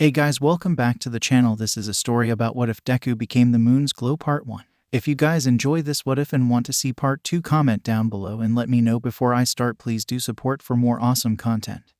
Hey guys, welcome back to the channel. This is a story about what if Deku became the moon's glow part 1. If you guys enjoy this what if and want to see part 2, comment down below and let me know before I start. Please do support for more awesome content.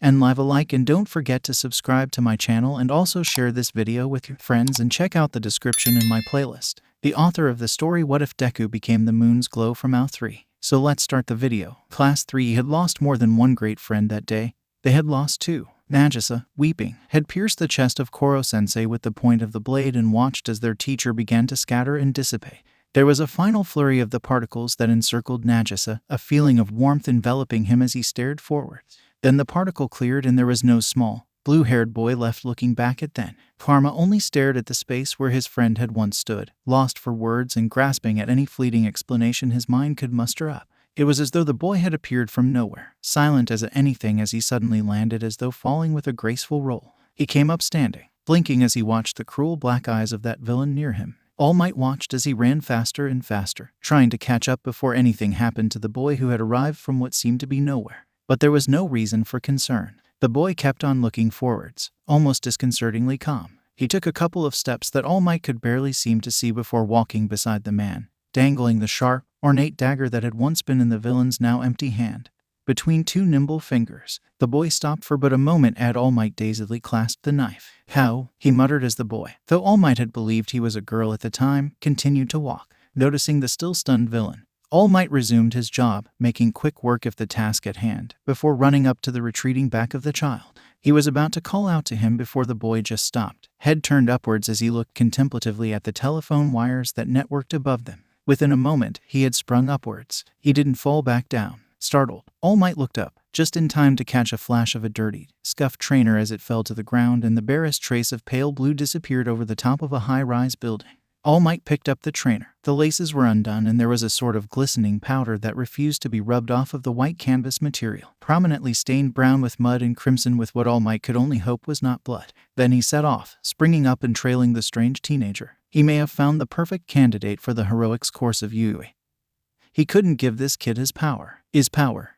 And leave a like and don't forget to subscribe to my channel and also share this video with your friends and check out the description in my playlist. The author of the story What If Deku Became the Moon's Glow from 𝐼3. So let's start the video. Class 3 had lost more than one great friend that day. They had lost two. Nagisa, weeping, had pierced the chest of Koro-sensei with the point of the blade and watched as their teacher began to scatter and dissipate. There was a final flurry of the particles that encircled Nagisa, a feeling of warmth enveloping him as he stared forwards. Then the particle cleared and there was no small, blue-haired boy left looking back at then. Karma only stared at the space where his friend had once stood, lost for words and grasping at any fleeting explanation his mind could muster up. It was as though the boy had appeared from nowhere, silent as anything as he suddenly landed as though falling with a graceful roll. He came up standing, blinking as he watched the cruel black eyes of that villain near him. All Might watched as he ran faster and faster, trying to catch up before anything happened to the boy who had arrived from what seemed to be nowhere. But there was no reason for concern. The boy kept on looking forwards, almost disconcertingly calm. He took a couple of steps that All Might could barely seem to see before walking beside the man, dangling the sharp, ornate dagger that had once been in the villain's now empty hand. Between two nimble fingers, the boy stopped for but a moment as All Might dazedly clasped the knife. "How?" he muttered as the boy, though All Might had believed he was a girl at the time, continued to walk. Noticing the still stunned villain, All Might resumed his job, making quick work of the task at hand, before running up to the retreating back of the child. He was about to call out to him before the boy just stopped, head turned upwards as he looked contemplatively at the telephone wires that networked above them. Within a moment, he had sprung upwards. He didn't fall back down. Startled, All Might looked up, just in time to catch a flash of a dirty, scuffed trainer as it fell to the ground and the barest trace of pale blue disappeared over the top of a high-rise building. All Might picked up the trainer. The laces were undone and there was a sort of glistening powder that refused to be rubbed off of the white canvas material, prominently stained brown with mud and crimson with what All Might could only hope was not blood. Then he set off, springing up and trailing the strange teenager. He may have found the perfect candidate for the heroics course of Yui. He couldn't give this kid his power.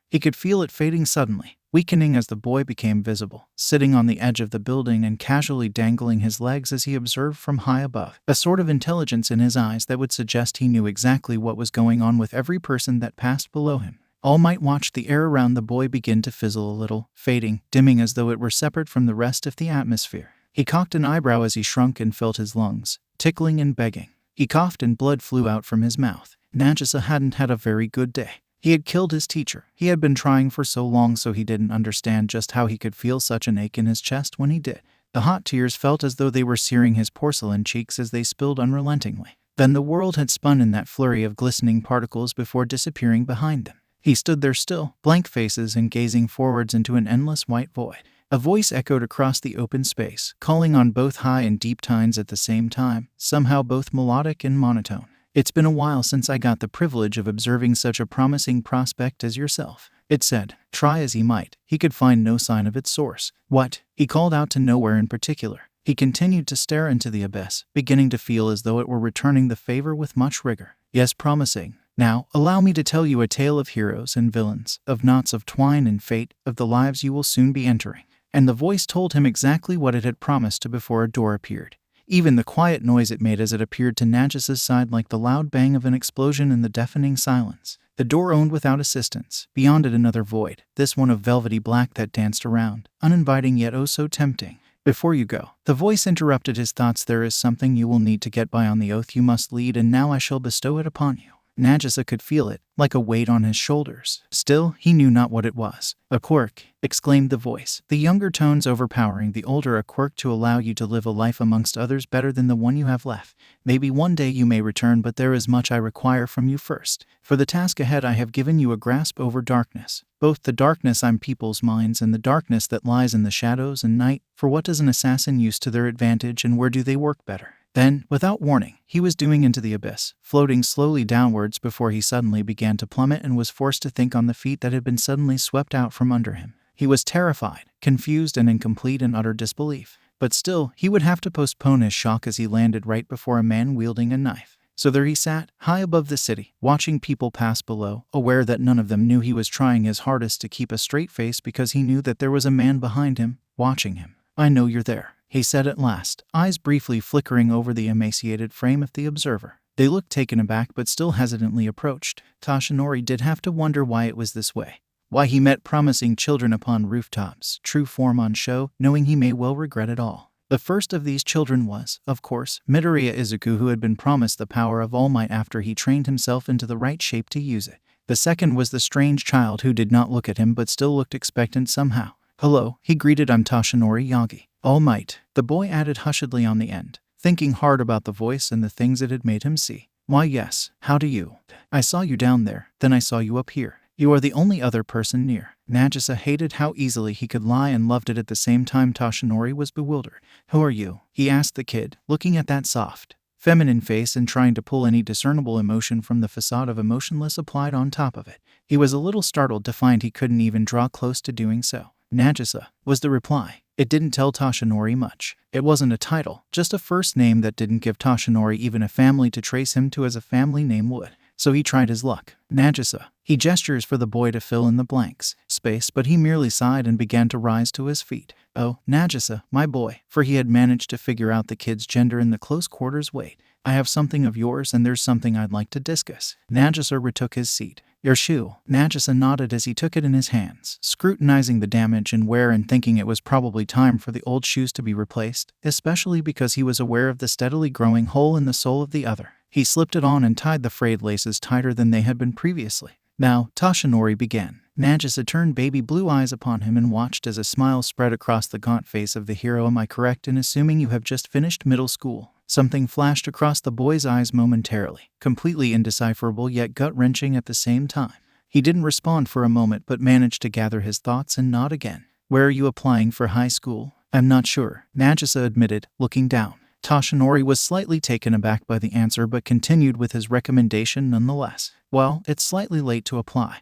He could feel it fading suddenly, weakening as the boy became visible, sitting on the edge of the building and casually dangling his legs as he observed from high above, a sort of intelligence in his eyes that would suggest he knew exactly what was going on with every person that passed below him. All Might watched the air around the boy begin to fizzle a little, fading, dimming as though it were separate from the rest of the atmosphere. He cocked an eyebrow as he shrunk and felt his lungs, tickling and begging. He coughed and blood flew out from his mouth. Nagisa hadn't had a very good day. He had killed his teacher. He had been trying for so long so he didn't understand just how he could feel such an ache in his chest when he did. The hot tears felt as though they were searing his porcelain cheeks as they spilled unrelentingly. Then the world had spun in that flurry of glistening particles before disappearing behind them. He stood there still, blank faces and gazing forwards into an endless white void. A voice echoed across the open space, calling on both high and deep tones at the same time, somehow both melodic and monotone. "It's been a while since I got the privilege of observing such a promising prospect as yourself," it said. Try as he might, he could find no sign of its source. "What?" He called out to nowhere in particular. He continued to stare into the abyss, beginning to feel as though it were returning the favor with much rigor. "Yes, promising. Now, allow me to tell you a tale of heroes and villains, of knots of twine and fate, of the lives you will soon be entering." And the voice told him exactly what it had promised to before a door appeared. Even the quiet noise it made as it appeared to Nagisa's side like the loud bang of an explosion in the deafening silence. The door opened without assistance. Beyond it another void, this one of velvety black that danced around, uninviting yet oh so tempting. "Before you go," the voice interrupted his thoughts, "there is something you will need to get by on the oath you must lead, and now I shall bestow it upon you." Nagisa could feel it, like a weight on his shoulders. Still, he knew not what it was. "A quirk," exclaimed the voice, the younger tones overpowering the older. "A quirk to allow you to live a life amongst others better than the one you have left. Maybe one day you may return, but there is much I require from you first. For the task ahead I have given you a grasp over darkness, both the darkness on people's minds and the darkness that lies in the shadows and night. For what does an assassin use to their advantage and where do they work better?" Then, without warning, he was doomed into the abyss, floating slowly downwards before he suddenly began to plummet and was forced to think on the feet that had been suddenly swept out from under him. He was terrified, confused and in complete and utter disbelief. But still, he would have to postpone his shock as he landed right before a man wielding a knife. So there he sat, high above the city, watching people pass below, aware that none of them knew he was trying his hardest to keep a straight face because he knew that there was a man behind him, watching him. I know you're there, he said at last, eyes briefly flickering over the emaciated frame of the observer. They looked taken aback but still hesitantly approached. Toshinori did have to wonder why it was this way. Why he met promising children upon rooftops, true form on show, knowing he may well regret it all. The first of these children was, of course, Midoriya Izuku, who had been promised the power of All Might after he trained himself into the right shape to use it. The second was the strange child who did not look at him but still looked expectant somehow. Hello, he greeted. I'm Toshinori Yagi. All Might, the boy added hushedly on the end, thinking hard about the voice and the things it had made him see. Why yes, how do you? I saw you down there, then I saw you up here. You are the only other person near. Nagisa hated how easily he could lie and loved it at the same time. Toshinori was bewildered. Who are you? He asked the kid, looking at that soft, feminine face and trying to pull any discernible emotion from the facade of emotionless applied on top of it. He was a little startled to find he couldn't even draw close to doing so. Nagisa, was the reply. It didn't tell Toshinori much. It wasn't a title, just a first name that didn't give Toshinori even a family to trace him to as a family name would. So he tried his luck. Nagisa. He gestures for the boy to fill in the blanks. Space, but he merely sighed and began to rise to his feet. Oh, Nagisa, my boy, for he had managed to figure out the kid's gender in the close quarters. Wait, I have something of yours and there's something I'd like to discuss. Nagisa retook his seat. Your shoe. Nagisa nodded as he took it in his hands, scrutinizing the damage and wear and thinking it was probably time for the old shoes to be replaced, especially because he was aware of the steadily growing hole in the sole of the other. He slipped it on and tied the frayed laces tighter than they had been previously. Now, Toshinori began. Nagisa turned baby blue eyes upon him and watched as a smile spread across the gaunt face of the hero. Am I correct in assuming you have just finished middle school? Something flashed across the boy's eyes momentarily, completely indecipherable yet gut-wrenching at the same time. He didn't respond for a moment but managed to gather his thoughts and nod again. Where are you applying for high school? I'm not sure, Nagisa admitted, looking down. Toshinori was slightly taken aback by the answer but continued with his recommendation nonetheless. Well, it's slightly late to apply,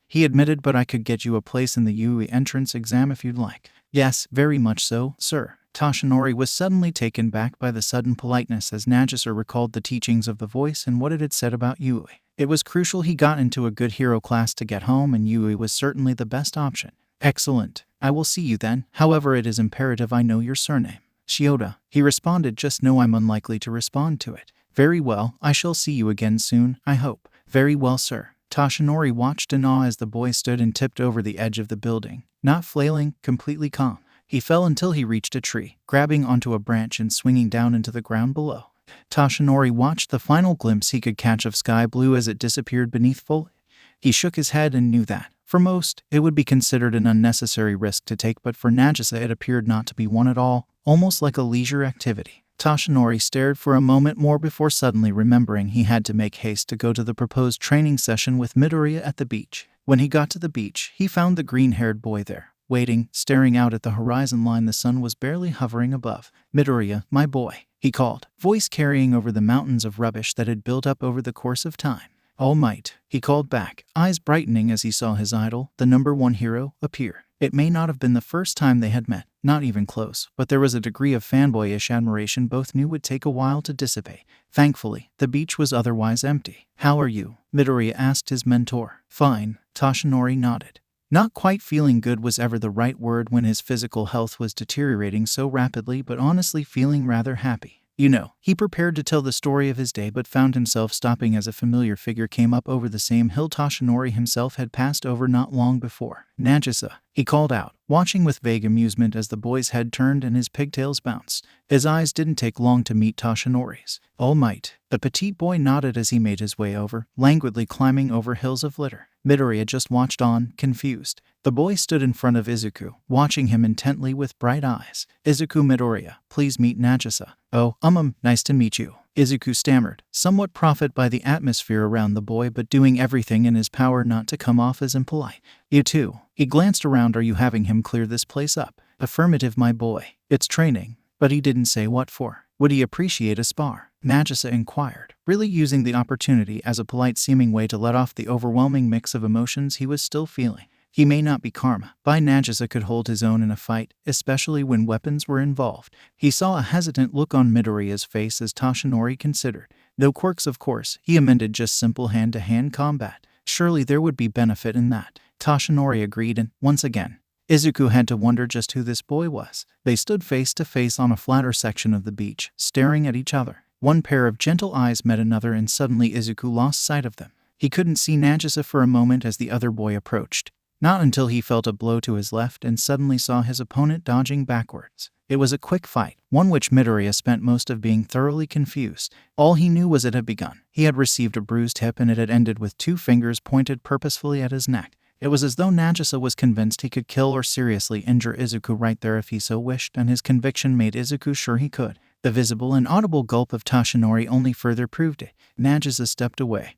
he admitted, but I could get you a place in the UE entrance exam if you'd like. Yes, very much so, sir. Toshinori was suddenly taken back by the sudden politeness as Nagisa recalled the teachings of the voice and what it had said about UE. It was crucial he got into a good hero class to get home, and UE was certainly the best option. Excellent. I will see you then. However, it is imperative I know your surname. Shiota, he responded. Just know I'm unlikely to respond to it. Very well, I shall see you again soon, I hope. Very well, sir. Toshinori watched in awe as the boy stood and tipped over the edge of the building, not flailing, completely calm. He fell until he reached a tree, grabbing onto a branch and swinging down into the ground below. Toshinori watched the final glimpse he could catch of sky blue as it disappeared beneath foliage. He shook his head and knew that, for most, it would be considered an unnecessary risk to take, but for Nagisa it appeared not to be one at all, almost like a leisure activity. Toshinori stared for a moment more before suddenly remembering he had to make haste to go to the proposed training session with Midoriya at the beach. When he got to the beach, he found the green-haired boy there, waiting, staring out at the horizon line. The sun was barely hovering above. Midoriya, my boy, he called, voice carrying over the mountains of rubbish that had built up over the course of time. All Might, he called back, eyes brightening as he saw his idol, the #1 hero, appear. It may not have been the first time they had met, not even close, but there was a degree of fanboyish admiration both knew would take a while to dissipate. Thankfully, the beach was otherwise empty. How are you? Midoriya asked his mentor. Fine, Toshinori nodded. Not quite feeling good was ever the right word when his physical health was deteriorating so rapidly, but honestly feeling rather happy. You know, he prepared to tell the story of his day but found himself stopping as a familiar figure came up over the same hill Toshinori himself had passed over not long before. Nagisa, he called out, watching with vague amusement as the boy's head turned and his pigtails bounced. His eyes didn't take long to meet Toshinori's. All Might. The petite boy nodded as he made his way over, languidly climbing over hills of litter. Midoriya just watched on, confused. The boy stood in front of Izuku, watching him intently with bright eyes. Izuku Midoriya, please meet Nagisa. Oh, nice to meet you. Izuku stammered, somewhat profit by the atmosphere around the boy but doing everything in his power not to come off as impolite. You too. He glanced around. Are you having him clear this place up? Affirmative, my boy. It's training. But he didn't say what for. Would he appreciate a spar? Nagisa inquired, really using the opportunity as a polite-seeming way to let off the overwhelming mix of emotions he was still feeling. He may not be Karma, but Nagisa could hold his own in a fight, especially when weapons were involved. He saw a hesitant look on Midoriya's face as Toshinori considered. No quirks, of course, he amended, just simple hand-to-hand combat. Surely there would be benefit in that. Toshinori agreed and, once again, Izuku had to wonder just who this boy was. They stood face to face on a flatter section of the beach, staring at each other. One pair of gentle eyes met another and suddenly Izuku lost sight of them. He couldn't see Nagisa for a moment as the other boy approached. Not until he felt a blow to his left and suddenly saw his opponent dodging backwards. It was a quick fight, one which Midoriya spent most of being thoroughly confused. All he knew was it had begun. He had received a bruised hip and it had ended with 2 fingers pointed purposefully at his neck. It was as though Nagisa was convinced he could kill or seriously injure Izuku right there if he so wished, and his conviction made Izuku sure he could. The visible and audible gulp of Toshinori only further proved it. Nagisa stepped away,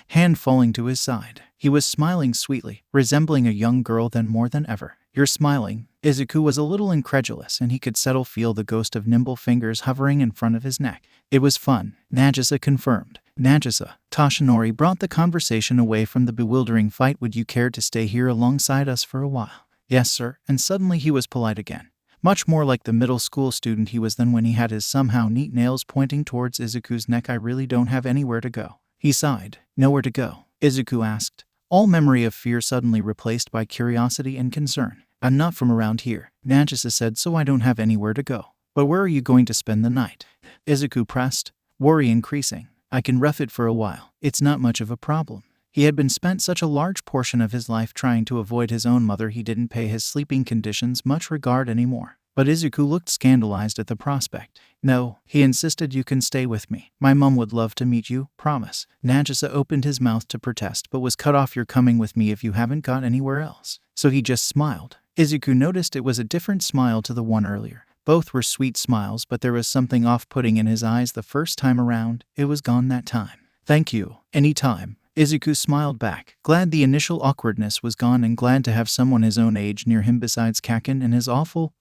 hand falling to his side. He was smiling sweetly, resembling a young girl then more than ever. "You're smiling?" Izuku was a little incredulous, and he could feel the ghost of nimble fingers hovering in front of his neck. "It was fun," Nagisa confirmed. "Nagisa," Toshinori brought the conversation away from the bewildering fight. "Would you care to stay here alongside us for a while?" "Yes, sir," and suddenly he was polite again. Much more like the middle school student he was then when he had his somehow neat nails pointing towards Izuku's neck. "I really don't have anywhere to go." He sighed. "Nowhere to go?" Izuku asked, all memory of fear suddenly replaced by curiosity and concern. "I'm not from around here," Nagisa said, "so I don't have anywhere to go." "But where are you going to spend the night?" Izuku pressed, worry increasing. "I can rough it for a while. It's not much of a problem." He had been spent such a large portion of his life trying to avoid his own mother he didn't pay his sleeping conditions much regard anymore. But Izuku looked scandalized at the prospect. "No," he insisted, "you can stay with me. My mom would love to meet you, promise." Nagisa opened his mouth to protest but was cut off. "You're coming with me if you haven't got anywhere else." So he just smiled. Izuku noticed it was a different smile to the one earlier. Both were sweet smiles, but there was something off-putting in his eyes the first time around. It was gone that time. "Thank you. Any time." Izuku smiled back, glad the initial awkwardness was gone and glad to have someone his own age near him besides Kaken and his awful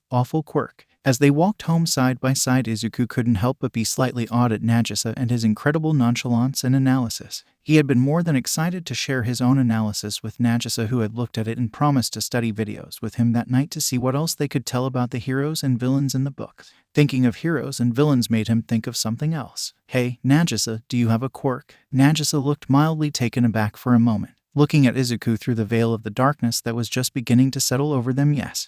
Quirk. As they walked home side by side, Izuku couldn't help but be slightly awed at Nagisa and his incredible nonchalance and analysis. He had been more than excited to share his own analysis with Nagisa, who had looked at it and promised to study videos with him that night to see what else they could tell about the heroes and villains in the books. Thinking of heroes and villains made him think of something else. "Hey, Nagisa, do you have a quirk?" Nagisa looked mildly taken aback for a moment, looking at Izuku through the veil of the darkness that was just beginning to settle over them. "Yes."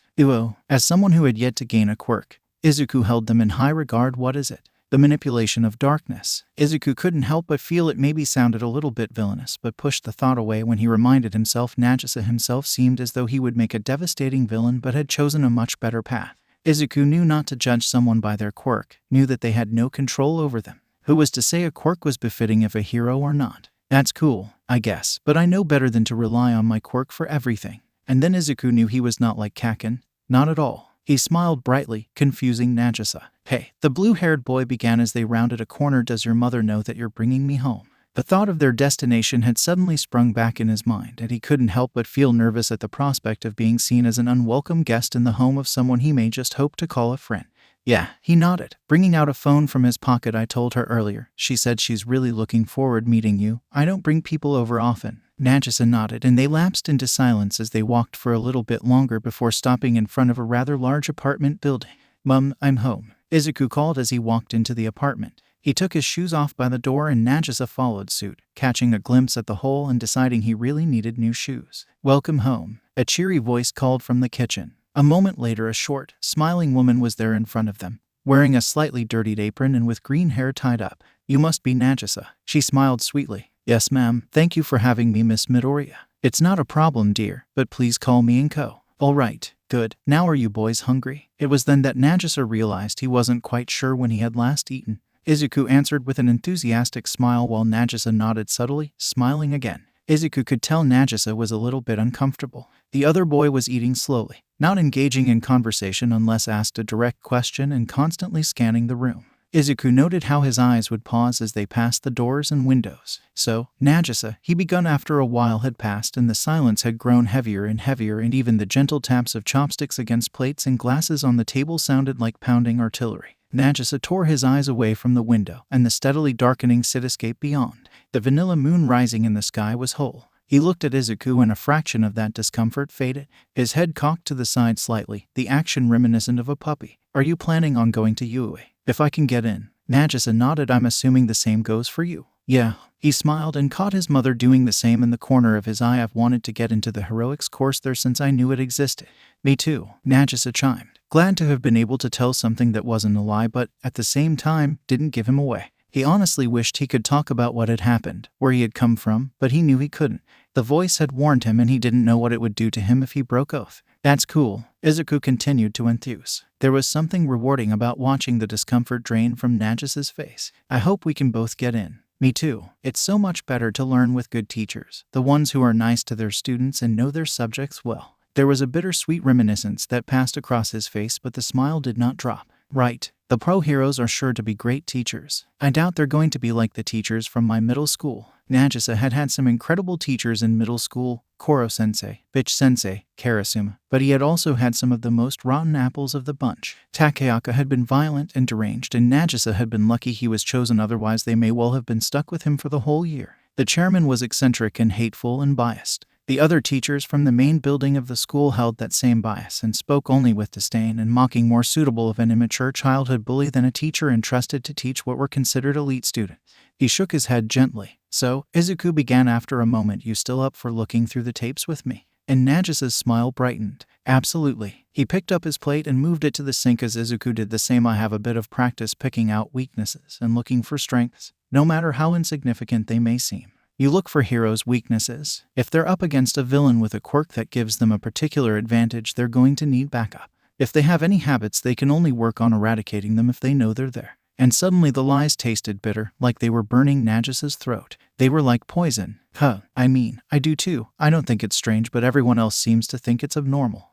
As someone who had yet to gain a quirk, Izuku held them in high regard. "What is it?" "The manipulation of darkness." Izuku couldn't help but feel it maybe sounded a little bit villainous, but pushed the thought away when he reminded himself Nagisa himself seemed as though he would make a devastating villain but had chosen a much better path. Izuku knew not to judge someone by their quirk, knew that they had no control over them. Who was to say a quirk was befitting of a hero or not? "That's cool, I guess, but I know better than to rely on my quirk for everything." And then Izuku knew he was not like Kaken. Not at all. He smiled brightly, confusing Nagisa. "Hey," the blue-haired boy began as they rounded a corner, "does your mother know that you're bringing me home?" The thought of their destination had suddenly sprung back in his mind, and he couldn't help but feel nervous at the prospect of being seen as an unwelcome guest in the home of someone he may just hope to call a friend. "Yeah," he nodded, bringing out a phone from his pocket. "I told her earlier. She said she's really looking forward meeting you. I don't bring people over often." Nagisa nodded, and they lapsed into silence as they walked for a little bit longer before stopping in front of a rather large apartment building. "Mum, I'm home," Izuku called as he walked into the apartment. He took his shoes off by the door and Nagisa followed suit, catching a glimpse at the hole and deciding he really needed new shoes. "Welcome home," a cheery voice called from the kitchen. A moment later, a short, smiling woman was there in front of them, wearing a slightly dirtied apron and with green hair tied up. "You must be Nagisa." She smiled sweetly. "Yes, ma'am. Thank you for having me, Miss Midoriya." "It's not a problem, dear, but please call me 𝐒𝐭." "All right, good. Now are you boys hungry?" It was then that Nagisa realized he wasn't quite sure when he had last eaten. Izuku answered with an enthusiastic smile while Nagisa nodded subtly, smiling again. Izuku could tell Nagisa was a little bit uncomfortable. The other boy was eating slowly, not engaging in conversation unless asked a direct question and constantly scanning the room. Izuku noted how his eyes would pause as they passed the doors and windows. "So, Nagisa," he begun after a while had passed and the silence had grown heavier and even the gentle taps of chopsticks against plates and glasses on the table sounded like pounding artillery. Nagisa tore his eyes away from the window and the steadily darkening cityscape beyond. The vanilla moon rising in the sky was whole. He looked at Izuku and a fraction of that discomfort faded, his head cocked to the side slightly, the action reminiscent of a puppy. "Are you planning on going to UA? If I can get in?" Nagisa nodded. "I'm assuming the same goes for you." Yeah. He smiled and caught his mother doing the same in the corner of his eye. I've wanted to get into the heroics course there since I knew it existed. Me too, Nagisa chimed, glad to have been able to tell something that wasn't a lie but, at the same time, didn't give him away. He honestly wished he could talk about what had happened, where he had come from, but he knew he couldn't. The voice had warned him and he didn't know what it would do to him if he broke oath. That's cool, Izuku continued to enthuse. There was something rewarding about watching the discomfort drain from Nagisa's face. I hope we can both get in. Me too. It's so much better to learn with good teachers, the ones who are nice to their students and know their subjects well. There was a bittersweet reminiscence that passed across his face, but the smile did not drop. Right. The pro heroes are sure to be great teachers. I doubt they're going to be like the teachers from my middle school. Nagisa had had some incredible teachers in middle school, Koro-sensei, Bitch-sensei, Karasuma, but he had also had some of the most rotten apples of the bunch. Takayaka had been violent and deranged, and Nagisa had been lucky he was chosen, otherwise they may well have been stuck with him for the whole year. The chairman was eccentric and hateful and biased. The other teachers from the main building of the school held that same bias and spoke only with disdain and mocking, more suitable of an immature childhood bully than a teacher entrusted to teach what were considered elite students. He shook his head gently. So, Izuku began after a moment, you still up for looking through the tapes with me? And Nagisa's smile brightened. Absolutely. He picked up his plate and moved it to the sink as Izuku did the same. I have a bit of practice picking out weaknesses and looking for strengths, no matter how insignificant they may seem. You look for heroes' weaknesses. If they're up against a villain with a quirk that gives them a particular advantage, they're going to need backup. If they have any habits, they can only work on eradicating them if they know they're there. And suddenly the lies tasted bitter, like they were burning Nagisa's throat. They were like poison. I do too. I don't think it's strange, but everyone else seems to think it's abnormal.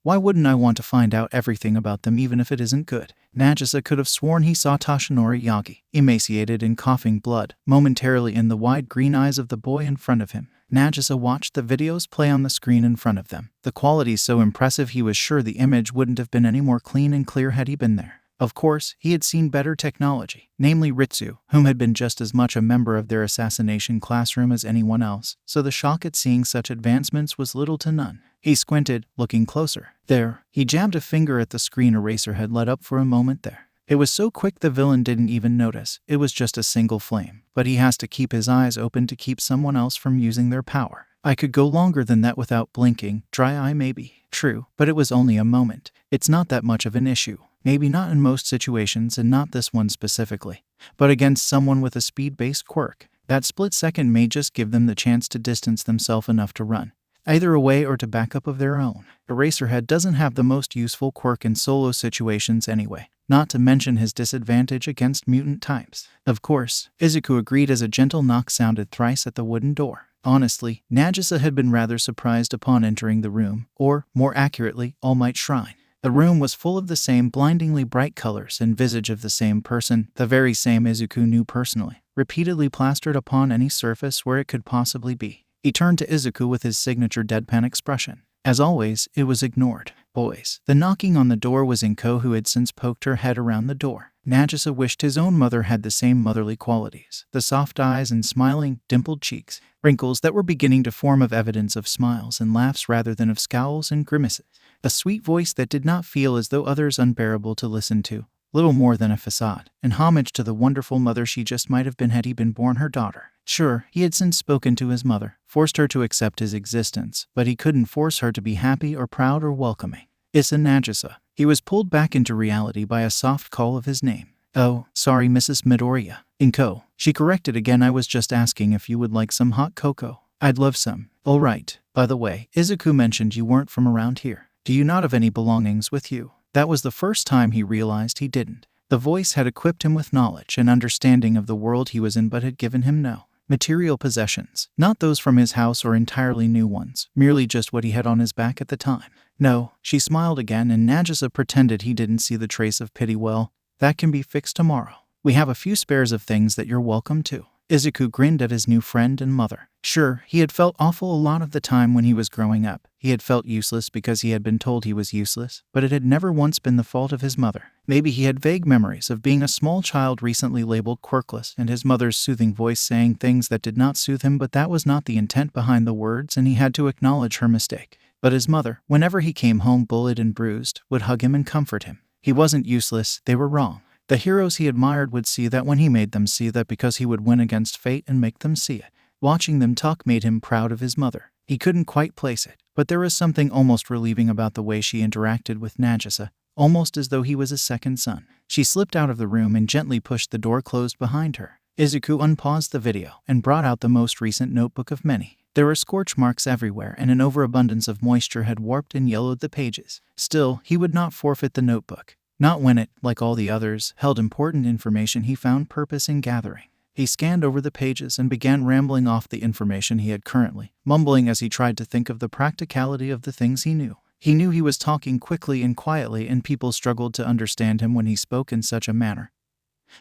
Why wouldn't I want to find out everything about them even if it isn't good? Nagisa could have sworn he saw Toshinori Yagi, emaciated and coughing blood, momentarily in the wide green eyes of the boy in front of him. Nagisa watched the videos play on the screen in front of them. The quality so impressive he was sure the image wouldn't have been any more clean and clear had he been there. Of course, he had seen better technology, namely Ritsu, whom had been just as much a member of their assassination classroom as anyone else, so the shock at seeing such advancements was little to none. He squinted, looking closer. There. He jabbed a finger at the screen eraser had lit up for a moment there. It was so quick the villain didn't even notice. It was just a single flame. But he has to keep his eyes open to keep someone else from using their power. I could go longer than that without blinking. Dry eye maybe. True, but it was only a moment. It's not that much of an issue. Maybe not in most situations and not this one specifically. But against someone with a speed-based quirk, that split second may just give them the chance to distance themselves enough to run, either away or to back up of their own. Eraserhead doesn't have the most useful quirk in solo situations anyway, not to mention his disadvantage against mutant types. Of course, Izuku agreed as a gentle knock sounded thrice at the wooden door. Honestly, Nagisa had been rather surprised upon entering the room, or, more accurately, All Might Shrine. The room was full of the same blindingly bright colors and visage of the same person, the very same Izuku knew personally, repeatedly plastered upon any surface where it could possibly be. He turned to Izuku with his signature deadpan expression. As always, it was ignored. Boys. The knocking on the door was 𝐒𝐭, who had since poked her head around the door. Nagisa wished his own mother had the same motherly qualities. The soft eyes and smiling, dimpled cheeks. Wrinkles that were beginning to form of evidence of smiles and laughs rather than of scowls and grimaces. A sweet voice that did not feel as though others unbearable to listen to. Little more than a facade, and homage to the wonderful mother she just might have been had he been born her daughter. Sure, he had since spoken to his mother, forced her to accept his existence, but he couldn't force her to be happy or proud or welcoming. Issa Nagisa. He was pulled back into reality by a soft call of his name. Oh, sorry, Mrs. Midoriya. 𝐒𝐭. She corrected again. I was just asking if you would like some hot cocoa. I'd love some. All right. By the way, Izuku mentioned you weren't from around here. Do you not have any belongings with you? That was the first time he realized he didn't. The voice had equipped him with knowledge and understanding of the world he was in, but had given him no material possessions, not those from his house or entirely new ones, merely just what he had on his back at the time. No, she smiled again, and Nagisa pretended he didn't see the trace of pity. Well, that can be fixed tomorrow. We have a few spares of things that you're welcome to. Izuku grinned at his new friend and mother. Sure, he had felt awful a lot of the time when he was growing up. He had felt useless because he had been told he was useless, but it had never once been the fault of his mother. Maybe he had vague memories of being a small child recently labeled quirkless and his mother's soothing voice saying things that did not soothe him, but that was not the intent behind the words, and he had to acknowledge her mistake. But his mother, whenever he came home bullied and bruised, would hug him and comfort him. He wasn't useless, they were wrong. The heroes he admired would see that when he made them see that because he would win against fate and make them see it. Watching them talk made him proud of his mother. He couldn't quite place it, but there was something almost relieving about the way she interacted with Nagisa, almost as though he was a second son. She slipped out of the room and gently pushed the door closed behind her. Izuku unpaused the video and brought out the most recent notebook of many. There were scorch marks everywhere, and an overabundance of moisture had warped and yellowed the pages. Still, he would not forfeit the notebook. Not when it, like all the others, held important information he found purpose in gathering. He scanned over the pages and began rambling off the information he had currently, mumbling as he tried to think of the practicality of the things he knew. He knew he was talking quickly and quietly, and people struggled to understand him when he spoke in such a manner.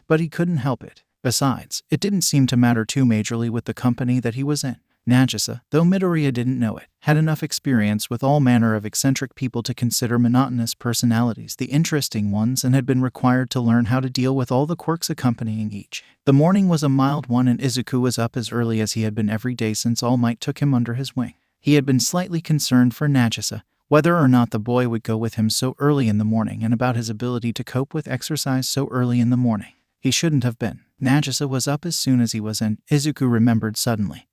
But he couldn't help it. Besides, it didn't seem to matter too majorly with the company that he was in. Nagisa, though Midoriya didn't know it, had enough experience with all manner of eccentric people to consider monotonous personalities the interesting ones, and had been required to learn how to deal with all the quirks accompanying each. The morning was a mild one, and Izuku was up as early as he had been every day since All Might took him under his wing. He had been slightly concerned for Nagisa, whether or not the boy would go with him so early in the morning, and about his ability to cope with exercise so early in the morning. He shouldn't have been. Nagisa was up as soon as he was in, Izuku remembered suddenly.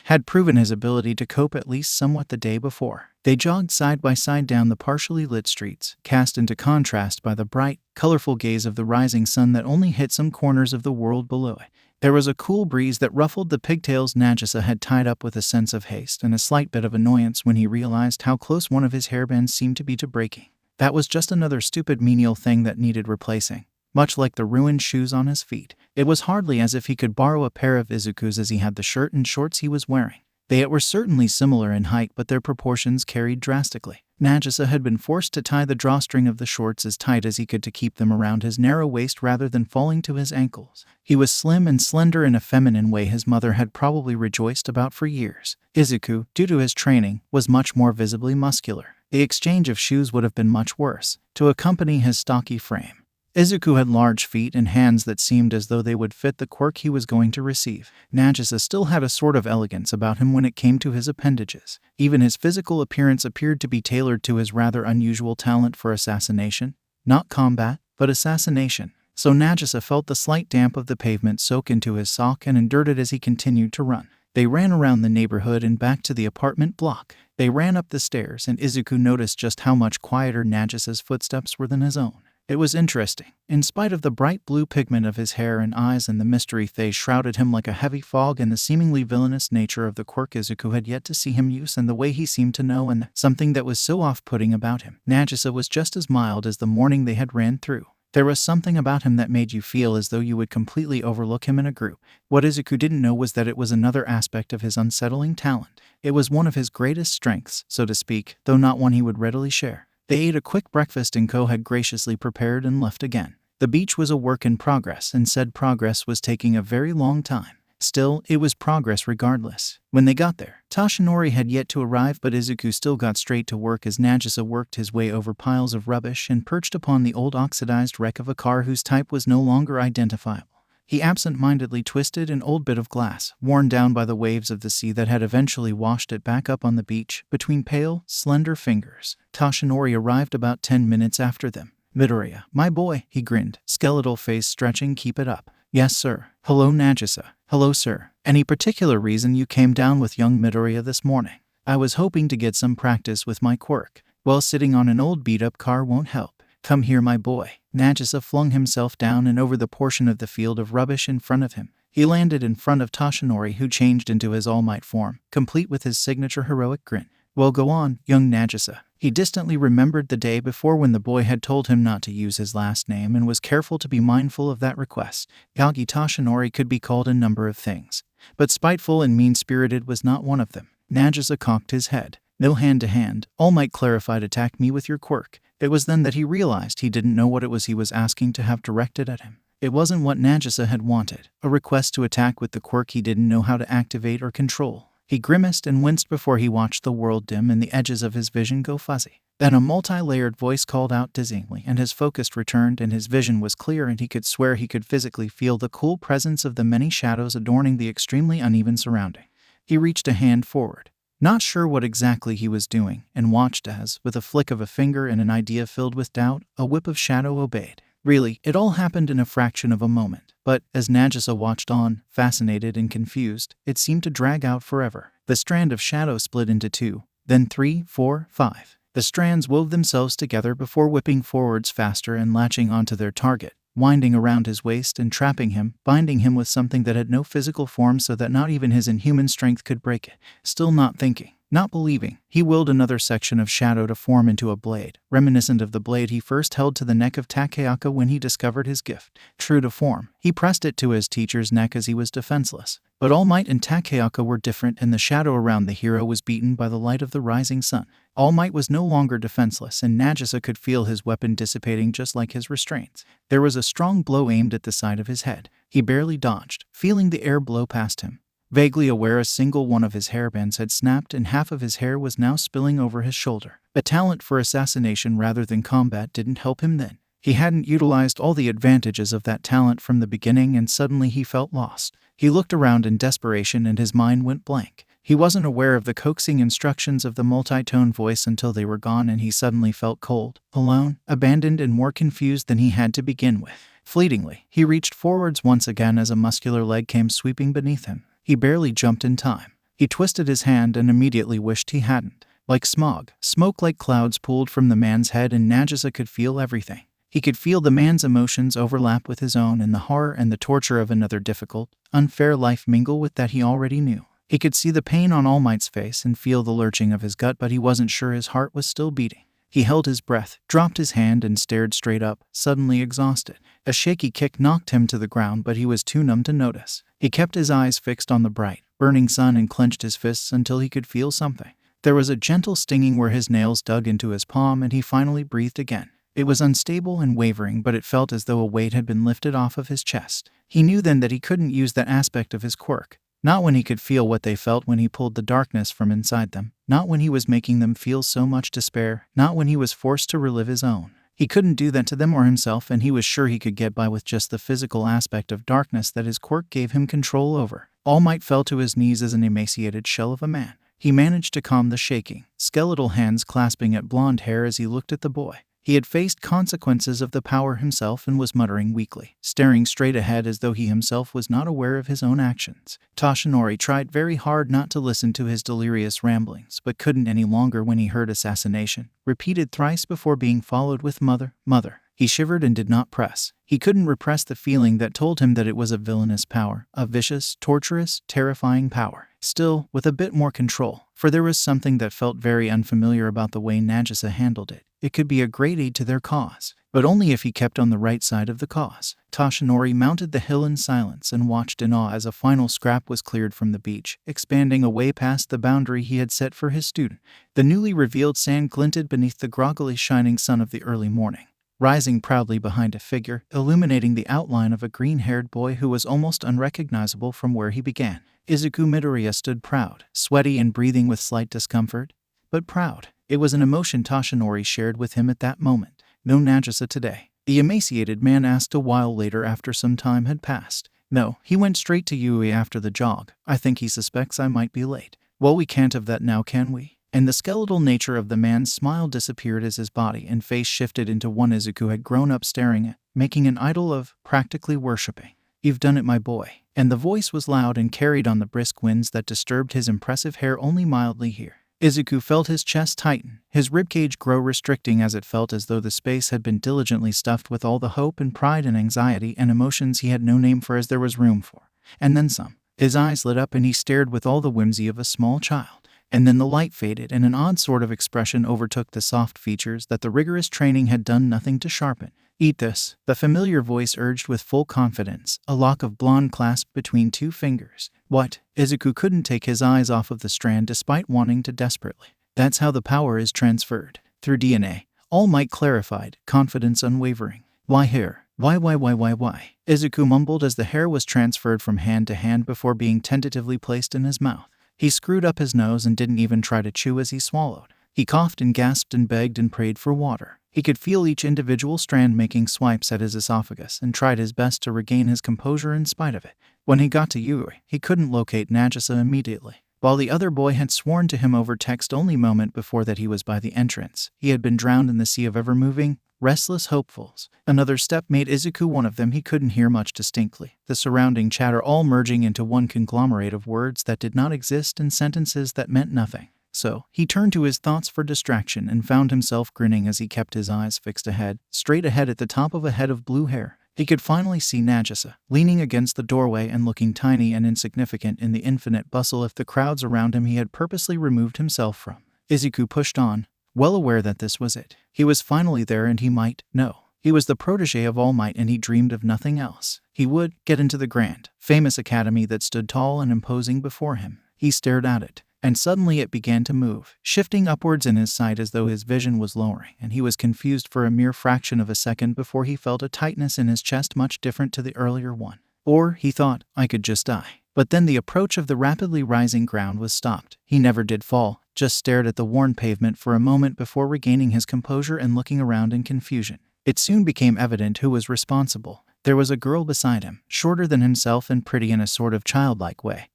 Had proven his ability to cope at least somewhat the day before. They jogged side by side down the partially lit streets, cast into contrast by the bright, colorful gaze of the rising sun that only hit some corners of the world below it. There was a cool breeze that ruffled the pigtails Nagisa had tied up with a sense of haste and a slight bit of annoyance when he realized how close one of his hairbands seemed to be to breaking. That was just another stupid menial thing that needed replacing. Much like the ruined shoes on his feet, it was hardly as if he could borrow a pair of Izuku's, as he had the shirt and shorts he was wearing. They were certainly similar in height, but their proportions carried drastically. Nagisa had been forced to tie the drawstring of the shorts as tight as he could to keep them around his narrow waist rather than falling to his ankles. He was slim and slender in a feminine way his mother had probably rejoiced about for years. Izuku, due to his training, was much more visibly muscular. The exchange of shoes would have been much worse to accompany his stocky frame. Izuku had large feet and hands that seemed as though they would fit the quirk he was going to receive. Nagisa still had a sort of elegance about him when it came to his appendages. Even his physical appearance appeared to be tailored to his rather unusual talent for assassination. Not combat, but assassination. So Nagisa felt the slight damp of the pavement soak into his sock and endured it as he continued to run. They ran around the neighborhood and back to the apartment block. They ran up the stairs, and Izuku noticed just how much quieter Nagisa's footsteps were than his own. It was interesting. In spite of the bright blue pigment of his hair and eyes and the mystery they shrouded him like a heavy fog, and the seemingly villainous nature of the quirk Izuku had yet to see him use, and the way he seemed to know, and something that was so off-putting about him, Nagisa was just as mild as the morning they had ran through. There was something about him that made you feel as though you would completely overlook him in a group. What Izuku didn't know was that it was another aspect of his unsettling talent. It was one of his greatest strengths, so to speak, though not one he would readily share. They ate a quick breakfast 𝐒𝐭 had graciously prepared and left again. The beach was a work in progress, and said progress was taking a very long time. Still, it was progress regardless. When they got there, Toshinori had yet to arrive, but Izuku still got straight to work as Nagisa worked his way over piles of rubbish and perched upon the old oxidized wreck of a car whose type was no longer identifiable. He absent-mindedly twisted an old bit of glass, worn down by the waves of the sea that had eventually washed it back up on the beach, between pale, slender fingers. Toshinori arrived about 10 minutes after them. "Midoriya, my boy," he grinned, skeletal face stretching. "Keep it up." "Yes, sir." "Hello, Nagisa." "Hello, sir. Any particular reason you came down with young Midoriya this morning?" "I was hoping to get some practice with my quirk." "Well, sitting on an old beat-up car won't help. Come here, my boy." Nagisa flung himself down and over the portion of the field of rubbish in front of him. He landed in front of Toshinori, who changed into his All Might form, complete with his signature heroic grin. "Well, go on, young Nagisa." He distantly remembered the day before when the boy had told him not to use his last name, and was careful to be mindful of that request. Yagi Toshinori could be called a number of things, but spiteful and mean-spirited was not one of them. Nagisa cocked his head. "No hand-to-hand. All Might clarified attack me with your quirk." It was then that he realized he didn't know what it was he was asking to have directed at him. It wasn't what Nagisa had wanted, a request to attack with the quirk he didn't know how to activate or control. He grimaced and winced before he watched the world dim and the edges of his vision go fuzzy. Then a multi-layered voice called out dizzyingly, and his focus returned, and his vision was clear, and he could swear he could physically feel the cool presence of the many shadows adorning the extremely uneven surrounding. He reached a hand forward, not sure what exactly he was doing, and watched as, with a flick of a finger and an idea filled with doubt, a whip of shadow obeyed. Really, it all happened in a fraction of a moment. But, as Nagisa watched on, fascinated and confused, it seemed to drag out forever. The strand of shadow split into 2, then 3, 4, 5. The strands wove themselves together before whipping forwards faster and latching onto their target, winding around his waist and trapping him, binding him with something that had no physical form so that not even his inhuman strength could break it. Still not thinking, not believing, he willed another section of shadow to form into a blade, reminiscent of the blade he first held to the neck of Takeaka when he discovered his gift. True to form, he pressed it to his teacher's neck as he was defenseless. But All Might and Takeaka were different, and the shadow around the hero was beaten by the light of the rising sun. All Might was no longer defenseless, and Nagisa could feel his weapon dissipating just like his restraints. There was a strong blow aimed at the side of his head. He barely dodged, feeling the air blow past him. Vaguely aware a single one of his hairbands had snapped and half of his hair was now spilling over his shoulder. A talent for assassination rather than combat didn't help him then. He hadn't utilized all the advantages of that talent from the beginning, and suddenly he felt lost. He looked around in desperation and his mind went blank. He wasn't aware of the coaxing instructions of the multi-tone voice until they were gone, and he suddenly felt cold, alone, abandoned, and more confused than he had to begin with. Fleetingly, he reached forwards once again as a muscular leg came sweeping beneath him. He barely jumped in time. He twisted his hand and immediately wished he hadn't. Like smog, smoke like clouds pulled from the man's head, and Nagisa could feel everything. He could feel the man's emotions overlap with his own, and the horror and the torture of another difficult, unfair life mingle with that he already knew. He could see the pain on All Might's face and feel the lurching of his gut, but he wasn't sure his heart was still beating. He held his breath, dropped his hand, and stared straight up, suddenly exhausted. A shaky kick knocked him to the ground, but he was too numb to notice. He kept his eyes fixed on the bright, burning sun and clenched his fists until he could feel something. There was a gentle stinging where his nails dug into his palm, and he finally breathed again. It was unstable and wavering, but it felt as though a weight had been lifted off of his chest. He knew then that he couldn't use that aspect of his quirk. Not when he could feel what they felt when he pulled the darkness from inside them. Not when he was making them feel so much despair. Not when he was forced to relive his own. He couldn't do that to them or himself, and he was sure he could get by with just the physical aspect of darkness that his quirk gave him control over. All Might fell to his knees as an emaciated shell of a man. He managed to calm the shaking, skeletal hands clasping at blonde hair as he looked at the boy. He had faced consequences of the power himself and was muttering weakly, staring straight ahead as though he himself was not aware of his own actions. Toshinori tried very hard not to listen to his delirious ramblings, but couldn't any longer when he heard assassination, repeated thrice before being followed with mother, mother. He shivered and did not press. He couldn't repress the feeling that told him that it was a villainous power, a vicious, torturous, terrifying power. Still, with a bit more control, for there was something that felt very unfamiliar about the way Nagisa handled it. It could be a great aid to their cause, but only if he kept on the right side of the cause. Toshinori mounted the hill in silence and watched in awe as a final scrap was cleared from the beach, expanding away past the boundary he had set for his student. The newly revealed sand glinted beneath the groggily shining sun of the early morning, rising proudly behind a figure, illuminating the outline of a green-haired boy who was almost unrecognizable from where he began. Izuku Midoriya stood proud, sweaty and breathing with slight discomfort, but proud. It was an emotion Toshinori shared with him at that moment. No Nagisa today? The emaciated man asked a while later after some time had passed. No, he went straight to Yui after the jog. I think he suspects I might be late. Well, we can't have that now, can we? And the skeletal nature of the man's smile disappeared as his body and face shifted into one Izuku had grown up staring at, making an idol of, practically worshipping. You've done it, my boy. And the voice was loud and carried on the brisk winds that disturbed his impressive hair only mildly here. Izuku felt his chest tighten, his ribcage grow restricting as it felt as though the space had been diligently stuffed with all the hope and pride and anxiety and emotions he had no name for as there was room for. And then some. His eyes lit up and he stared with all the whimsy of a small child. And then the light faded and an odd sort of expression overtook the soft features that the rigorous training had done nothing to sharpen. Eat this, the familiar voice urged with full confidence, a lock of blonde clasped between two fingers. What? Izuku couldn't take his eyes off of the strand despite wanting to desperately. That's how the power is transferred. Through DNA. All Might clarified, confidence unwavering. Why hair? Why? Izuku mumbled as the hair was transferred from hand to hand before being tentatively placed in his mouth. He screwed up his nose and didn't even try to chew as he swallowed. He coughed and gasped and begged and prayed for water. He could feel each individual strand making swipes at his esophagus and tried his best to regain his composure in spite of it. When he got to Yui, he couldn't locate Nagisa immediately. While the other boy had sworn to him over text only moment before that he was by the entrance, he had been drowned in the sea of ever-moving, restless hopefuls. Another step made Izuku one of them. He couldn't hear much distinctly, the surrounding chatter all merging into one conglomerate of words that did not exist and sentences that meant nothing. So, he turned to his thoughts for distraction and found himself grinning as he kept his eyes fixed ahead, straight ahead at the top of a head of blue hair. He could finally see Nagisa, leaning against the doorway and looking tiny and insignificant in the infinite bustle of the crowds around him he had purposely removed himself from. Izuku pushed on, well aware that this was it. He was finally there and he might know. He was the protege of All Might and he dreamed of nothing else. He would get into the grand, famous academy that stood tall and imposing before him. He stared at it. And suddenly it began to move, shifting upwards in his sight as though his vision was lowering, and he was confused for a mere fraction of a second before he felt a tightness in his chest much different to the earlier one. Or, he thought, I could just die. But then the approach of the rapidly rising ground was stopped. He never did fall, just stared at the worn pavement for a moment before regaining his composure and looking around in confusion. It soon became evident who was responsible. There was a girl beside him, shorter than himself and pretty in a sort of childlike way.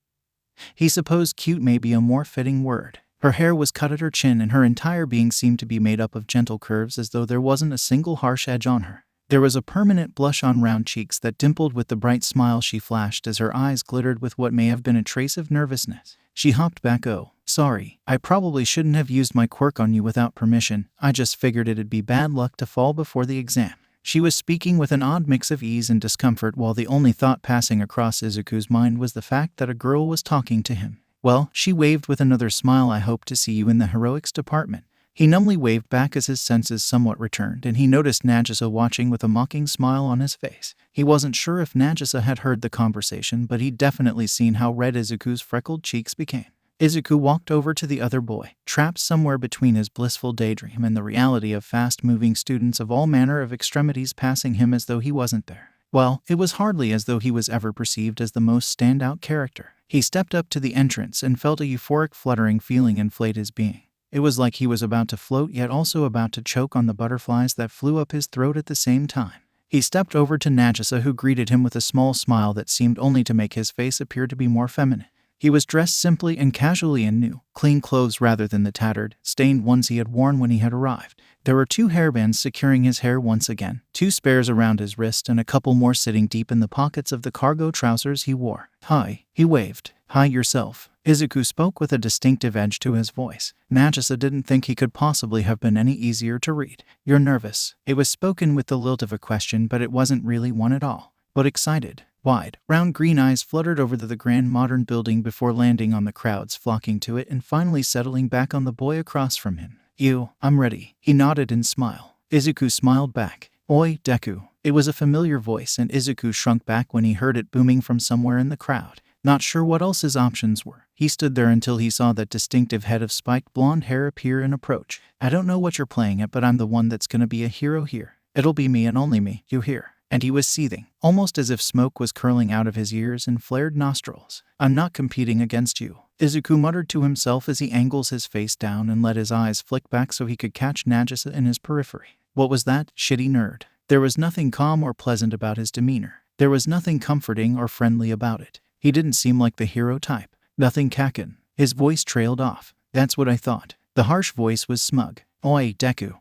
He supposed cute may be a more fitting word. Her hair was cut at her chin and her entire being seemed to be made up of gentle curves as though there wasn't a single harsh edge on her. There was a permanent blush on round cheeks that dimpled with the bright smile she flashed as her eyes glittered with what may have been a trace of nervousness. She hopped back. Oh, sorry, I probably shouldn't have used my quirk on you without permission. I just figured it'd be bad luck to fall before the exam. She was speaking with an odd mix of ease and discomfort while the only thought passing across Izuku's mind was the fact that a girl was talking to him. Well, she waved with another smile. I hope to see you in the heroics department. He numbly waved back as his senses somewhat returned and he noticed Nagisa watching with a mocking smile on his face. He wasn't sure if Nagisa had heard the conversation, but he'd definitely seen how red Izuku's freckled cheeks became. Izuku walked over to the other boy, trapped somewhere between his blissful daydream and the reality of fast-moving students of all manner of extremities passing him as though he wasn't there. Well, it was hardly as though he was ever perceived as the most standout character. He stepped up to the entrance and felt a euphoric fluttering feeling inflate his being. It was like he was about to float yet also about to choke on the butterflies that flew up his throat at the same time. He stepped over to Nagisa, who greeted him with a small smile that seemed only to make his face appear to be more feminine. He was dressed simply and casually in new, clean clothes rather than the tattered, stained ones he had worn when he had arrived. There were 2 hairbands securing his hair once again, 2 spares around his wrist and a couple more sitting deep in the pockets of the cargo trousers he wore. Hi, he waved. Hi yourself. Izuku spoke with a distinctive edge to his voice. Nagisa didn't think he could possibly have been any easier to read. You're nervous. It was spoken with the lilt of a question, but it wasn't really one at all. But excited. Wide, round green eyes fluttered over the grand modern building before landing on the crowds flocking to it and finally settling back on the boy across from him. I'm ready. He nodded and smiled. Izuku smiled back. Oi, Deku. It was a familiar voice and Izuku shrunk back when he heard it booming from somewhere in the crowd. Not sure what else his options were. He stood there until he saw that distinctive head of spiked blonde hair appear and approach. I don't know what you're playing at, but I'm the one that's gonna be a hero here. It'll be me and only me, you hear? And he was seething, almost as if smoke was curling out of his ears and flared nostrils. I'm not competing against you, Izuku muttered to himself as he angles his face down and let his eyes flick back so he could catch Nagisa in his periphery. What was that, shitty nerd? There was nothing calm or pleasant about his demeanor. There was nothing comforting or friendly about it. He didn't seem like the hero type. Nothing Kaken. His voice trailed off. That's what I thought. The harsh voice was smug. Oi, Deku.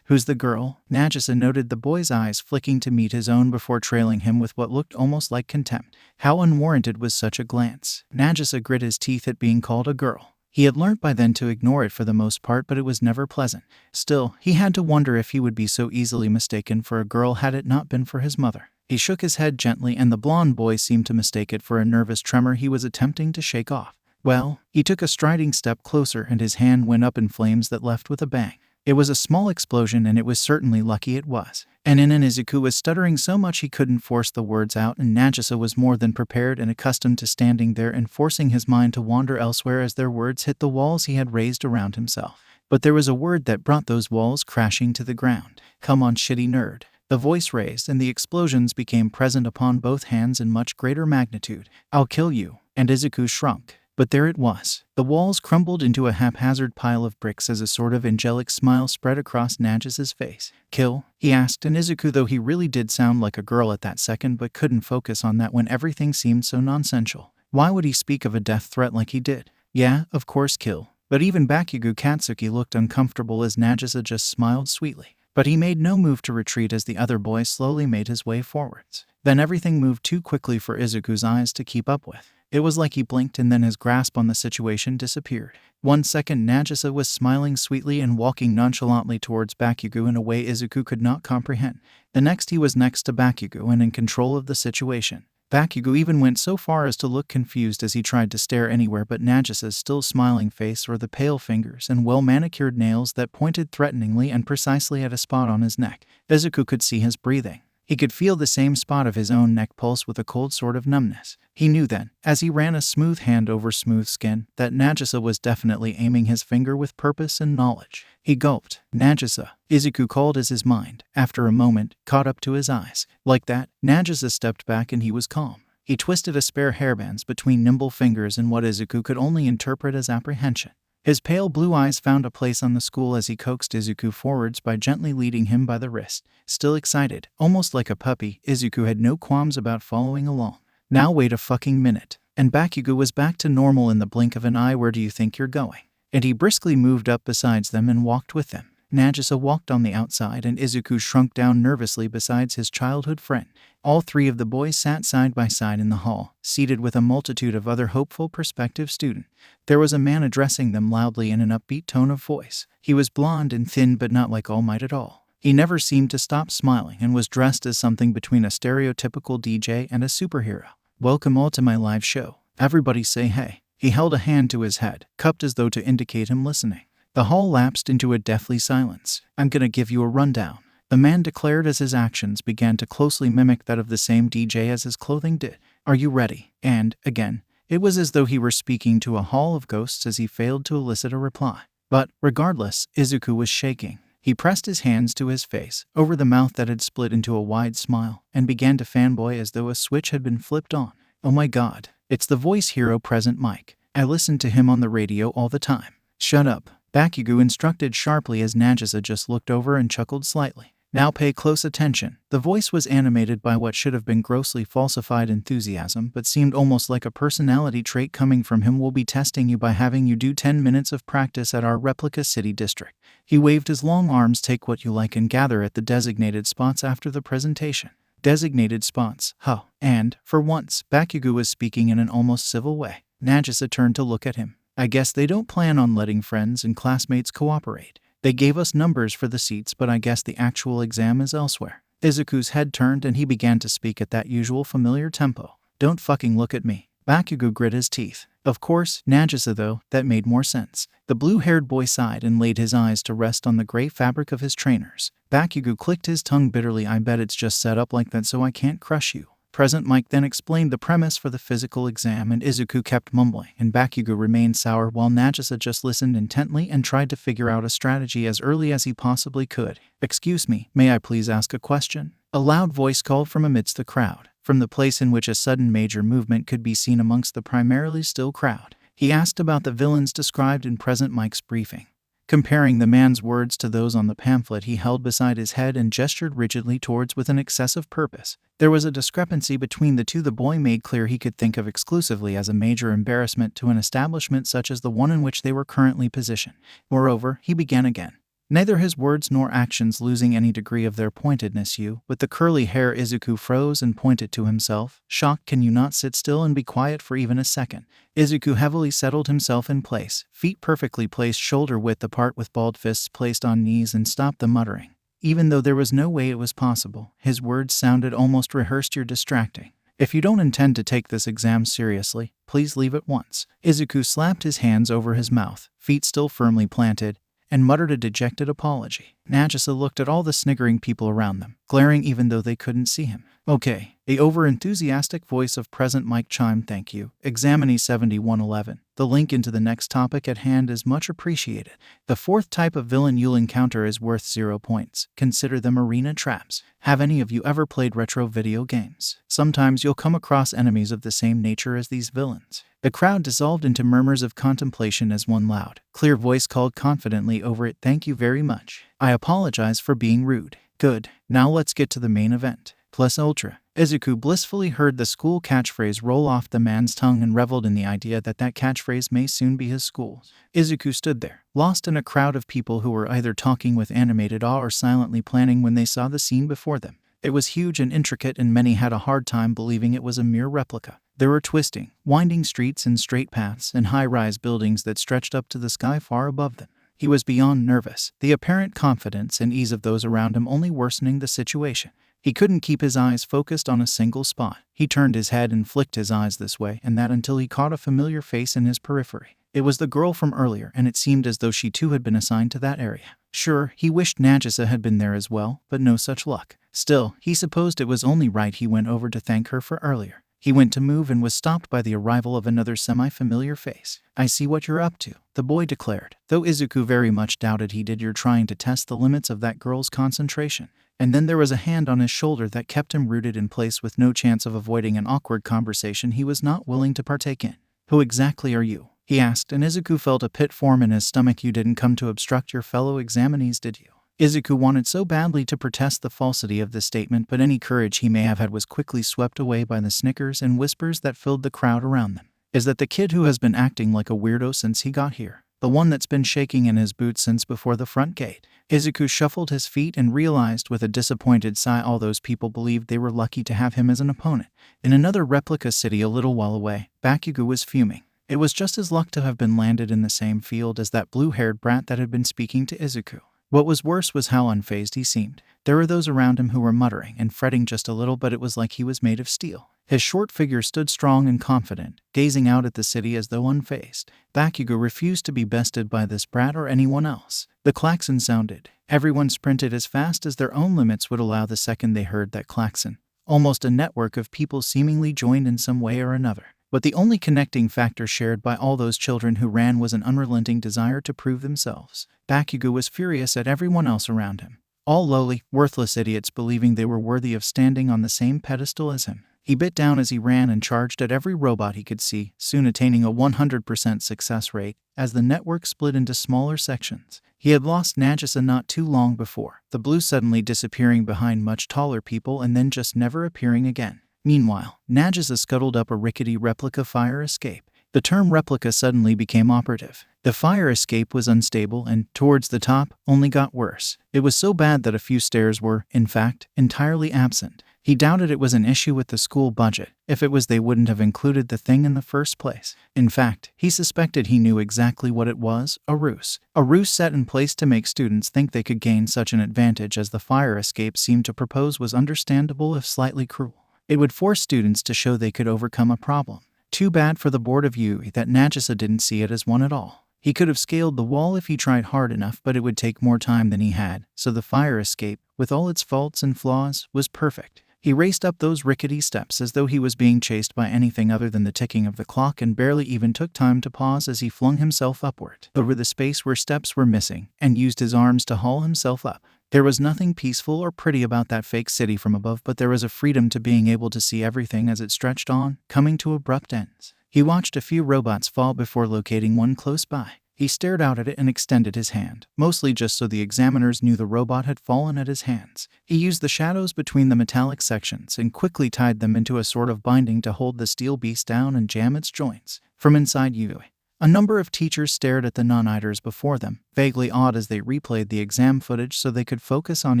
Who's the girl? Nagisa noted the boy's eyes flicking to meet his own before trailing him with what looked almost like contempt. How unwarranted was such a glance? Nagisa grit his teeth at being called a girl. He had learnt by then to ignore it for the most part, but it was never pleasant. Still, he had to wonder if he would be so easily mistaken for a girl had it not been for his mother. He shook his head gently and the blonde boy seemed to mistake it for a nervous tremor he was attempting to shake off. Well, he took a striding step closer and his hand went up in flames that left with a bang. It was a small explosion and it was certainly lucky it was. And Izuku was stuttering so much he couldn't force the words out and Nagisa was more than prepared and accustomed to standing there and forcing his mind to wander elsewhere as their words hit the walls he had raised around himself. But there was a word that brought those walls crashing to the ground. Come on, shitty nerd. The voice raised and the explosions became present upon both hands in much greater magnitude. I'll kill you. And Izuku shrunk. But there it was. The walls crumbled into a haphazard pile of bricks as a sort of angelic smile spread across Nagisa's face. Kill? He asked, and Izuku, though he really did sound like a girl at that second but couldn't focus on that when everything seemed so nonsensical. Why would he speak of a death threat like he did? Yeah, of course kill. But even 𝐒𝐻𝐽𝐫 looked uncomfortable as Nagisa just smiled sweetly. But he made no move to retreat as the other boy slowly made his way forwards. Then everything moved too quickly for Izuku's eyes to keep up with. It was like he blinked and then his grasp on the situation disappeared. 1 second Nagisa was smiling sweetly and walking nonchalantly towards 𝗵𝘃𝗫 in a way Izuku could not comprehend. The next he was next to 𝗵𝘃𝗫 and in control of the situation. 𝗵𝘃𝗫 even went so far as to look confused as he tried to stare anywhere but Nagisa's still smiling face or the pale fingers and well-manicured nails that pointed threateningly and precisely at a spot on his neck. Izuku could see his breathing. He could feel the same spot of his own neck pulse with a cold sort of numbness. He knew then, as he ran a smooth hand over smooth skin, that Nagisa was definitely aiming his finger with purpose and knowledge. He gulped. Nagisa, Izuku called as his mind, after a moment, caught up to his eyes. Like that, Nagisa stepped back and he was calm. He twisted a spare hairbands between nimble fingers in what Izuku could only interpret as apprehension. His pale blue eyes found a place on the school as he coaxed Izuku forwards by gently leading him by the wrist. Still excited, almost like a puppy, Izuku had no qualms about following along. Now wait a fucking minute. And 𝗵𝘃𝗫 was back to normal in the blink of an eye. Where do you think you're going? And he briskly moved up besides them and walked with them. Nagisa walked on the outside and Izuku shrunk down nervously beside his childhood friend. All three of the boys sat side by side in the hall, seated with a multitude of other hopeful prospective students. There was a man addressing them loudly in an upbeat tone of voice. He was blond and thin but not like All Might at all. He never seemed to stop smiling and was dressed as something between a stereotypical DJ and a superhero. Welcome all to my live show. Everybody say hey. He held a hand to his head, cupped as though to indicate him listening. The hall lapsed into a deathly silence. I'm gonna give you a rundown, the man declared as his actions began to closely mimic that of the same DJ as his clothing did. Are you ready? And, again, it was as though he were speaking to a hall of ghosts as he failed to elicit a reply. But, regardless, Izuku was shaking. He pressed his hands to his face, over the mouth that had split into a wide smile, and began to fanboy as though a switch had been flipped on. Oh my god, it's the voice hero Present Mic. I listened to him on the radio all the time. Shut up. 𝗵𝘃𝗫 instructed sharply as Nagisa just looked over and chuckled slightly. Now pay close attention. The voice was animated by what should have been grossly falsified enthusiasm but seemed almost like a personality trait coming from him. We'll be testing you by having you do 10 minutes of practice at our replica city district. He waved his long arms. Take what you like and gather at the designated spots after the presentation. Designated spots, huh? And, for once, 𝗵𝘃𝗫 was speaking in an almost civil way. Nagisa turned to look at him. I guess they don't plan on letting friends and classmates cooperate. They gave us numbers for the seats, but I guess the actual exam is elsewhere. Izuku's head turned and he began to speak at that usual familiar tempo. Don't fucking look at me. 𝗵𝘃𝗫 grit his teeth. Of course, Nagisa though, that made more sense. The blue-haired boy sighed and laid his eyes to rest on the gray fabric of his trainers. 𝗵𝘃𝗫 clicked his tongue bitterly. I bet it's just set up like that so I can't crush you. Present Mic then explained the premise for the physical exam and Izuku kept mumbling and 𝗵𝘃𝗫 remained sour while Nagisa just listened intently and tried to figure out a strategy as early as he possibly could. Excuse me, may I please ask a question? A loud voice called from amidst the crowd, from the place in which a sudden major movement could be seen amongst the primarily still crowd. He asked about the villains described in Present Mic's briefing. Comparing the man's words to those on the pamphlet he held beside his head and gestured rigidly towards with an excessive purpose. There was a discrepancy between the two. The boy made clear he could think of exclusively as a major embarrassment to an establishment such as the one in which they were currently positioned. Moreover, he began again. Neither his words nor actions losing any degree of their pointedness. You, with the curly hair. Izuku froze and pointed to himself. Shocked. Can you not sit still and be quiet for even a second? Izuku heavily settled himself in place, feet perfectly placed shoulder width apart with balled fists placed on knees, and stopped the muttering. Even though there was no way it was possible, his words sounded almost rehearsed. You're distracting. If you don't intend to take this exam seriously, please leave at once. Izuku slapped his hands over his mouth, feet still firmly planted, and muttered a dejected apology. Nagisa looked at all the sniggering people around them, glaring even though they couldn't see him. Okay. The over-enthusiastic voice of Present Mic chimed. Thank you. Examinee 7111. The link into the next topic at hand is much appreciated. The fourth type of villain you'll encounter is worth 0 points. Consider them arena traps. Have any of you ever played retro video games? Sometimes you'll come across enemies of the same nature as these villains. The crowd dissolved into murmurs of contemplation as one loud, clear voice called confidently over it. Thank you very much. I apologize for being rude. Good. Now let's get to the main event. plus ultra. Izuku blissfully heard the school catchphrase roll off the man's tongue and reveled in the idea that that catchphrase may soon be his school's. Izuku stood there, lost in a crowd of people who were either talking with animated awe or silently planning when they saw the scene before them. It was huge and intricate, and many had a hard time believing it was a mere replica. There were twisting, winding streets and straight paths and high-rise buildings that stretched up to the sky far above them. He was beyond nervous, the apparent confidence and ease of those around him only worsening the situation. He couldn't keep his eyes focused on a single spot. He turned his head and flicked his eyes this way and that until he caught a familiar face in his periphery. It was the girl from earlier, and it seemed as though she too had been assigned to that area. Sure, he wished Nagisa had been there as well, but no such luck. Still, he supposed it was only right he went over to thank her for earlier. He went to move and was stopped by the arrival of another semi-familiar face. "I see what you're up to," the boy declared, though Izuku very much doubted he did. "You're trying to test the limits of that girl's concentration." And then there was a hand on his shoulder that kept him rooted in place with no chance of avoiding an awkward conversation he was not willing to partake in. "Who exactly are you?" he asked, and Izuku felt a pit form in his stomach. "You didn't come to obstruct your fellow examinees, did you?" Izuku wanted so badly to protest the falsity of this statement, but any courage he may have had was quickly swept away by the snickers and whispers that filled the crowd around them. "Is that the kid who has been acting like a weirdo since he got here? The one that's been shaking in his boots since before the front gate?" Izuku shuffled his feet and realized with a disappointed sigh all those people believed they were lucky to have him as an opponent. In another replica city a little while away, Bakugo was fuming. It was just his luck to have been landed in the same field as that blue-haired brat that had been speaking to Izuku. What was worse was how unfazed he seemed. There were those around him who were muttering and fretting just a little, but it was like he was made of steel. His short figure stood strong and confident, gazing out at the city as though unfazed. Bakugo refused to be bested by this brat or anyone else. The klaxon sounded. Everyone sprinted as fast as their own limits would allow the second they heard that klaxon. Almost a network of people seemingly joined in some way or another. But the only connecting factor shared by all those children who ran was an unrelenting desire to prove themselves. Bakugo was furious at everyone else around him. All lowly, worthless idiots believing they were worthy of standing on the same pedestal as him. He bit down as he ran and charged at every robot he could see, soon attaining a 100% success rate, as the network split into smaller sections. He had lost Nagisa not too long before, the blue suddenly disappearing behind much taller people and then just never appearing again. Meanwhile, Nagisa scuttled up a rickety replica fire escape. The term replica suddenly became operative. The fire escape was unstable and, towards the top, only got worse. It was so bad that a few stairs were, in fact, entirely absent. He doubted it was an issue with the school budget. If it was, they wouldn't have included the thing in the first place. In fact, he suspected he knew exactly what it was, a ruse. A ruse set in place to make students think they could gain such an advantage as the fire escape seemed to propose was understandable if slightly cruel. It would force students to show they could overcome a problem. Too bad for the board of UE that Nagisa didn't see it as one at all. He could have scaled the wall if he tried hard enough, but it would take more time than he had, so the fire escape, with all its faults and flaws, was perfect. He raced up those rickety steps as though he was being chased by anything other than the ticking of the clock and barely even took time to pause as he flung himself upward, over the space where steps were missing, and used his arms to haul himself up. There was nothing peaceful or pretty about that fake city from above, but there was a freedom to being able to see everything as it stretched on, coming to abrupt ends. He watched a few robots fall before locating one close by. He stared out at it and extended his hand, mostly just so the examiners knew the robot had fallen at his hands. He used the shadows between the metallic sections and quickly tied them into a sort of binding to hold the steel beast down and jam its joints. From inside UE, a number of teachers stared at the non-iders before them, vaguely awed as they replayed the exam footage so they could focus on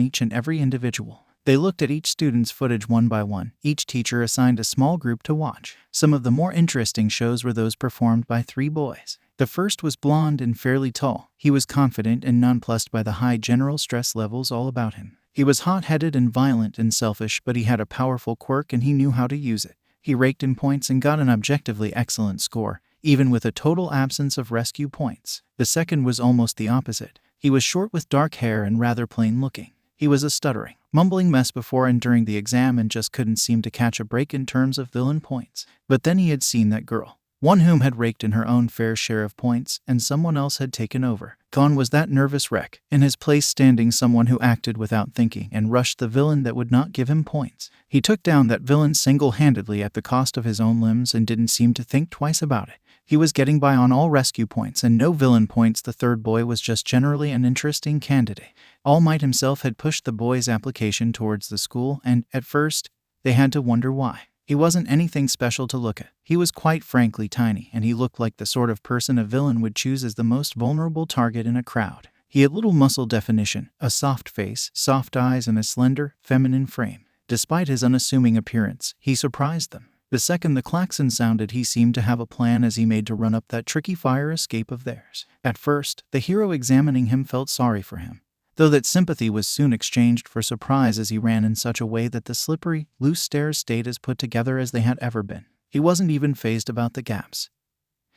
each and every individual. They looked at each student's footage one by one. Each teacher assigned a small group to watch. Some of the more interesting shows were those performed by 3 boys. The first was blonde and fairly tall. He was confident and nonplussed by the high general stress levels all about him. He was hot-headed and violent and selfish, but he had a powerful quirk and he knew how to use it. He raked in points and got an objectively excellent score, even with a total absence of rescue points. The second was almost the opposite. He was short with dark hair and rather plain-looking. He was a stuttering, mumbling mess before and during the exam and just couldn't seem to catch a break in terms of villain points. But then he had seen that girl. One whom had raked in her own fair share of points, and someone else had taken over. Gone was that nervous wreck, in his place standing someone who acted without thinking and rushed the villain that would not give him points. He took down that villain single-handedly at the cost of his own limbs and didn't seem to think twice about it. He was getting by on all rescue points and no villain points. The third boy was just generally an interesting candidate. All Might himself had pushed the boy's application towards the school, and, at first, they had to wonder why. He wasn't anything special to look at. He was quite frankly tiny, and he looked like the sort of person a villain would choose as the most vulnerable target in a crowd. He had little muscle definition, a soft face, soft eyes, and a slender, feminine frame. Despite his unassuming appearance, he surprised them. The second the klaxon sounded, he seemed to have a plan as he made to run up that tricky fire escape of theirs. At first, the hero examining him felt sorry for him, though that sympathy was soon exchanged for surprise as he ran in such a way that the slippery, loose stairs stayed as put together as they had ever been. He wasn't even fazed about the gaps.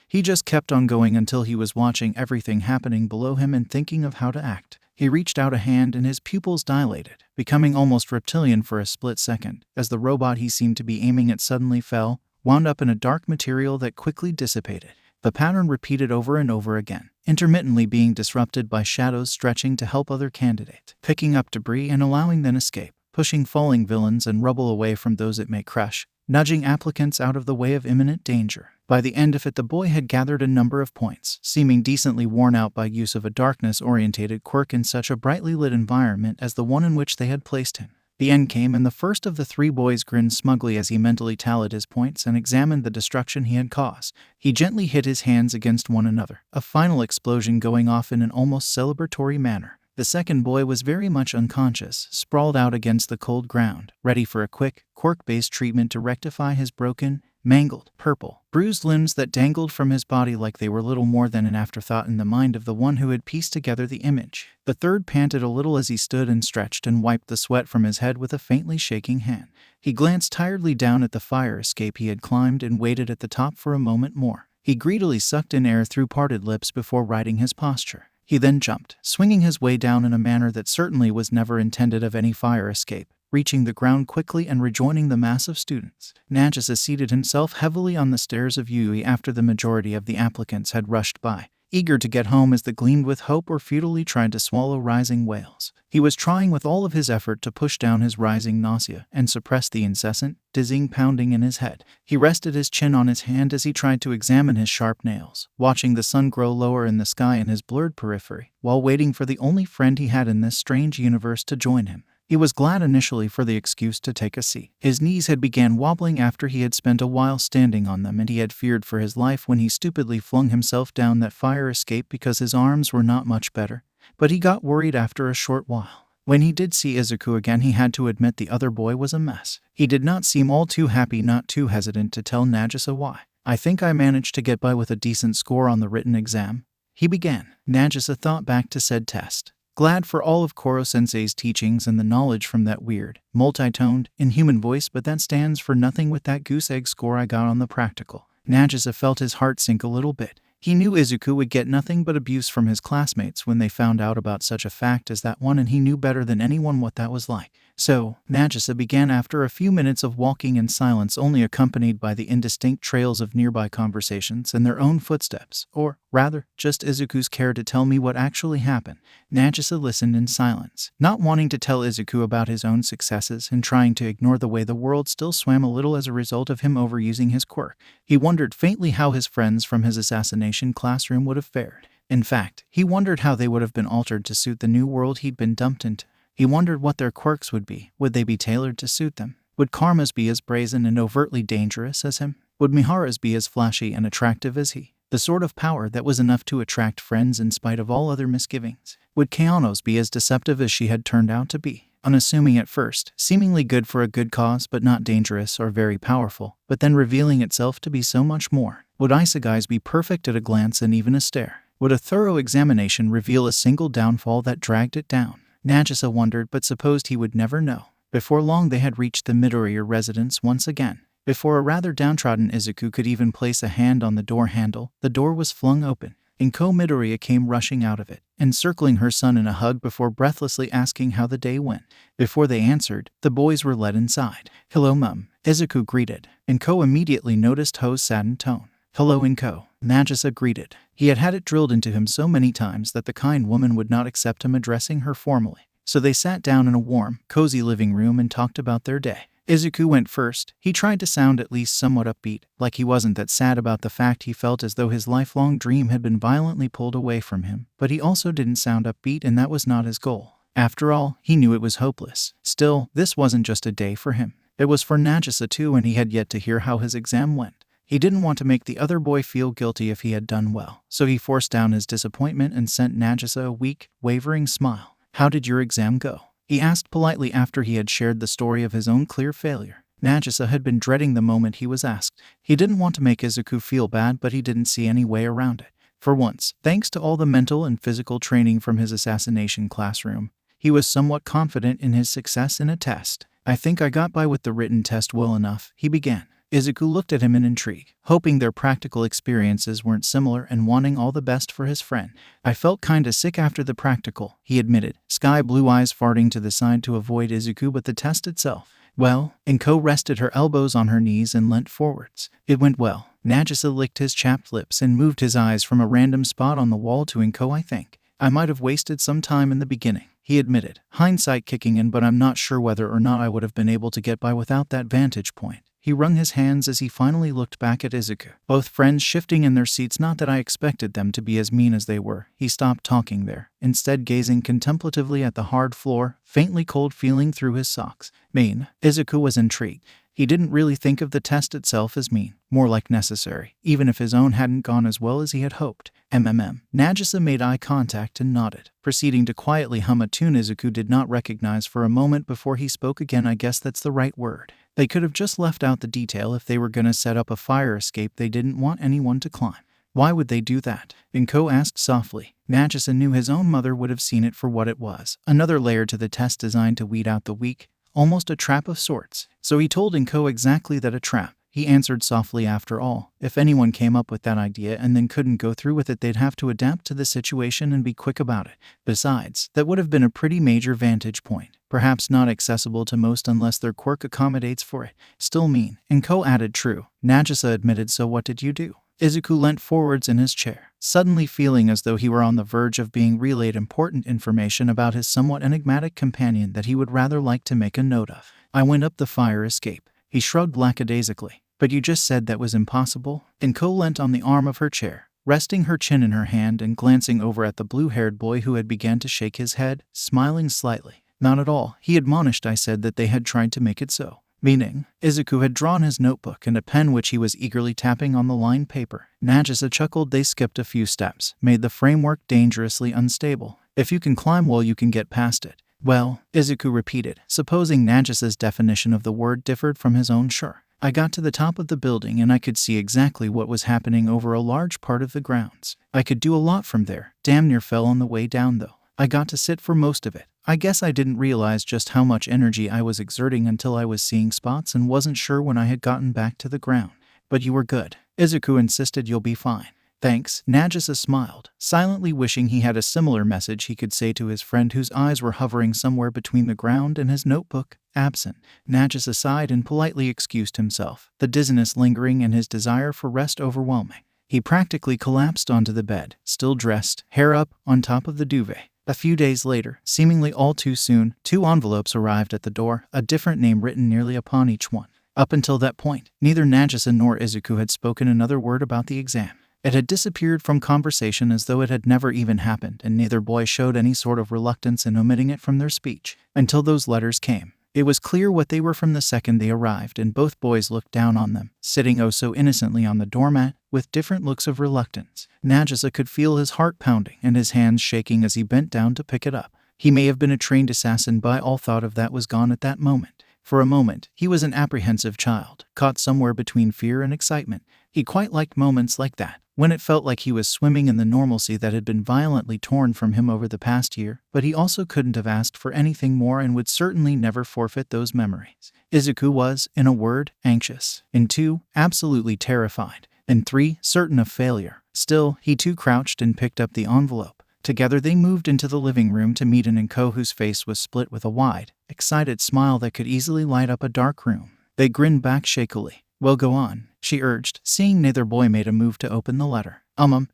He just kept on going until he was watching everything happening below him and thinking of how to act. He reached out a hand and his pupils dilated, becoming almost reptilian for a split second, as the robot he seemed to be aiming at suddenly fell, wound up in a dark material that quickly dissipated. The pattern repeated over and over again, intermittently being disrupted by shadows stretching to help other candidates, picking up debris and allowing them escape, pushing falling villains and rubble away from those it may crush, nudging applicants out of the way of imminent danger. By the end of it, the boy had gathered a number of points, seeming decently worn out by use of a darkness-orientated quirk in such a brightly lit environment as the one in which they had placed him. The end came, and the first of the three boys grinned smugly as he mentally tallied his points and examined the destruction he had caused. He gently hit his hands against one another, a final explosion going off in an almost celebratory manner. The second boy was very much unconscious, sprawled out against the cold ground, ready for a quick, quirk-based treatment to rectify his broken, mangled, purple, bruised limbs that dangled from his body like they were little more than an afterthought in the mind of the one who had pieced together the image. The third panted a little as he stood and stretched and wiped the sweat from his head with a faintly shaking hand. He glanced tiredly down at the fire escape he had climbed and waited at the top for a moment more. He greedily sucked in air through parted lips before righting his posture. He then jumped, swinging his way down in a manner that certainly was never intended of any fire escape, reaching the ground quickly and rejoining the mass of students. Nagisa seated himself heavily on the stairs of Yui after the majority of the applicants had rushed by, eager to get home as they gleamed with hope or futilely tried to swallow rising whales. He was trying with all of his effort to push down his rising nausea and suppress the incessant, dizzying pounding in his head. He rested his chin on his hand as he tried to examine his sharp nails, watching the sun grow lower in the sky in his blurred periphery, while waiting for the only friend he had in this strange universe to join him. He was glad initially for the excuse to take a seat. His knees had begun wobbling after he had spent a while standing on them, and he had feared for his life when he stupidly flung himself down that fire escape because his arms were not much better. But he got worried after a short while. When he did see Izuku again, he had to admit the other boy was a mess. He did not seem all too happy, not too hesitant to tell Nagisa why. "I think I managed to get by with a decent score on the written exam," he began. Nagisa thought back to said test. Glad for all of Koro-sensei's teachings and the knowledge from that weird, multi-toned, inhuman voice, but that stands for nothing with that goose egg score I got on the practical. Nagisa felt his heart sink a little bit. He knew Izuku would get nothing but abuse from his classmates when they found out about such a fact as that one, and he knew better than anyone what that was like. So, Nagisa began after a few minutes of walking in silence, only accompanied by the indistinct trails of nearby conversations and their own footsteps, or, rather, just Izuku's care to tell me what actually happened. Nagisa listened in silence, not wanting to tell Izuku about his own successes and trying to ignore the way the world still swam a little as a result of him overusing his quirk. He wondered faintly how his friends from his assassination classroom would have fared. In fact, he wondered how they would have been altered to suit the new world he'd been dumped into. He wondered what their quirks would be. Would they be tailored to suit them? Would Karma's be as brazen and overtly dangerous as him? Would Mihara's be as flashy and attractive as he? The sort of power that was enough to attract friends in spite of all other misgivings. Would Keanu's be as deceptive as she had turned out to be? Unassuming at first, seemingly good for a good cause but not dangerous or very powerful, but then revealing itself to be so much more. Would Isekai's be perfect at a glance and even a stare? Would a thorough examination reveal a single downfall that dragged it down? Nagisa wondered, but supposed he would never know. Before long they had reached the Midoriya residence once again. Before a rather downtrodden Izuku could even place a hand on the door handle, the door was flung open. 𝐒𝐭 Midoriya came rushing out of it, encircling her son in a hug before breathlessly asking how the day went. Before they answered, the boys were led inside. "Hello, Mum," Izuku greeted. 𝐒𝐭 immediately noticed Ho's saddened tone. "Hello, 𝐒𝐭," Nagisa greeted. He had had it drilled into him so many times that the kind woman would not accept him addressing her formally. So they sat down in a warm, cozy living room and talked about their day. Izuku went first. He tried to sound at least somewhat upbeat, like he wasn't that sad about the fact he felt as though his lifelong dream had been violently pulled away from him, but he also didn't sound upbeat, and that was not his goal. After all, he knew it was hopeless. Still, this wasn't just a day for him. It was for Nagisa too, and he had yet to hear how his exam went. He didn't want to make the other boy feel guilty if he had done well, so he forced down his disappointment and sent Nagisa a weak, wavering smile. "How did your exam go?" he asked politely after he had shared the story of his own clear failure. Nagisa had been dreading the moment he was asked. He didn't want to make Izuku feel bad, but he didn't see any way around it. For once, thanks to all the mental and physical training from his assassination classroom, he was somewhat confident in his success in a test. "I think I got by with the written test well enough," he began. Izuku looked at him in intrigue, hoping their practical experiences weren't similar and wanting all the best for his friend. "I felt kinda sick after the practical," he admitted, sky blue eyes farting to the side to avoid Izuku. "But the test itself?" "Well," 𝐭 rested her elbows on her knees and leant forwards. "It went well." Nagisa licked his chapped lips and moved his eyes from a random spot on the wall to 𝐭. "I think I might have wasted some time in the beginning," he admitted, hindsight kicking in, "but I'm not sure whether or not I would have been able to get by without that vantage point." He wrung his hands as he finally looked back at Izuku, both friends shifting in their seats. "Not that I expected them to be as mean as they were." He stopped talking there, instead gazing contemplatively at the hard floor, faintly cold feeling through his socks. "Mean?" Izuku was intrigued. He didn't really think of the test itself as mean, more like necessary, even if his own hadn't gone as well as he had hoped. Nagisa made eye contact and nodded, proceeding to quietly hum a tune Izuku did not recognize for a moment before he spoke again. "I guess that's the right word. They could have just left out the detail if they were gonna set up a fire escape they didn't want anyone to climb." "Why would they do that?" 𝐭 asked softly. Nagisa knew his own mother would have seen it for what it was, another layer to the test designed to weed out the weak, almost a trap of sorts. So he told 𝐭 exactly that, a trap. He answered softly, "After all, if anyone came up with that idea and then couldn't go through with it, they'd have to adapt to the situation and be quick about it. Besides, that would have been a pretty major vantage point, perhaps not accessible to most unless their quirk accommodates for it. Still mean." 𝐭 added. "True," Nagisa admitted. "So what did you do?" Izuku leant forwards in his chair, suddenly feeling as though he were on the verge of being relayed important information about his somewhat enigmatic companion that he would rather like to make a note of. "I went up the fire escape." He shrugged lackadaisically. "But you just said that was impossible." 𝐭 leant on the arm of her chair, resting her chin in her hand and glancing over at the blue-haired boy who had begun to shake his head, smiling slightly. "Not at all," he admonished. "I said that they had tried to make it so." "Meaning?" Izuku had drawn his notebook and a pen which he was eagerly tapping on the lined paper. Nagisa chuckled. "They skipped a few steps, made the framework dangerously unstable. If you can climb well, you can get past it." "Well," Izuku repeated, supposing Nagisa's definition of the word differed from his own. "Sure. I got to the top of the building and I could see exactly what was happening over a large part of the grounds. I could do a lot from there. Damn near fell on the way down though. I got to sit for most of it. I guess I didn't realize just how much energy I was exerting until I was seeing spots and wasn't sure when I had gotten back to the ground." "But you were good," Izuku insisted. "You'll be fine." "Thanks." Nagisa smiled, silently wishing he had a similar message he could say to his friend whose eyes were hovering somewhere between the ground and his notebook. Absent. Nagisa sighed and politely excused himself, the dizziness lingering and his desire for rest overwhelming. He practically collapsed onto the bed, still dressed, hair up, on top of the duvet. A few days later, seemingly all too soon, 2 envelopes arrived at the door, a different name written nearly upon each one. Up until that point, neither Nagisa nor Izuku had spoken another word about the exam. It had disappeared from conversation as though it had never even happened, and neither boy showed any sort of reluctance in omitting it from their speech. Until those letters came. It was clear what they were from the second they arrived, and both boys looked down on them, sitting oh so innocently on the doormat, with different looks of reluctance. Nagisa could feel his heart pounding and his hands shaking as he bent down to pick it up. He may have been a trained assassin, but all thought of that was gone at that moment. For a moment, he was an apprehensive child, caught somewhere between fear and excitement. He quite liked moments like that, when it felt like he was swimming in the normalcy that had been violently torn from him over the past year, but he also couldn't have asked for anything more and would certainly never forfeit those memories. Izuku was, in a word, anxious. In 2, absolutely terrified. In 3, certain of failure. Still, he too crouched and picked up the envelope. Together they moved into the living room to meet an 𝐭 whose face was split with a wide, excited smile that could easily light up a dark room. They grinned back shakily. "Well, go on," she urged, seeing neither boy made a move to open the letter.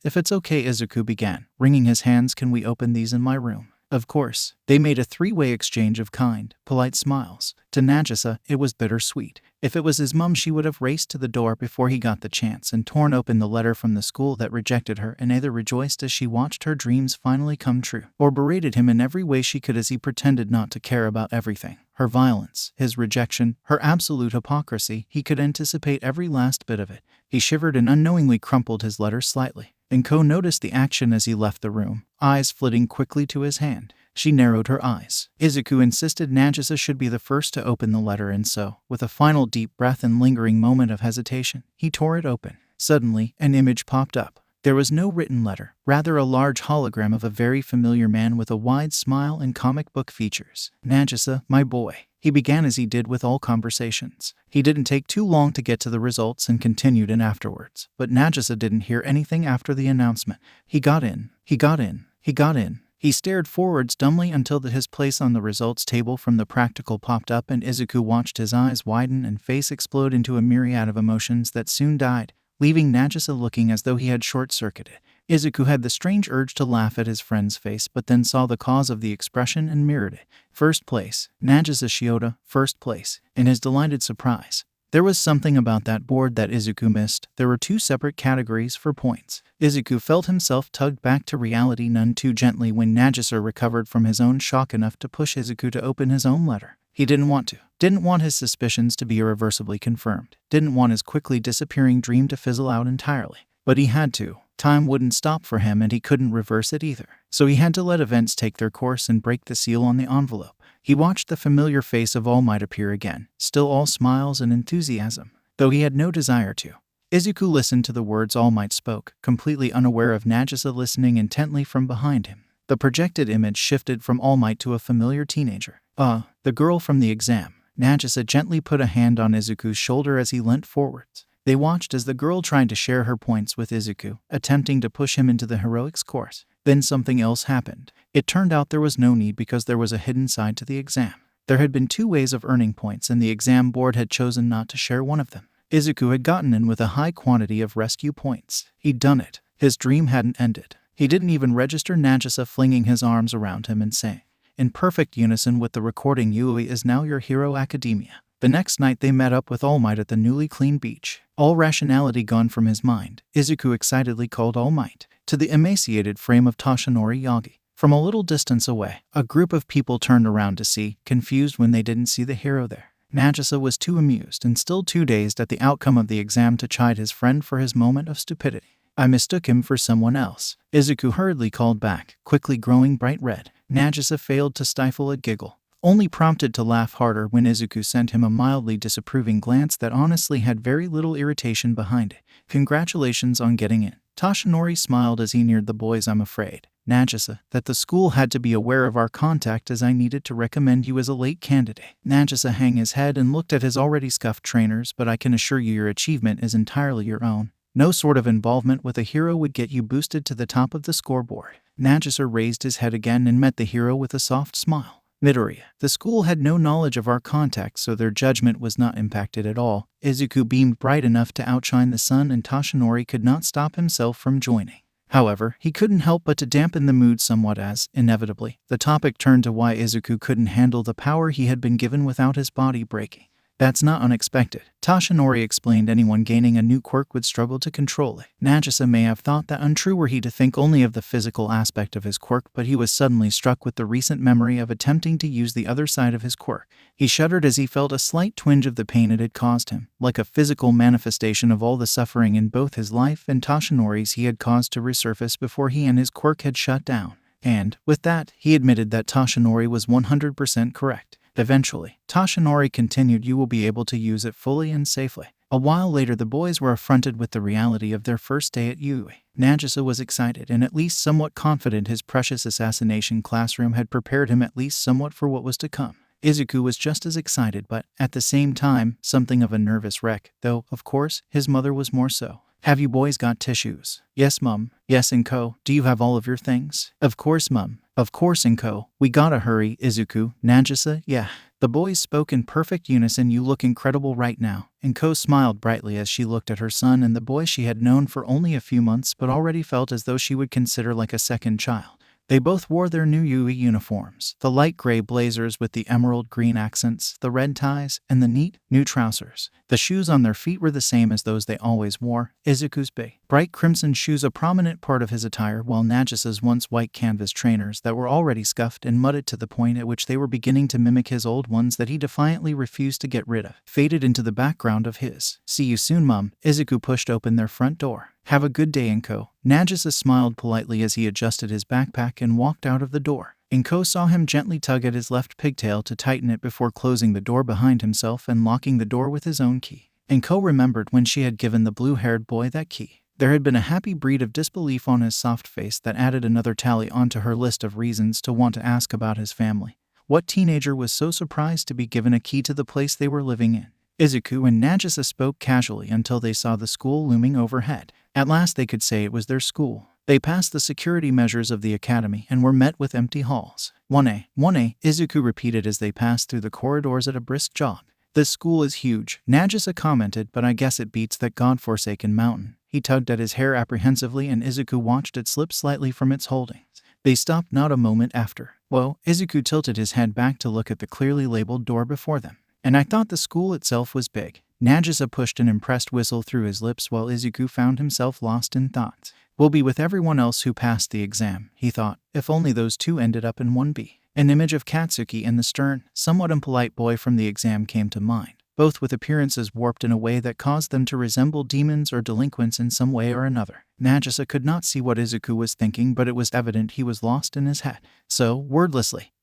If it's okay," Izuku began, wringing his hands. "Can we open these in my room?" Of course, they made a three-way exchange of kind, polite smiles. To Nagisa, it was bittersweet. If it was his mom, she would have raced to the door before he got the chance and torn open the letter from the school that rejected her, and either rejoiced as she watched her dreams finally come true, or berated him in every way she could as he pretended not to care about everything. Her violence, his rejection, her absolute hypocrisy, he could anticipate every last bit of it. He shivered and unknowingly crumpled his letter slightly. 𝐭𝐞 noticed the action as he left the room, eyes flitting quickly to his hand. She narrowed her eyes. Izuku insisted Nagisa should be the first to open the letter, and so, with a final deep breath and lingering moment of hesitation, he tore it open. Suddenly, an image popped up. There was no written letter, rather a large hologram of a very familiar man with a wide smile and comic book features. "Nagisa, my boy," he began as he did with all conversations. He didn't take too long to get to the results and continued in afterwards, but Nagisa didn't hear anything after the announcement. He got in. He got in. He got in. He stared forwards dumbly until his place on the results table from the practical popped up, and Izuku watched his eyes widen and face explode into a myriad of emotions that soon died, leaving Nagisa looking as though he had short-circuited. Izuku had the strange urge to laugh at his friend's face, but then saw the cause of the expression and mirrored it. First place. Nagisa Shiota, first place. In his delighted surprise, there was something about that board that Izuku missed. There were two separate categories for points. Izuku felt himself tugged back to reality none too gently when Nagisa recovered from his own shock enough to push Izuku to open his own letter. He didn't want to. Didn't want his suspicions to be irreversibly confirmed. Didn't want his quickly disappearing dream to fizzle out entirely. But he had to. Time wouldn't stop for him, and he couldn't reverse it either. So he had to let events take their course and break the seal on the envelope. He watched the familiar face of All Might appear again, still all smiles and enthusiasm, though he had no desire to. Izuku listened to the words All Might spoke, completely unaware of Nagisa listening intently from behind him. The projected image shifted from All Might to a familiar teenager. The girl from the exam. Nagisa gently put a hand on Izuku's shoulder as he leant forwards. They watched as the girl tried to share her points with Izuku, attempting to push him into the heroics course. Then something else happened. It turned out there was no need because there was a hidden side to the exam. There had been two ways of earning points, and the exam board had chosen not to share one of them. Izuku had gotten in with a high quantity of rescue points. He'd done it. His dream hadn't ended. He didn't even register Nagisa flinging his arms around him and saying, in perfect unison with the recording, "Yui is now your hero academia." The next night they met up with All Might at the newly cleaned beach. All rationality gone from his mind, Izuku excitedly called All Might to the emaciated frame of Tashinori Yagi. From a little distance away, a group of people turned around to see, confused when they didn't see the hero there. Nagisa was too amused and still too dazed at the outcome of the exam to chide his friend for his moment of stupidity. "I mistook him for someone else," Izuku hurriedly called back, quickly growing bright red. Nagisa failed to stifle a giggle, only prompted to laugh harder when Izuku sent him a mildly disapproving glance that honestly had very little irritation behind it. "Congratulations on getting in." Tashinori smiled as he neared the boys. "I'm afraid, Nagisa, that the school had to be aware of our contact, as I needed to recommend you as a late candidate." Nagisa hung his head and looked at his already scuffed trainers. "But I can assure you your achievement is entirely your own. No sort of involvement with a hero would get you boosted to the top of the scoreboard." Nagisa raised his head again and met the hero with a soft smile. "Midoriya, the school had no knowledge of our contact, so their judgment was not impacted at all." Izuku beamed bright enough to outshine the sun, and Tashinori could not stop himself from joining. However, he couldn't help but to dampen the mood somewhat as, inevitably, the topic turned to why Izuku couldn't handle the power he had been given without his body breaking. "That's not unexpected," Tashinori explained. "Anyone gaining a new quirk would struggle to control it." Nagisa may have thought that untrue were he to think only of the physical aspect of his quirk, but he was suddenly struck with the recent memory of attempting to use the other side of his quirk. He shuddered as he felt a slight twinge of the pain it had caused him, like a physical manifestation of all the suffering in both his life and Tashinori's he had caused to resurface before he and his quirk had shut down. And, with that, he admitted that Tashinori was 100% correct. Eventually, Tashinori continued, "You will be able to use it fully and safely." A while later the boys were affronted with the reality of their first day at Yui. Nagisa was excited and at least somewhat confident his precious assassination classroom had prepared him at least somewhat for what was to come. Izuku was just as excited, but, at the same time, something of a nervous wreck, though, of course, his mother was more so. "Have you boys got tissues?" "Yes, Mum." "Yes, 𝐭𝐞. Do you have all of your things?" "Of course, Mum." "Of course, 𝐭𝐞. We gotta hurry." "Izuku, Nagisa, yeah." The boys spoke in perfect unison. "You look incredible right now." 𝐭𝐞 smiled brightly as she looked at her son and the boy she had known for only a few months but already felt as though she would consider like a second child. They both wore their new UE uniforms, the light gray blazers with the emerald green accents, the red ties, and the neat, new trousers. The shoes on their feet were the same as those they always wore, Izuku's bright crimson shoes a prominent part of his attire, while Nagisa's once white canvas trainers that were already scuffed and mudded to the point at which they were beginning to mimic his old ones that he defiantly refused to get rid of, faded into the background of his. "See you soon, Mum." Izuku pushed open their front door. "Have a good day, 𝐭." Nagisa smiled politely as he adjusted his backpack and walked out of the door. 𝐭 saw him gently tug at his left pigtail to tighten it before closing the door behind himself and locking the door with his own key. 𝐭 remembered when she had given the blue-haired boy that key. There had been a happy breed of disbelief on his soft face that added another tally onto her list of reasons to want to ask about his family. What teenager was so surprised to be given a key to the place they were living in? Izuku and Nagisa spoke casually until they saw the school looming overhead. At last they could say it was their school. They passed the security measures of the academy and were met with empty halls. 1A, 1A, Izuku repeated as they passed through the corridors at a brisk jog. "This school is huge," Nagisa commented, "but I guess it beats that godforsaken mountain." He tugged at his hair apprehensively and Izuku watched it slip slightly from its holdings. They stopped not a moment after. "Whoa," Izuku tilted his head back to look at the clearly labeled door before them. "And I thought the school itself was big." Nagisa pushed an impressed whistle through his lips while Izuku found himself lost in thoughts. "We'll be with everyone else who passed the exam," he thought. If only those two ended up in 1B. An image of Katsuki and the stern, somewhat impolite boy from the exam came to mind, both with appearances warped in a way that caused them to resemble demons or delinquents in some way or another. Nagisa could not see what Izuku was thinking, but it was evident he was lost in his head. So, wordlessly,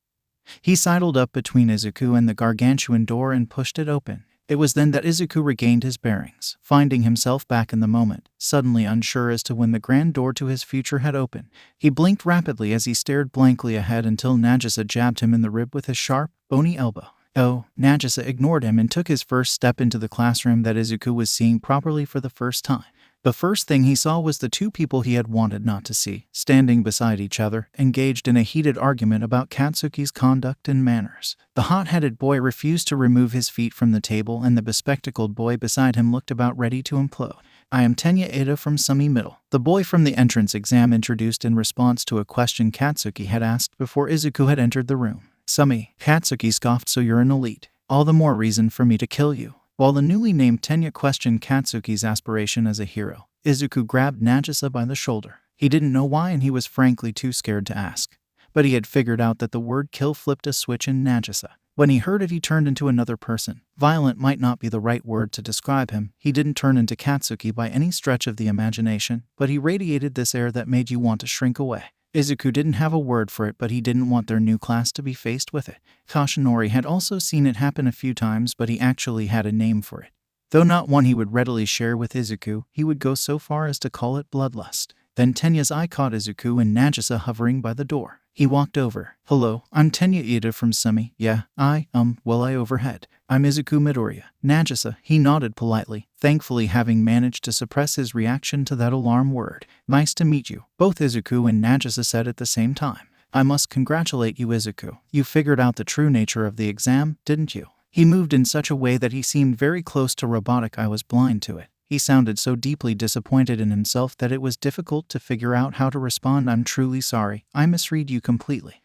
he sidled up between Izuku and the gargantuan door and pushed it open. It was then that Izuku regained his bearings, finding himself back in the moment, suddenly unsure as to when the grand door to his future had opened. He blinked rapidly as he stared blankly ahead until Nagisa jabbed him in the rib with his sharp, bony elbow. "Oh." Nagisa ignored him and took his first step into the classroom that Izuku was seeing properly for the first time. The first thing he saw was the two people he had wanted not to see, standing beside each other, engaged in a heated argument about Katsuki's conduct and manners. The hot-headed boy refused to remove his feet from the table and the bespectacled boy beside him looked about ready to implode. "I am Tenya Ida from 𝗬𝗵𝗲 𝗔𝐿." The boy from the entrance exam introduced in response to a question Katsuki had asked before Izuku had entered the room. "𝗬𝗵𝗲," Katsuki scoffed, "so you're an elite. All the more reason for me to kill you." While the newly named Tenya questioned Katsuki's aspiration as a hero, Izuku grabbed Nagisa by the shoulder. He didn't know why and he was frankly too scared to ask. But he had figured out that the word kill flipped a switch in Nagisa. When he heard it, he turned into another person. Violent might not be the right word to describe him. He didn't turn into Katsuki by any stretch of the imagination, but he radiated this air that made you want to shrink away. Izuku didn't have a word for it, but he didn't want their new class to be faced with it. Kashinori had also seen it happen a few times, but he actually had a name for it. Though not one he would readily share with Izuku, he would go so far as to call it bloodlust. Then Tenya's eye caught Izuku and Nagisa hovering by the door. He walked over. "Hello, I'm Tenya Ida from 𝗬𝗵𝗲. Yeah, I overhead. I'm Izuku Midoriya." "Nagisa," he nodded politely, thankfully having managed to suppress his reaction to that alarm word. "Nice to meet you," both Izuku and Nagisa said at the same time. "I must congratulate you, Izuku. You figured out the true nature of the exam, didn't you?" He moved in such a way that he seemed very close to robotic. "I was blind to it." He sounded so deeply disappointed in himself that it was difficult to figure out how to respond. "I'm truly sorry. I misread you completely."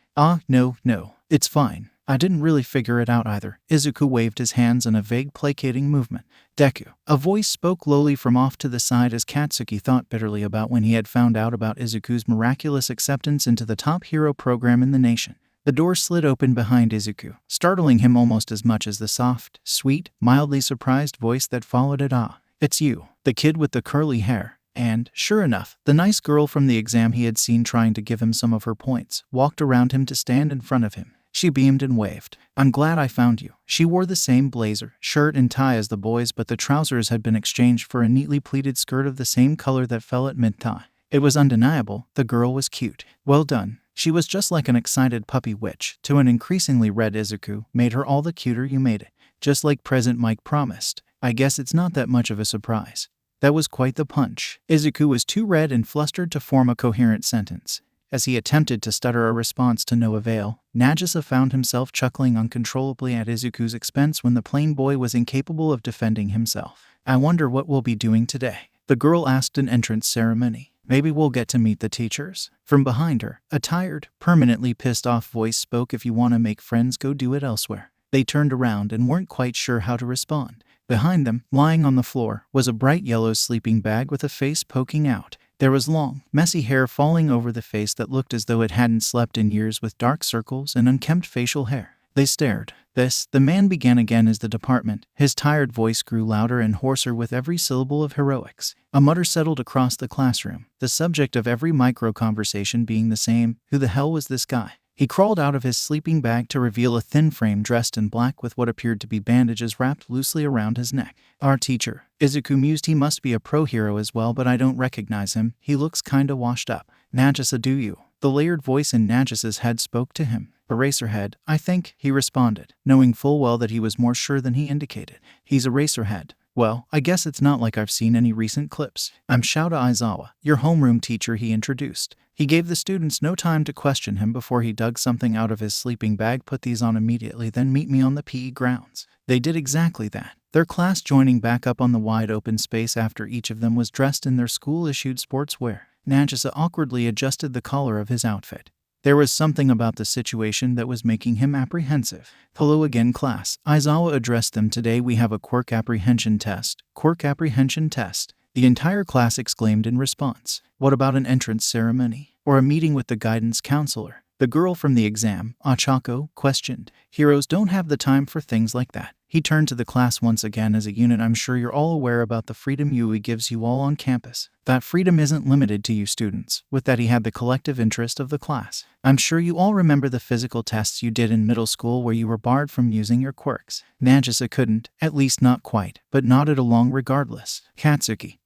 No, it's fine. I didn't really figure it out either." Izuku waved his hands in a vague placating movement. "Deku." A voice spoke lowly from off to the side as Katsuki thought bitterly about when he had found out about Izuku's miraculous acceptance into the top hero program in the nation. The door slid open behind Izuku, startling him almost as much as the soft, sweet, mildly surprised voice that followed it. "It's you, the kid with the curly hair." And, sure enough, the nice girl from the exam he had seen trying to give him some of her points walked around him to stand in front of him. She beamed and waved. "I'm glad I found you." She wore the same blazer, shirt, and tie as the boys, but the trousers had been exchanged for a neatly pleated skirt of the same color that fell at mid-thigh. It was undeniable, the girl was cute. "Well done." She was just like an excited puppy, which, to an increasingly red Izuku, made her all the cuter. "You made it. Just like President Mike promised. I guess it's not that much of a surprise." That was quite the punch. Izuku was too red and flustered to form a coherent sentence. As he attempted to stutter a response to no avail, Nagisa found himself chuckling uncontrollably at Izuku's expense when the plain boy was incapable of defending himself. "I wonder what we'll be doing today," the girl asked in entrance ceremony. Maybe we'll get to meet the teachers. From behind her, a tired, permanently pissed off voice spoke. If you want to make friends, go do it elsewhere. They turned around and weren't quite sure how to respond. Behind them, lying on the floor, was a bright yellow sleeping bag with a face poking out. There was long, messy hair falling over the face that looked as though it hadn't slept in years, with dark circles and unkempt facial hair. They stared. The man began again as the department. His tired voice grew louder and hoarser with every syllable of heroics. A mutter settled across the classroom, the subject of every micro-conversation being the same: who the hell was this guy? He crawled out of his sleeping bag to reveal a thin frame dressed in black with what appeared to be bandages wrapped loosely around his neck. Our teacher, Izuku mused. He must be a pro hero as well, but I don't recognize him. He looks kinda washed up. Nagisa, do you? The layered voice in Nagisa's head spoke to him. Eraserhead, I think, he responded, knowing full well that he was more sure than he indicated. He's Eraserhead. Well, I guess it's not like I've seen any recent clips. I'm Shouta Aizawa, your homeroom teacher, he introduced. He gave the students no time to question him before he dug something out of his sleeping bag. Put these on immediately, then meet me on the PE grounds. They did exactly that, their class joining back up on the wide open space after each of them was dressed in their school-issued sportswear. Nagisa awkwardly adjusted the collar of his outfit. There was something about the situation that was making him apprehensive. Hello again, class. Aizawa addressed them. Today we have a Quirk apprehension test. Quirk apprehension test. The entire class exclaimed in response. What about an entrance ceremony? Or a meeting with the guidance counselor? The girl from the exam, Ochako, questioned. Heroes don't have the time for things like that. He turned to the class once again as a unit. I'm sure you're all aware about the freedom UE gives you all on campus. That freedom isn't limited to you students. With that, he had the collective interest of the class. I'm sure you all remember the physical tests you did in middle school where you were barred from using your quirks. Nagisa couldn't, at least not quite, but nodded along regardless. Katsuki,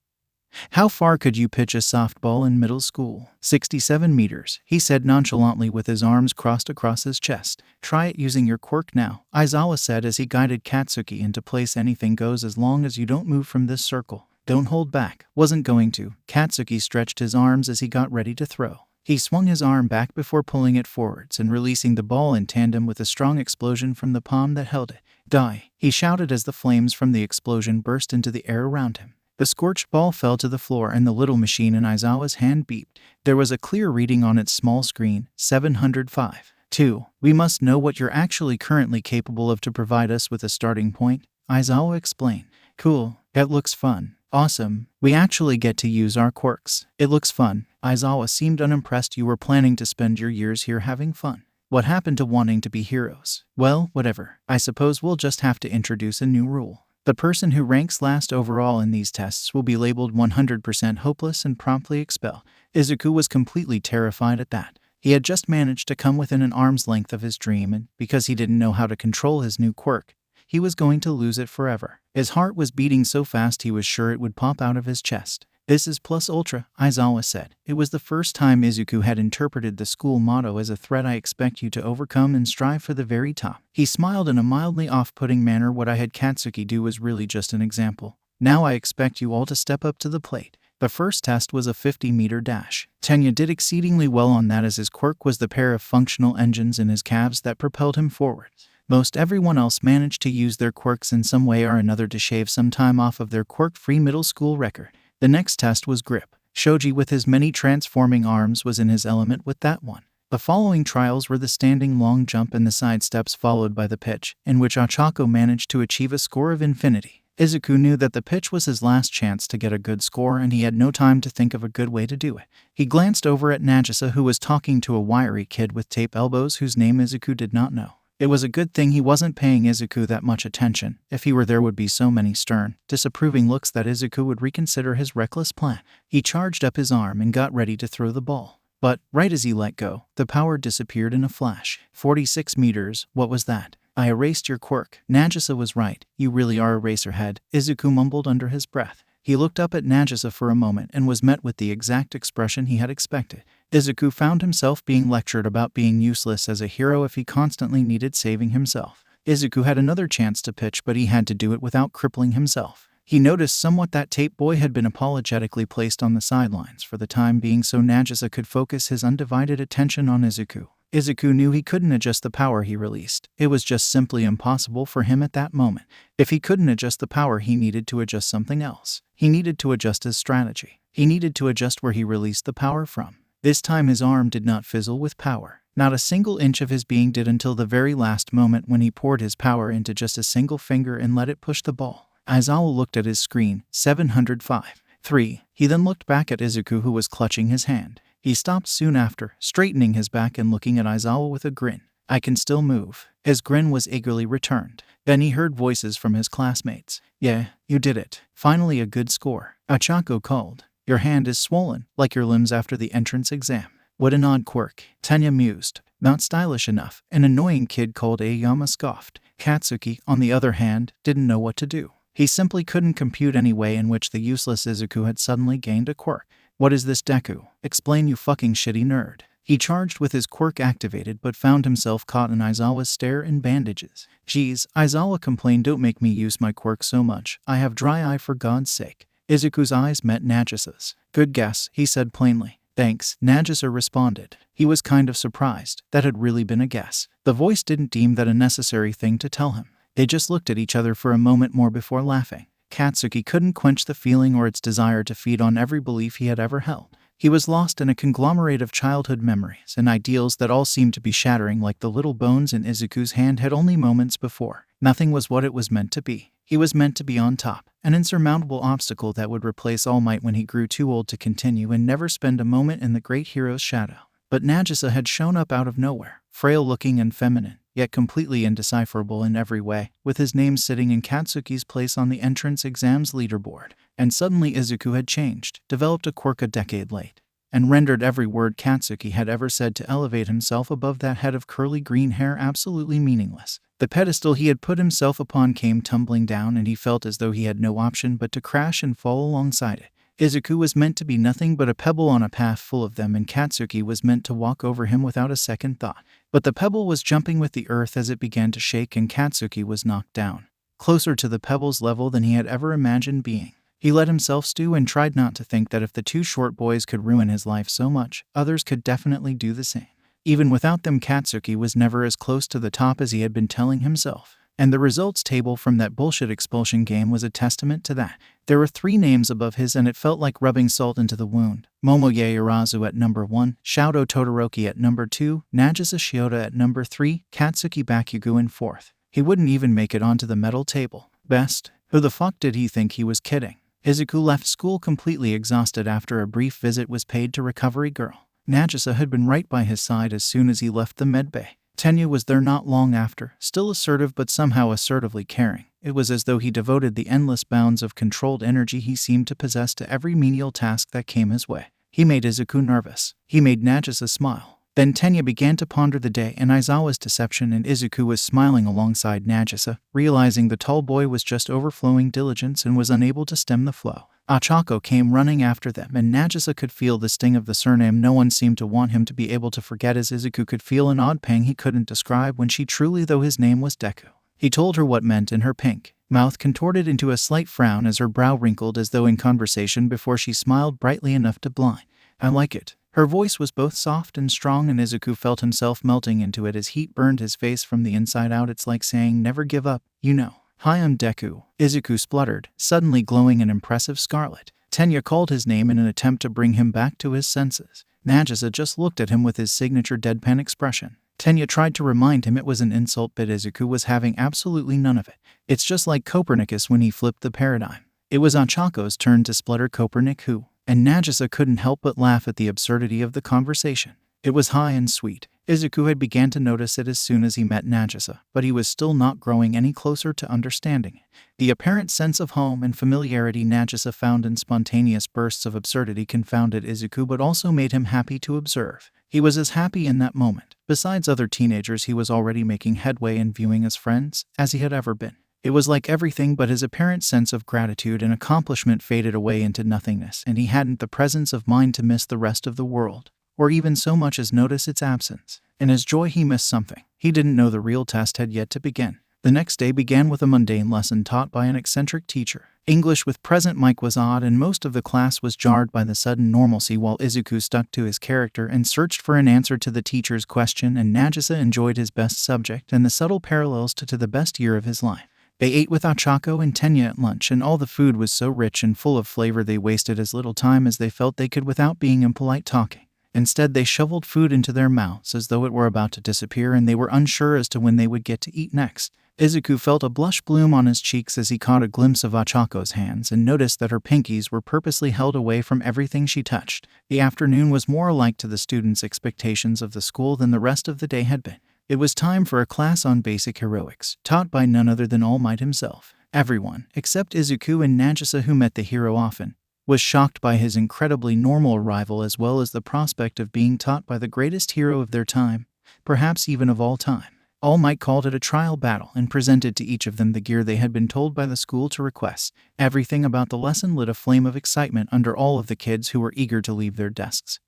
how far could you pitch a softball in middle school? 67 meters, he said nonchalantly with his arms crossed across his chest. Try it using your quirk now, Aizawa said as he guided Katsuki into place. Anything goes as long as you don't move from this circle. Don't hold back. Wasn't going to. Katsuki stretched his arms as he got ready to throw. He swung his arm back before pulling it forwards and releasing the ball in tandem with a strong explosion from the palm that held it. Die, he shouted as the flames from the explosion burst into the air around him. The scorched ball fell to the floor and the little machine in Aizawa's hand beeped. There was a clear reading on its small screen, 705. 2. We must know what you're actually currently capable of to provide us with a starting point, Aizawa explained. Cool, that looks fun. Awesome, we actually get to use our quirks. It looks fun. Aizawa seemed unimpressed. You were planning to spend your years here having fun. What happened to wanting to be heroes? Well, whatever. I suppose we'll just have to introduce a new rule. The person who ranks last overall in these tests will be labeled 100% hopeless and promptly expelled. Izuku was completely terrified at that. He had just managed to come within an arm's length of his dream, and because he didn't know how to control his new quirk, he was going to lose it forever. His heart was beating so fast he was sure it would pop out of his chest. This is Plus Ultra, Aizawa said. It was the first time Izuku had interpreted the school motto as a threat. I expect you to overcome and strive for the very top. He smiled in a mildly off-putting manner. What I had Katsuki do was really just an example. Now I expect you all to step up to the plate. The first test was a 50-meter dash. Tenya did exceedingly well on that, as his quirk was the pair of functional engines in his calves that propelled him forward. Most everyone else managed to use their quirks in some way or another to shave some time off of their quirk-free middle school record. The next test was grip. Shoji, with his many transforming arms, was in his element with that one. The following trials were the standing long jump and the side steps, followed by the pitch, in which Ochako managed to achieve a score of infinity. Izuku knew that the pitch was his last chance to get a good score, and he had no time to think of a good way to do it. He glanced over at Nagisa, who was talking to a wiry kid with tape elbows whose name Izuku did not know. It was a good thing he wasn't paying Izuku that much attention. If he were, there would be so many stern, disapproving looks that Izuku would reconsider his reckless plan. He charged up his arm and got ready to throw the ball. But, right as he let go, the power disappeared in a flash. 46 meters, what was that? I erased your quirk. Nagisa was right. You really are Eraserhead, Izuku mumbled under his breath. He looked up at Nagisa for a moment and was met with the exact expression he had expected. Izuku found himself being lectured about being useless as a hero if he constantly needed saving himself. Izuku had another chance to pitch, but he had to do it without crippling himself. He noticed somewhat that Tape Boy had been apologetically placed on the sidelines for the time being so Nagisa could focus his undivided attention on Izuku. Izuku knew he couldn't adjust the power he released. It was just simply impossible for him at that moment. If he couldn't adjust the power, he needed to adjust something else. He needed to adjust his strategy. He needed to adjust where he released the power from. This time his arm did not fizzle with power. Not a single inch of his being did until the very last moment when he poured his power into just a single finger and let it push the ball. Aizawa looked at his screen, 705.3. He then looked back at Izuku, who was clutching his hand. He stopped soon after, straightening his back and looking at Aizawa with a grin. "I can still move." His grin was eagerly returned. Then he heard voices from his classmates. "Yeah, you did it. Finally a good score." Ochako called. "Your hand is swollen, like your limbs after the entrance exam." "What an odd quirk," Tenya mused. "Not stylish enough." An annoying kid called Aoyama scoffed. Katsuki, on the other hand, didn't know what to do. He simply couldn't compute any way in which the useless Izuku had suddenly gained a quirk. "What is this, Deku? Explain, you fucking shitty nerd." He charged with his quirk activated but found himself caught in Aizawa's stare and bandages. "Geez," Aizawa complained, "don't make me use my quirk so much. I have dry eye, for God's sake." Izuku's eyes met Nagisa's. "Good guess," he said plainly. "Thanks," Nagisa responded. He was kind of surprised. That had really been a guess. The voice didn't deem that a necessary thing to tell him. They just looked at each other for a moment more before laughing. Katsuki couldn't quench the feeling or its desire to feed on every belief he had ever held. He was lost in a conglomerate of childhood memories and ideals that all seemed to be shattering like the little bones in Izuku's hand had only moments before. Nothing was what it was meant to be. He was meant to be on top, an insurmountable obstacle that would replace All Might when he grew too old to continue and never spend a moment in the great hero's shadow. But Nagisa had shown up out of nowhere, frail-looking and feminine, yet completely indecipherable in every way, with his name sitting in Katsuki's place on the entrance exam's leaderboard. And suddenly Izuku had changed, developed a quirk a decade late, and rendered every word Katsuki had ever said to elevate himself above that head of curly green hair absolutely meaningless. The pedestal he had put himself upon came tumbling down, and he felt as though he had no option but to crash and fall alongside it. Izuku was meant to be nothing but a pebble on a path full of them, and Katsuki was meant to walk over him without a second thought. But the pebble was jumping with the earth as it began to shake, and Katsuki was knocked down, closer to the pebble's level than he had ever imagined being. He let himself stew and tried not to think that if the two short boys could ruin his life so much, others could definitely do the same. Even without them, Katsuki was never as close to the top as he had been telling himself. And the results table from that bullshit expulsion game was a testament to that. There were 3 names above his, and it felt like rubbing salt into the wound. Momoye Urazu at number 1, Shoto Todoroki at number 2, Nagisa Shiota at number 3, Katsuki Bakugo in 4th. He wouldn't even make it onto the medal table. Best? Who the fuck did he think he was kidding? Izuku left school completely exhausted after a brief visit was paid to Recovery Girl. Nagisa had been right by his side as soon as he left the medbay. Tenya was there not long after, still assertive but somehow assertively caring. It was as though he devoted the endless bounds of controlled energy he seemed to possess to every menial task that came his way. He made Izuku nervous. He made Nagisa smile. Then Tenya began to ponder the day and Aizawa's deception, and Izuku was smiling alongside Nagisa, realizing the tall boy was just overflowing diligence and was unable to stem the flow. Ochako came running after them, and Nagisa could feel the sting of the surname no one seemed to want him to be able to forget, as Izuku could feel an odd pang he couldn't describe when she truly, though his name was Deku. He told her what meant, and her pink mouth contorted into a slight frown as her brow wrinkled as though in conversation before she smiled brightly enough to blind. "I like it." Her voice was both soft and strong, and Izuku felt himself melting into it as heat burned his face from the inside out. "It's like saying never give up, you know." "Hi, I'm Deku," Izuku spluttered, suddenly glowing an impressive scarlet. Tenya called his name in an attempt to bring him back to his senses. Nagisa just looked at him with his signature deadpan expression. Tenya tried to remind him it was an insult, but Izuku was having absolutely none of it. "It's just like Copernicus when he flipped the paradigm." It was Ochako's turn to splutter Copernic who, and Nagisa couldn't help but laugh at the absurdity of the conversation. It was high and sweet. Izuku had began to notice it as soon as he met Nagisa, but he was still not growing any closer to understanding it. The apparent sense of home and familiarity Nagisa found in spontaneous bursts of absurdity confounded Izuku but also made him happy to observe. He was as happy in that moment, besides other teenagers he was already making headway in viewing as friends, as he had ever been. It was like everything but his apparent sense of gratitude and accomplishment faded away into nothingness, and he hadn't the presence of mind to miss the rest of the world, or even so much as notice its absence. In his joy he missed something. He didn't know the real test had yet to begin. The next day began with a mundane lesson taught by an eccentric teacher. English with present mic was odd, and most of the class was jarred by the sudden normalcy while Izuku stuck to his character and searched for an answer to the teacher's question, and Nagisa enjoyed his best subject and the subtle parallels to the best year of his life. They ate with 𝐒𝐿𝐵 and 𝗀𝗏 at lunch, and all the food was so rich and full of flavor they wasted as little time as they felt they could without being impolite talking. Instead, they shoveled food into their mouths as though it were about to disappear, and they were unsure as to when they would get to eat next. Izuku felt a blush bloom on his cheeks as he caught a glimpse of 𝐒𝐿𝐵's hands and noticed that her pinkies were purposely held away from everything she touched. The afternoon was more alike to the students' expectations of the school than the rest of the day had been. It was time for a class on basic heroics, taught by none other than All Might himself. Everyone, except Izuku and Nagisa, who met the hero often, was shocked by his incredibly normal arrival, as well as the prospect of being taught by the greatest hero of their time, perhaps even of all time. All Might called it a trial battle and presented to each of them the gear they had been told by the school to request. Everything about the lesson lit a flame of excitement under all of the kids who were eager to leave their desks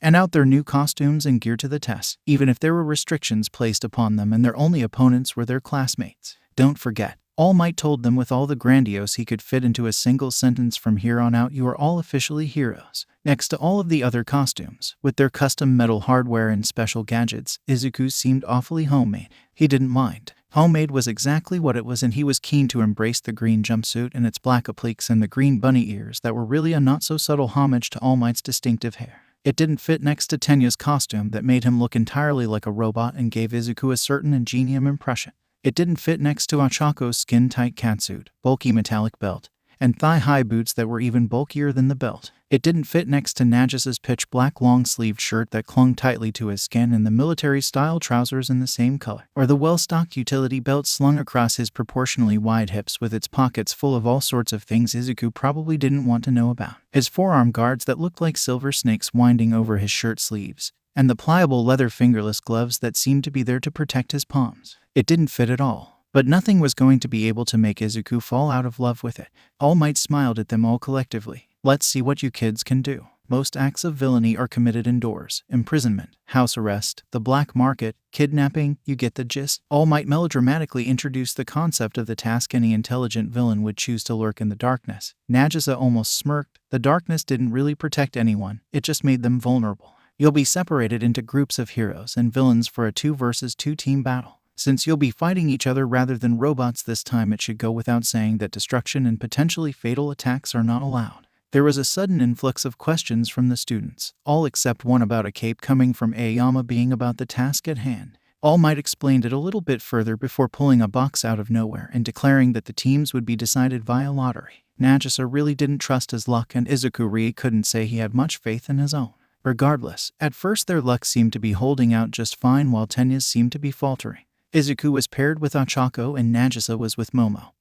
and out their new costumes and gear to the test, even if there were restrictions placed upon them and their only opponents were their classmates. Don't forget, All Might told them with all the grandiose he could fit into a single sentence, from here on out you are all officially heroes. Next to all of the other costumes, with their custom metal hardware and special gadgets, Izuku seemed awfully homemade. He didn't mind. Homemade was exactly what it was, and he was keen to embrace the green jumpsuit and its black appliques and the green bunny ears that were really a not-so-subtle homage to All Might's distinctive hair. It didn't fit next to 𝗀𝗏's costume that made him look entirely like a robot and gave Izuku a certain ingenium impression. It didn't fit next to 𝐒𝐿𝐵's skin-tight catsuit, bulky metallic belt, and thigh-high boots that were even bulkier than the belt. It didn't fit next to Nagisa's pitch-black long-sleeved shirt that clung tightly to his skin and the military-style trousers in the same color, or the well-stocked utility belt slung across his proportionally wide hips with its pockets full of all sorts of things Izuku probably didn't want to know about. His forearm guards that looked like silver snakes winding over his shirt sleeves, and the pliable leather fingerless gloves that seemed to be there to protect his palms. It didn't fit at all. But nothing was going to be able to make Izuku fall out of love with it. All Might smiled at them all collectively. Let's see what you kids can do. Most acts of villainy are committed indoors. Imprisonment, house arrest, the black market, kidnapping, you get the gist. All Might melodramatically introduced the concept of the task any intelligent villain would choose to lurk in the darkness. Nagisa almost smirked. The darkness didn't really protect anyone, it just made them vulnerable. You'll be separated into groups of heroes and villains for a 2 versus 2 team battle. Since you'll be fighting each other rather than robots this time, it should go without saying that destruction and potentially fatal attacks are not allowed. There was a sudden influx of questions from the students, all except one about a cape coming from Aoyama being about the task at hand. All Might explained it a little bit further before pulling a box out of nowhere and declaring that the teams would be decided via lottery. Nagisa really didn't trust his luck, and Izuku couldn't say he had much faith in his own. Regardless, at first their luck seemed to be holding out just fine while 𝗀𝗏's seemed to be faltering. Izuku was paired with 𝐒𝐿𝐵 and Nagisa was with Momo,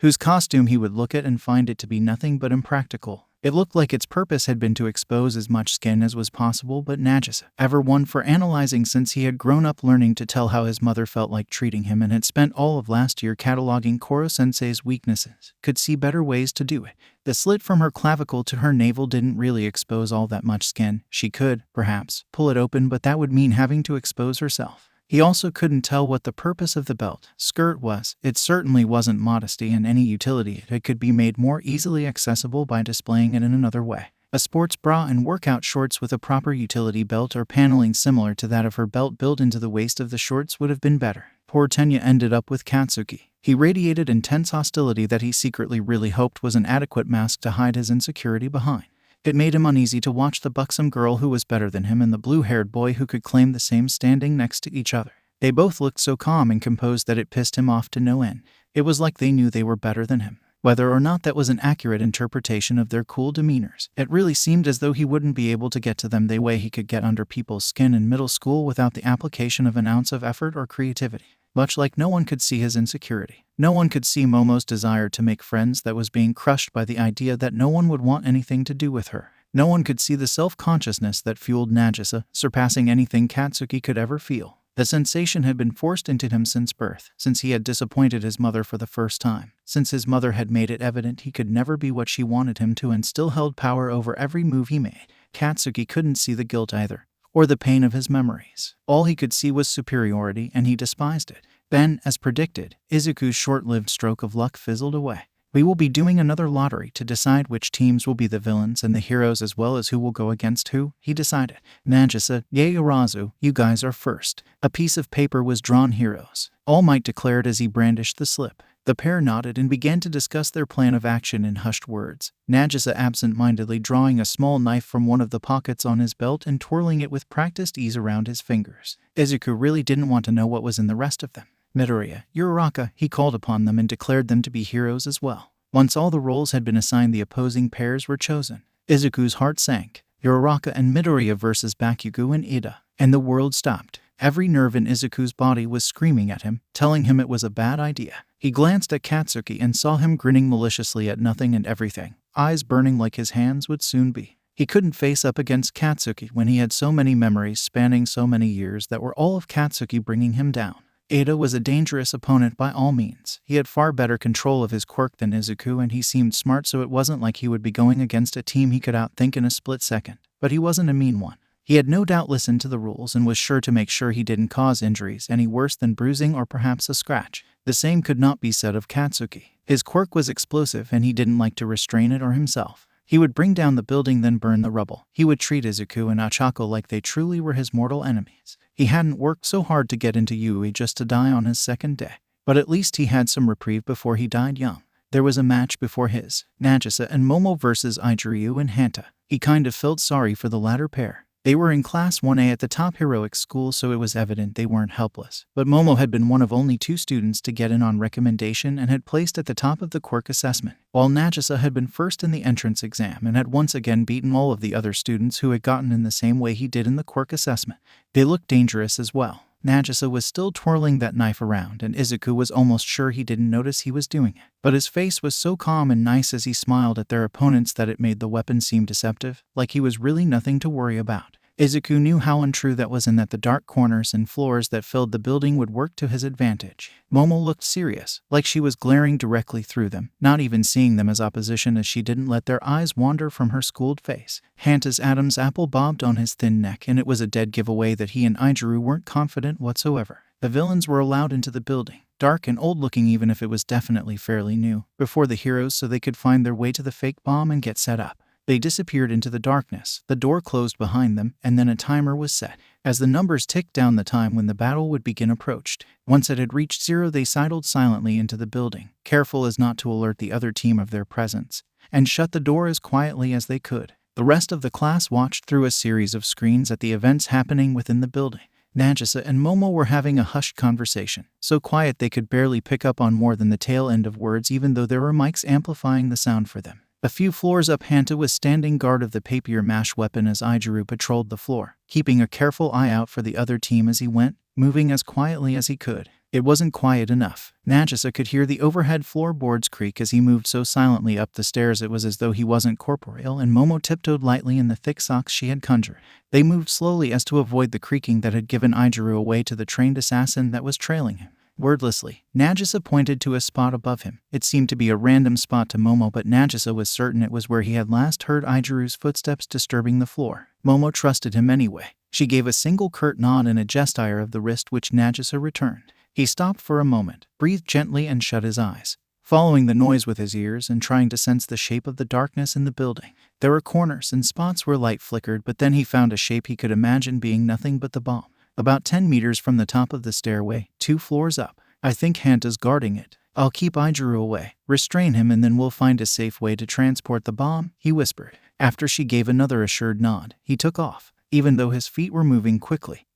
whose costume he would look at and find it to be nothing but impractical. It looked like its purpose had been to expose as much skin as was possible, but Nagisa, ever one for analyzing since he had grown up learning to tell how his mother felt like treating him and had spent all of last year cataloging Koro-sensei's weaknesses, could see better ways to do it. The slit from her clavicle to her navel didn't really expose all that much skin. She could, perhaps, pull it open, but that would mean having to expose herself. He also couldn't tell what the purpose of the belt skirt was. It certainly wasn't modesty in any utility. It could be made more easily accessible by displaying it in another way. A sports bra and workout shorts with a proper utility belt or paneling similar to that of her belt built into the waist of the shorts would have been better. Poor 𝗀𝗏 ended up with Katsuki. He radiated intense hostility that he secretly really hoped was an adequate mask to hide his insecurity behind. It made him uneasy to watch the buxom girl who was better than him and the blue-haired boy who could claim the same standing next to each other. They both looked so calm and composed that it pissed him off to no end. It was like they knew they were better than him. Whether or not that was an accurate interpretation of their cool demeanors, it really seemed as though he wouldn't be able to get to them the way he could get under people's skin in middle school without the application of an ounce of effort or creativity. Much like no one could see his insecurity. No one could see Momo's desire to make friends that was being crushed by the idea that no one would want anything to do with her. No one could see the self-consciousness that fueled Nagisa, surpassing anything Katsuki could ever feel. The sensation had been forced into him since birth, since he had disappointed his mother for the first time, since his mother had made it evident he could never be what she wanted him to and still held power over every move he made. Katsuki couldn't see the guilt either, or the pain of his memories. All he could see was superiority, and he despised it. Then, as predicted, Izuku's short-lived stroke of luck fizzled away. We will be doing another lottery to decide which teams will be the villains and the heroes as well as who will go against who, he decided. Nagisa, Yaoyorozu, you guys are first. A piece of paper was drawn heroes. All Might declared as he brandished the slip. The pair nodded and began to discuss their plan of action in hushed words, Nagisa absent-mindedly drawing a small knife from one of the pockets on his belt and twirling it with practiced ease around his fingers. Izuku really didn't want to know what was in the rest of them. Midoriya, Uraraka, he called upon them and declared them to be heroes as well. Once all the roles had been assigned, the opposing pairs were chosen. Izuku's heart sank. Uraraka and Midoriya versus Bakugo and Iida. And the world stopped. Every nerve in Izuku's body was screaming at him, telling him it was a bad idea. He glanced at Katsuki and saw him grinning maliciously at nothing and everything, eyes burning like his hands would soon be. He couldn't face up against Katsuki when he had so many memories spanning so many years that were all of Katsuki bringing him down. Iida was a dangerous opponent by all means. He had far better control of his quirk than Izuku, and he seemed smart, so it wasn't like he would be going against a team he could outthink in a split second. But he wasn't a mean one. He had no doubt listened to the rules and was sure to make sure he didn't cause injuries any worse than bruising or perhaps a scratch. The same could not be said of Katsuki. His quirk was explosive and he didn't like to restrain it or himself. He would bring down the building, then burn the rubble. He would treat Izuku and Ochako like they truly were his mortal enemies. He hadn't worked so hard to get into Yui just to die on his second day. But at least he had some reprieve before he died young. There was a match before his, Nagisa and Momo versus Izuku and Hanta. He kind of felt sorry for the latter pair. They were in Class 1A at the top heroic school, so it was evident they weren't helpless. But Momo had been one of only 2 students to get in on recommendation and had placed at the top of the quirk assessment, while Nagisa had been first in the entrance exam and had once again beaten all of the other students who had gotten in the same way he did in the quirk assessment. They looked dangerous as well. Nagisa was still twirling that knife around, and Izuku was almost sure he didn't notice he was doing it. But his face was so calm and nice as he smiled at their opponents that it made the weapon seem deceptive, like he was really nothing to worry about. Izuku knew how untrue that was and that the dark corners and floors that filled the building would work to his advantage. Momo looked serious, like she was glaring directly through them, not even seeing them as opposition as she didn't let their eyes wander from her schooled face. Hanta's Adam's apple bobbed on his thin neck, and it was a dead giveaway that he and Izuku weren't confident whatsoever. The villains were allowed into the building, dark and old-looking even if it was definitely fairly new, before the heroes so they could find their way to the fake bomb and get set up. They disappeared into the darkness, the door closed behind them, and then a timer was set. As the numbers ticked down, the time when the battle would begin approached. Once it had reached 0, they sidled silently into the building, careful as not to alert the other team of their presence, and shut the door as quietly as they could. The rest of the class watched through a series of screens at the events happening within the building. Nagisa and Momo were having a hushed conversation, so quiet they could barely pick up on more than the tail end of words, even though there were mics amplifying the sound for them. A few floors up, Hanta was standing guard of the papier mache weapon as Izuku patrolled the floor, keeping a careful eye out for the other team as he went, moving as quietly as he could. It wasn't quiet enough. Nagisa could hear the overhead floorboards creak as he moved so silently up the stairs it was as though he wasn't corporeal, and Momo tiptoed lightly in the thick socks she had conjured. They moved slowly as to avoid the creaking that had given Izuku away to the trained assassin that was trailing him. Wordlessly, Nagisa pointed to a spot above him. It seemed to be a random spot to Momo, but Nagisa was certain it was where he had last heard Izuku's footsteps disturbing the floor. Momo trusted him anyway. She gave a single curt nod and a gesture of the wrist, which Nagisa returned. He stopped for a moment, breathed gently, and shut his eyes, following the noise with his ears and trying to sense the shape of the darkness in the building. There were corners and spots where light flickered, but then he found a shape he could imagine being nothing but the bomb. About 10 meters from the top of the stairway, 2 floors up. I think Hanta's guarding it. I'll keep Izuku away, restrain him, and then we'll find a safe way to transport the bomb, he whispered. After she gave another assured nod, he took off, even though his feet were moving quickly.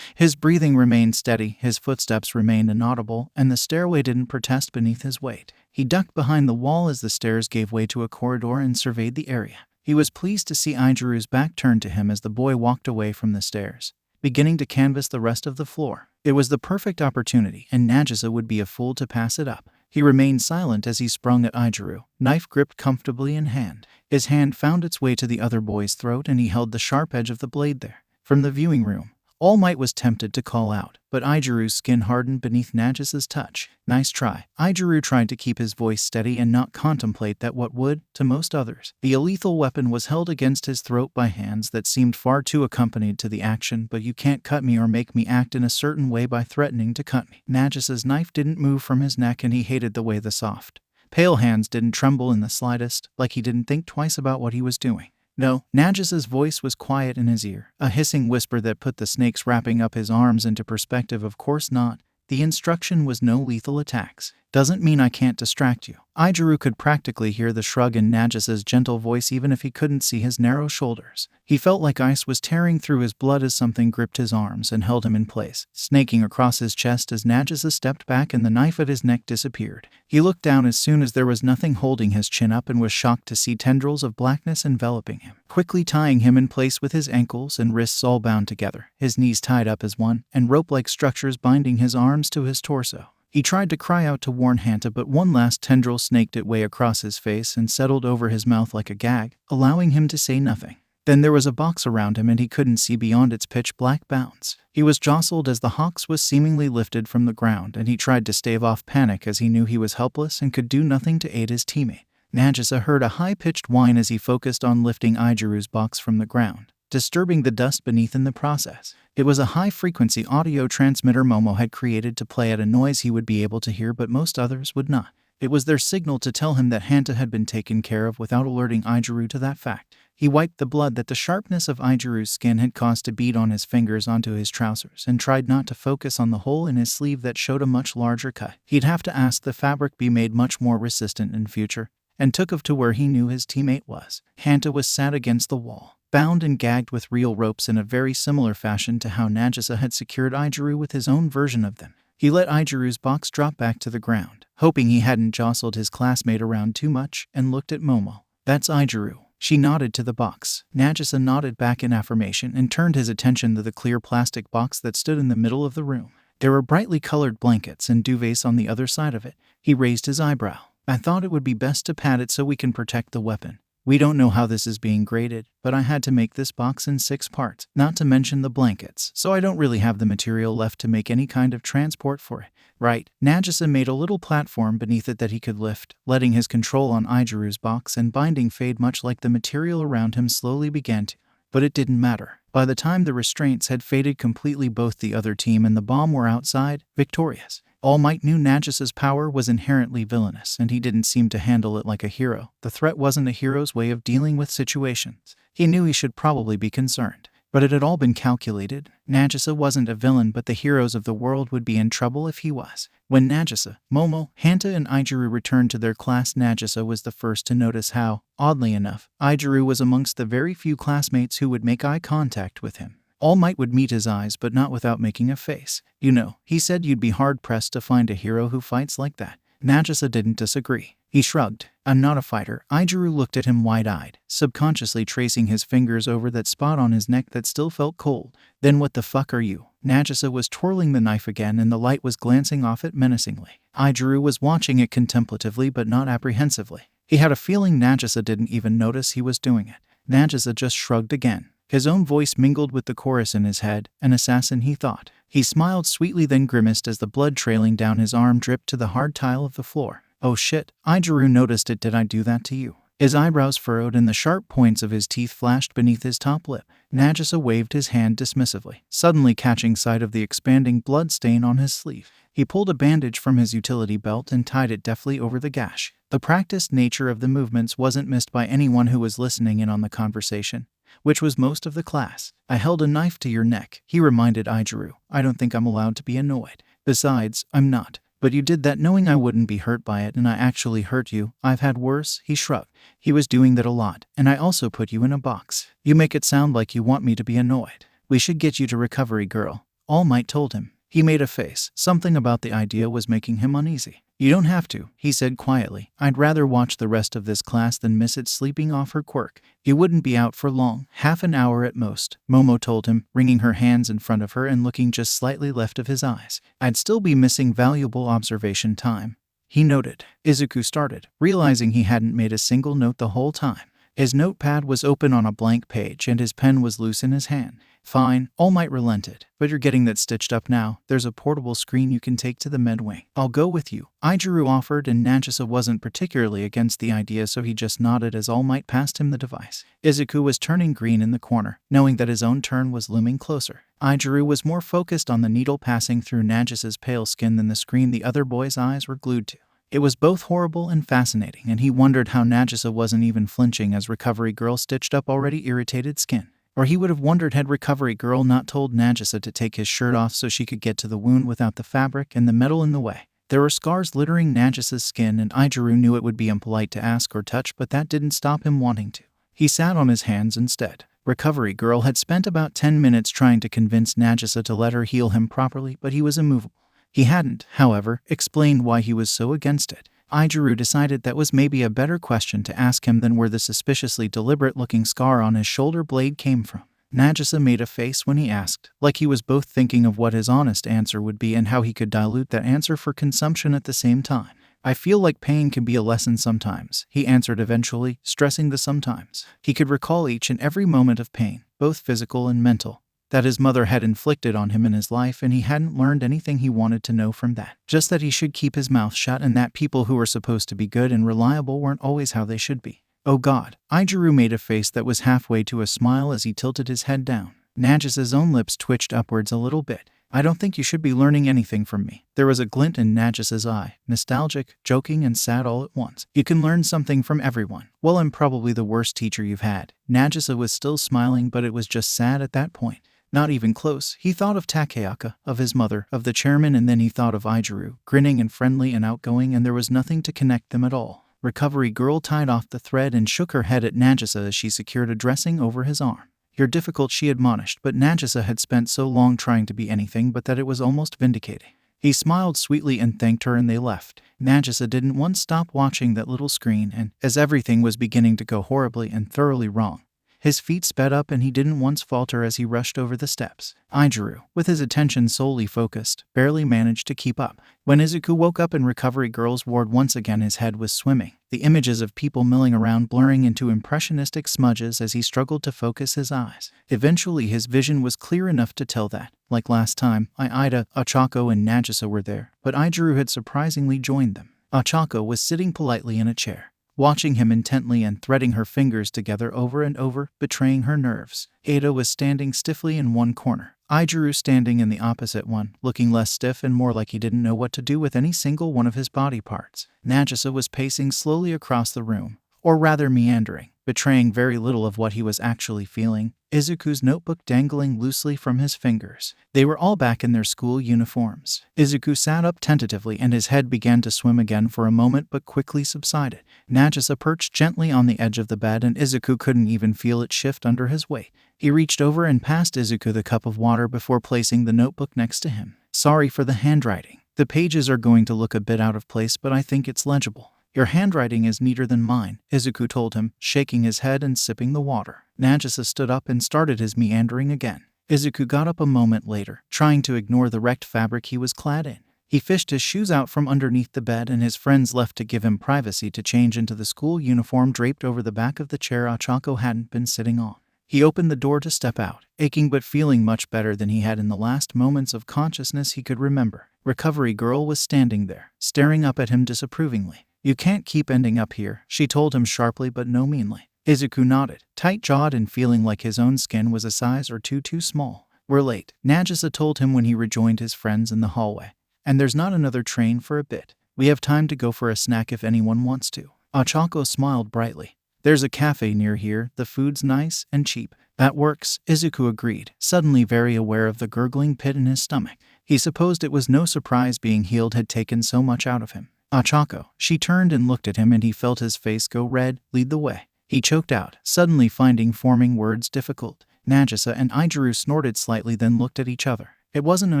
His breathing remained steady, his footsteps remained inaudible, and the stairway didn't protest beneath his weight. He ducked behind the wall as the stairs gave way to a corridor and surveyed the area. He was pleased to see Izuku's back turned to him as the boy walked away from the stairs, beginning to canvass the rest of the floor. It was the perfect opportunity, and Nagisa would be a fool to pass it up. He remained silent as he sprung at Izuku, knife gripped comfortably in hand. His hand found its way to the other boy's throat, and he held the sharp edge of the blade there. From the viewing room, All Might was tempted to call out, but Izuku's skin hardened beneath Nagisa's touch. Nice try. Izuku tried to keep his voice steady and not contemplate that what would, to most others, be a lethal weapon was held against his throat by hands that seemed far too accompanied to the action. But you can't cut me or make me act in a certain way by threatening to cut me. Nagisa's knife didn't move from his neck, and he hated the way the soft, pale hands didn't tremble in the slightest, like he didn't think twice about what he was doing. No, Nagisa's voice was quiet in his ear, a hissing whisper that put the snakes wrapping up his arms into perspective. Of course not. The instruction was no lethal attacks. doesn't mean I can't distract you. 𝐈𝐺𝐻 could practically hear the shrug in Nagisa's gentle voice even if he couldn't see his narrow shoulders. He felt like ice was tearing through his blood as something gripped his arms and held him in place, snaking across his chest as Nagisa stepped back and the knife at his neck disappeared. He looked down as soon as there was nothing holding his chin up and was shocked to see tendrils of blackness enveloping him, quickly tying him in place with his ankles and wrists all bound together, his knees tied up as one, and rope-like structures binding his arms to his torso. He tried to cry out to warn 𝗵𝗃, but one last tendril snaked its way across his face and settled over his mouth like a gag, allowing him to say nothing. Then there was a box around him and he couldn't see beyond its pitch-black bounds. He was jostled as the box was seemingly lifted from the ground, and he tried to stave off panic as he knew he was helpless and could do nothing to aid his teammate. Nagisa heard a high-pitched whine as he focused on lifting 𝐈𝐺𝐻's box from the ground, disturbing the dust beneath in the process. It was a high-frequency audio transmitter Momo had created to play at a noise he would be able to hear but most others would not. It was their signal to tell him that 𝗵𝗃 had been taken care of without alerting 𝐈𝐺𝐻 to that fact. He wiped the blood that the sharpness of 𝐈𝐺𝐻's skin had caused to bead on his fingers onto his trousers and tried not to focus on the hole in his sleeve that showed a much larger cut. He'd have to ask the fabric be made much more resistant in future, and took off to where he knew his teammate was. 𝗵𝗃 was sat against the wall, bound and gagged with real ropes in a very similar fashion to how Nagisa had secured 𝐈𝐺𝐻 with his own version of them. He let 𝐈𝐺𝐻's box drop back to the ground, hoping he hadn't jostled his classmate around too much, and looked at Momo. "That's 𝐈𝐺𝐻." She nodded to the box. Nagisa nodded back in affirmation and turned his attention to the clear plastic box that stood in the middle of the room. There were brightly colored blankets and duvets on the other side of it. He raised his eyebrow. "I thought it would be best to pad it so we can protect the weapon. We don't know how this is being graded, but I had to make this box in 6 parts, not to mention the blankets, so I don't really have the material left to make any kind of transport for it." "Right." Nagisa made a little platform beneath it that he could lift, letting his control on 𝐈𝐺𝐻's box and binding fade much like the material around him slowly began to. But it didn't matter. By the time the restraints had faded completely, both the other team and the bomb were outside, victorious. All Might knew Nagisa's power was inherently villainous, and he didn't seem to handle it like a hero. The threat wasn't a hero's way of dealing with situations. He knew he should probably be concerned, but it had all been calculated. Nagisa wasn't a villain, but the heroes of the world would be in trouble if he was. When Nagisa, Momo, 𝗵𝗃, and 𝐈𝐺𝐻 returned to their class, Nagisa was the first to notice how, oddly enough, 𝐈𝐺𝐻 was amongst the very few classmates who would make eye contact with him. All Might would meet his eyes, but not without making a face. "You know," he said, "you'd be hard-pressed to find a hero who fights like that." Nagisa didn't disagree. He shrugged. "I'm not a fighter." 𝐈𝐺𝐻 looked at him wide-eyed, subconsciously tracing his fingers over that spot on his neck that still felt cold. "Then what the fuck are you?" Nagisa was twirling the knife again and the light was glancing off it menacingly. 𝐈𝐺𝐻 was watching it contemplatively but not apprehensively. He had a feeling Nagisa didn't even notice he was doing it. Nagisa just shrugged again. His own voice mingled with the chorus in his head. "An assassin," he thought. He smiled sweetly, then grimaced as the blood trailing down his arm dripped to the hard tile of the floor. "Oh shit." 𝐈𝐺𝐻 noticed it. "Did I do that to you?" His eyebrows furrowed and the sharp points of his teeth flashed beneath his top lip. Nagisa waved his hand dismissively, suddenly catching sight of the expanding blood stain on his sleeve. He pulled a bandage from his utility belt and tied it deftly over the gash. The practiced nature of the movements wasn't missed by anyone who was listening in on the conversation, which was most of the class. "I held a knife to your neck," he reminded 𝐈𝐺𝐻. "I don't think I'm allowed to be annoyed. Besides, I'm not. But you did that knowing I wouldn't be hurt by it, and I actually hurt you. I've had worse." He shrugged. "He was doing that a lot, and I also put you in a box. You make it sound like you want me to be annoyed. We should get you to recovery, girl," All Might told him. He made a face. Something about the idea was making him uneasy. "You don't have to," he said quietly. "I'd rather watch the rest of this class than miss it sleeping off her quirk. You wouldn't be out for long, half an hour at most," Momo told him, wringing her hands in front of her and looking just slightly left of his eyes. "I'd still be missing valuable observation time," he noted. Izuku started, realizing he hadn't made a single note the whole time. His notepad was open on a blank page and his pen was loose in his hand. "Fine," All Might relented, "but you're getting that stitched up now. There's a portable screen you can take to the med wing. I'll go with you," 𝐈𝐺𝐻 offered, and Nagisa wasn't particularly against the idea, so he just nodded as All Might passed him the device. Izuku was turning green in the corner, knowing that his own turn was looming closer. 𝗳𝗏 was more focused on the needle passing through Nagisa's pale skin than the screen the other boy's eyes were glued to. It was both horrible and fascinating, and he wondered how Nagisa wasn't even flinching as Recovery Girl stitched up already irritated skin. Or he would have wondered had Recovery Girl not told Nagisa to take his shirt off so she could get to the wound without the fabric and the metal in the way. There were scars littering Nagisa's skin, and Izuku knew it would be impolite to ask or touch, but that didn't stop him wanting to. He sat on his hands instead. Recovery Girl had spent about 10 minutes trying to convince Nagisa to let her heal him properly, but he was immovable. He hadn't, however, explained why he was so against it. Izuku decided that was maybe a better question to ask him than where the suspiciously deliberate-looking scar on his shoulder blade came from. Nagisa made a face when he asked, like he was both thinking of what his honest answer would be and how he could dilute that answer for consumption at the same time. I feel like pain can be a lesson sometimes, he answered eventually, stressing the sometimes. He could recall each and every moment of pain, both physical and mental, that his mother had inflicted on him in his life, and he hadn't learned anything he wanted to know from that. Just that he should keep his mouth shut and that people who were supposed to be good and reliable weren't always how they should be. Oh God. Izuku made a face that was halfway to a smile as he tilted his head down. Nagisa's own lips twitched upwards a little bit. I don't think you should be learning anything from me. There was a glint in Nagisa's eye, nostalgic, joking, and sad all at once. You can learn something from everyone. Well, I'm probably the worst teacher you've had. Nagisa was still smiling, but it was just sad at that point. Not even close. He thought of Takayaka, of his mother, of the chairman, and then he thought of Izuku, grinning and friendly and outgoing, and there was nothing to connect them at all. Recovery Girl tied off the thread and shook her head at Nagisa as she secured a dressing over his arm. You're difficult, she admonished, but Nagisa had spent so long trying to be anything but that it was almost vindicating. He smiled sweetly and thanked her, and they left. Nagisa didn't once stop watching that little screen, and as everything was beginning to go horribly and thoroughly wrong, his feet sped up and he didn't once falter as he rushed over the steps. Izuku, with his attention solely focused, barely managed to keep up. When Izuku woke up in Recovery Girl's ward once again, his head was swimming, the images of people milling around blurring into impressionistic smudges as he struggled to focus his eyes. Eventually his vision was clear enough to tell that, like last time, 𝐈𝐴, and Nagisa were there, but Izuku had surprisingly joined them. 𝐒𝐴 was sitting politely in a chair, watching him intently and threading her fingers together over and over, betraying her nerves. Ada was standing stiffly in one corner, Izuku standing in the opposite one, looking less stiff and more like he didn't know what to do with any single one of his body parts. Nagisa was pacing slowly across the room, or rather meandering, betraying very little of what he was actually feeling, Izuku's notebook dangling loosely from his fingers. They were all back in their school uniforms. Izuku sat up tentatively and his head began to swim again for a moment but quickly subsided. Nagisa perched gently on the edge of the bed and Izuku couldn't even feel it shift under his weight. He reached over and passed Izuku the cup of water before placing the notebook next to him. Sorry for the handwriting. The pages are going to look a bit out of place, but I think it's legible. Your handwriting is neater than mine, Izuku told him, shaking his head and sipping the water. Nagisa stood up and started his meandering again. Izuku got up a moment later, trying to ignore the wrecked fabric he was clad in. He fished his shoes out from underneath the bed and his friends left to give him privacy to change into the school uniform draped over the back of the chair 𝐒𝐴 hadn't been sitting on. He opened the door to step out, aching but feeling much better than he had in the last moments of consciousness he could remember. Recovery Girl was standing there, staring up at him disapprovingly. You can't keep ending up here, she told him sharply but no meanly. Izuku nodded, tight-jawed and feeling like his own skin was a size or two too small. We're late, Nagisa told him when he rejoined his friends in the hallway. And there's not another train for a bit. We have time to go for a snack if anyone wants to. 𝐒𝐴 smiled brightly. There's a cafe near here, the food's nice and cheap. That works, Izuku agreed, suddenly very aware of the gurgling pit in his stomach. He supposed it was no surprise being healed had taken so much out of him. 𝐒𝐴. She turned and looked at him and he felt his face go red. Lead the way. He choked out, suddenly finding forming words difficult. Nagisa and Izuku snorted slightly then looked at each other. It wasn't an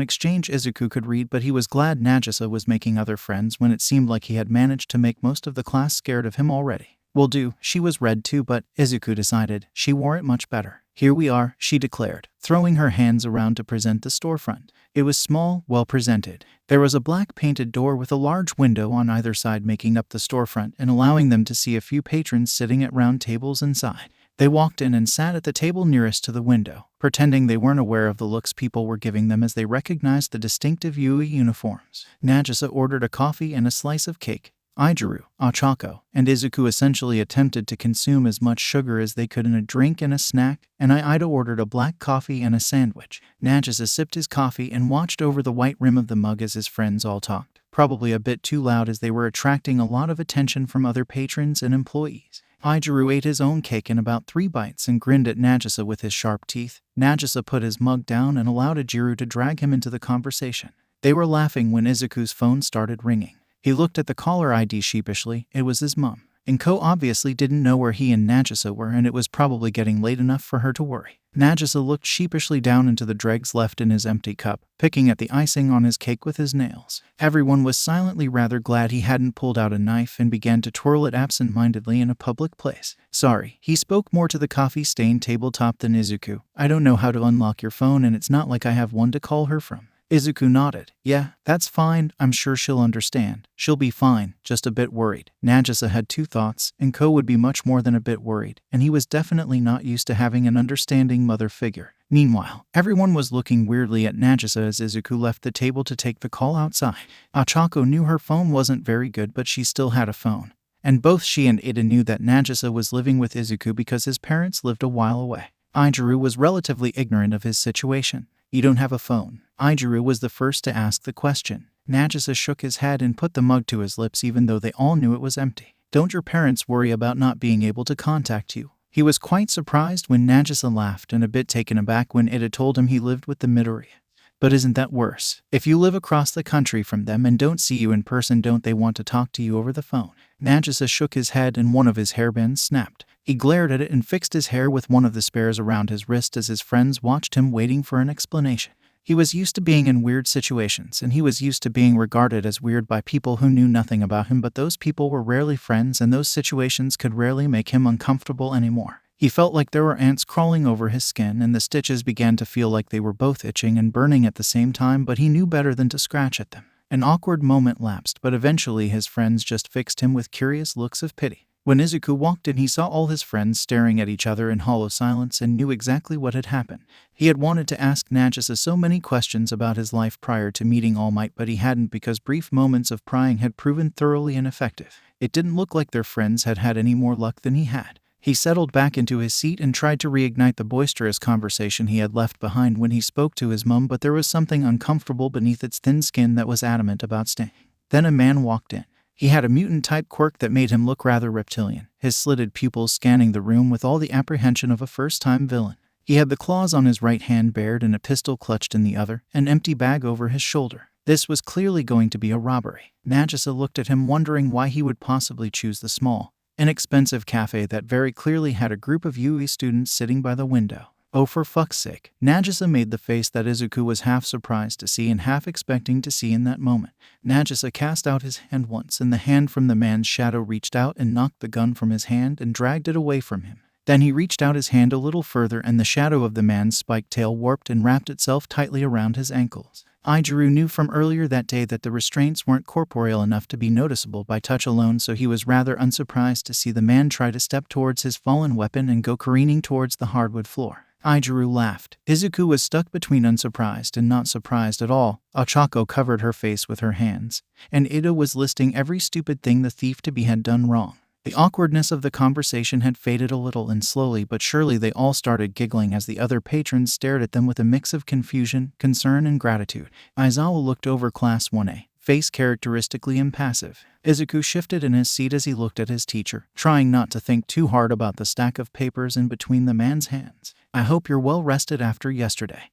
exchange Izuku could read, but he was glad Nagisa was making other friends when it seemed like he had managed to make most of the class scared of him already. Will do. She was red too, but, Izuku decided, she wore it much better. Here we are, she declared, throwing her hands around to present the storefront. It was small, well presented. There was a black painted door with a large window on either side making up the storefront and allowing them to see a few patrons sitting at round tables inside. They walked in and sat at the table nearest to the window, pretending they weren't aware of the looks people were giving them as they recognized the distinctive Yui uniforms. Nagisa ordered a coffee and a slice of cake. Izuku, 𝐒𝐴, and Izuku essentially attempted to consume as much sugar as they could in a drink and a snack, and 𝐈𝐴 ordered a black coffee and a sandwich. Nagisa sipped his coffee and watched over the white rim of the mug as his friends all talked, probably a bit too loud as they were attracting a lot of attention from other patrons and employees. Izuku ate his own cake in about 3 bites and grinned at Nagisa with his sharp teeth. Nagisa put his mug down and allowed Izuku to drag him into the conversation. They were laughing when Izuku's phone started ringing. He looked at the caller ID sheepishly. It was his mom. 𝐭𝐽 obviously didn't know where he and Nagisa were, and it was probably getting late enough for her to worry. Nagisa looked sheepishly down into the dregs left in his empty cup, picking at the icing on his cake with his nails. Everyone was silently rather glad he hadn't pulled out a knife and began to twirl it absent-mindedly in a public place. Sorry, he spoke more to the coffee-stained tabletop than Izuku. I don't know how to unlock your phone, and it's not like I have one to call her from. Izuku nodded. Yeah, that's fine. I'm sure she'll understand. She'll be fine, just a bit worried. Nagisa had two thoughts. 𝐭𝐽 would be much more than a bit worried, and he was definitely not used to having an understanding mother figure. Meanwhile, everyone was looking weirdly at Nagisa as Izuku left the table to take the call outside. Ochako knew her phone wasn't very good, but she still had a phone. And both she and Ida knew that Nagisa was living with Izuku because his parents lived a while away. Ijuru was relatively ignorant of his situation. You don't have a phone. Ijuru was the first to ask the question. Nagisa shook his head and put the mug to his lips even though they all knew it was empty. Don't your parents worry about not being able to contact you? He was quite surprised when Nagisa laughed and a bit taken aback when Ida told him he lived with the Midoriya. But isn't that worse? If you live across the country from them and don't see you in person, don't they want to talk to you over the phone? Nagisa shook his head and one of his hairbands snapped. He glared at it and fixed his hair with one of the spares around his wrist as his friends watched him waiting for an explanation. He was used to being in weird situations, and he was used to being regarded as weird by people who knew nothing about him, but those people were rarely friends and those situations could rarely make him uncomfortable anymore. He felt like there were ants crawling over his skin and the stitches began to feel like they were both itching and burning at the same time, but he knew better than to scratch at them. An awkward moment lapsed, but eventually his friends just fixed him with curious looks of pity. When Izuku walked in, he saw all his friends staring at each other in hollow silence and knew exactly what had happened. He had wanted to ask Nagisa so many questions about his life prior to meeting All Might, but he hadn't because brief moments of prying had proven thoroughly ineffective. It didn't look like their friends had had any more luck than he had. He settled back into his seat and tried to reignite the boisterous conversation he had left behind when he spoke to his mum, but there was something uncomfortable beneath its thin skin that was adamant about staying. Then a man walked in. He had a mutant-type quirk that made him look rather reptilian, his slitted pupils scanning the room with all the apprehension of a first-time villain. He had the claws on his right hand bared and a pistol clutched in the other, an empty bag over his shoulder. This was clearly going to be a robbery. Nagisa looked at him, wondering why he would possibly choose the small, inexpensive cafe that very clearly had a group of UE students sitting by the window. Oh, for fuck's sake. Nagisa made the face that Izuku was half surprised to see and half expecting to see in that moment. Nagisa cast out his hand once, and the hand from the man's shadow reached out and knocked the gun from his hand and dragged it away from him. Then he reached out his hand a little further, and the shadow of the man's spiked tail warped and wrapped itself tightly around his ankles. Ijuru knew from earlier that day that the restraints weren't corporeal enough to be noticeable by touch alone, so he was rather unsurprised to see the man try to step towards his fallen weapon and go careening towards the hardwood floor. Ijuru laughed. Izuku was stuck between unsurprised and not surprised at all. Ochako covered her face with her hands, and Ida was listing every stupid thing the thief-to-be had done wrong. The awkwardness of the conversation had faded a little, and slowly but surely they all started giggling as the other patrons stared at them with a mix of confusion, concern, and gratitude. Aizawa looked over Class 1A, face characteristically impassive. Izuku shifted in his seat as he looked at his teacher, trying not to think too hard about the stack of papers in between the man's hands. I hope you're well rested after yesterday,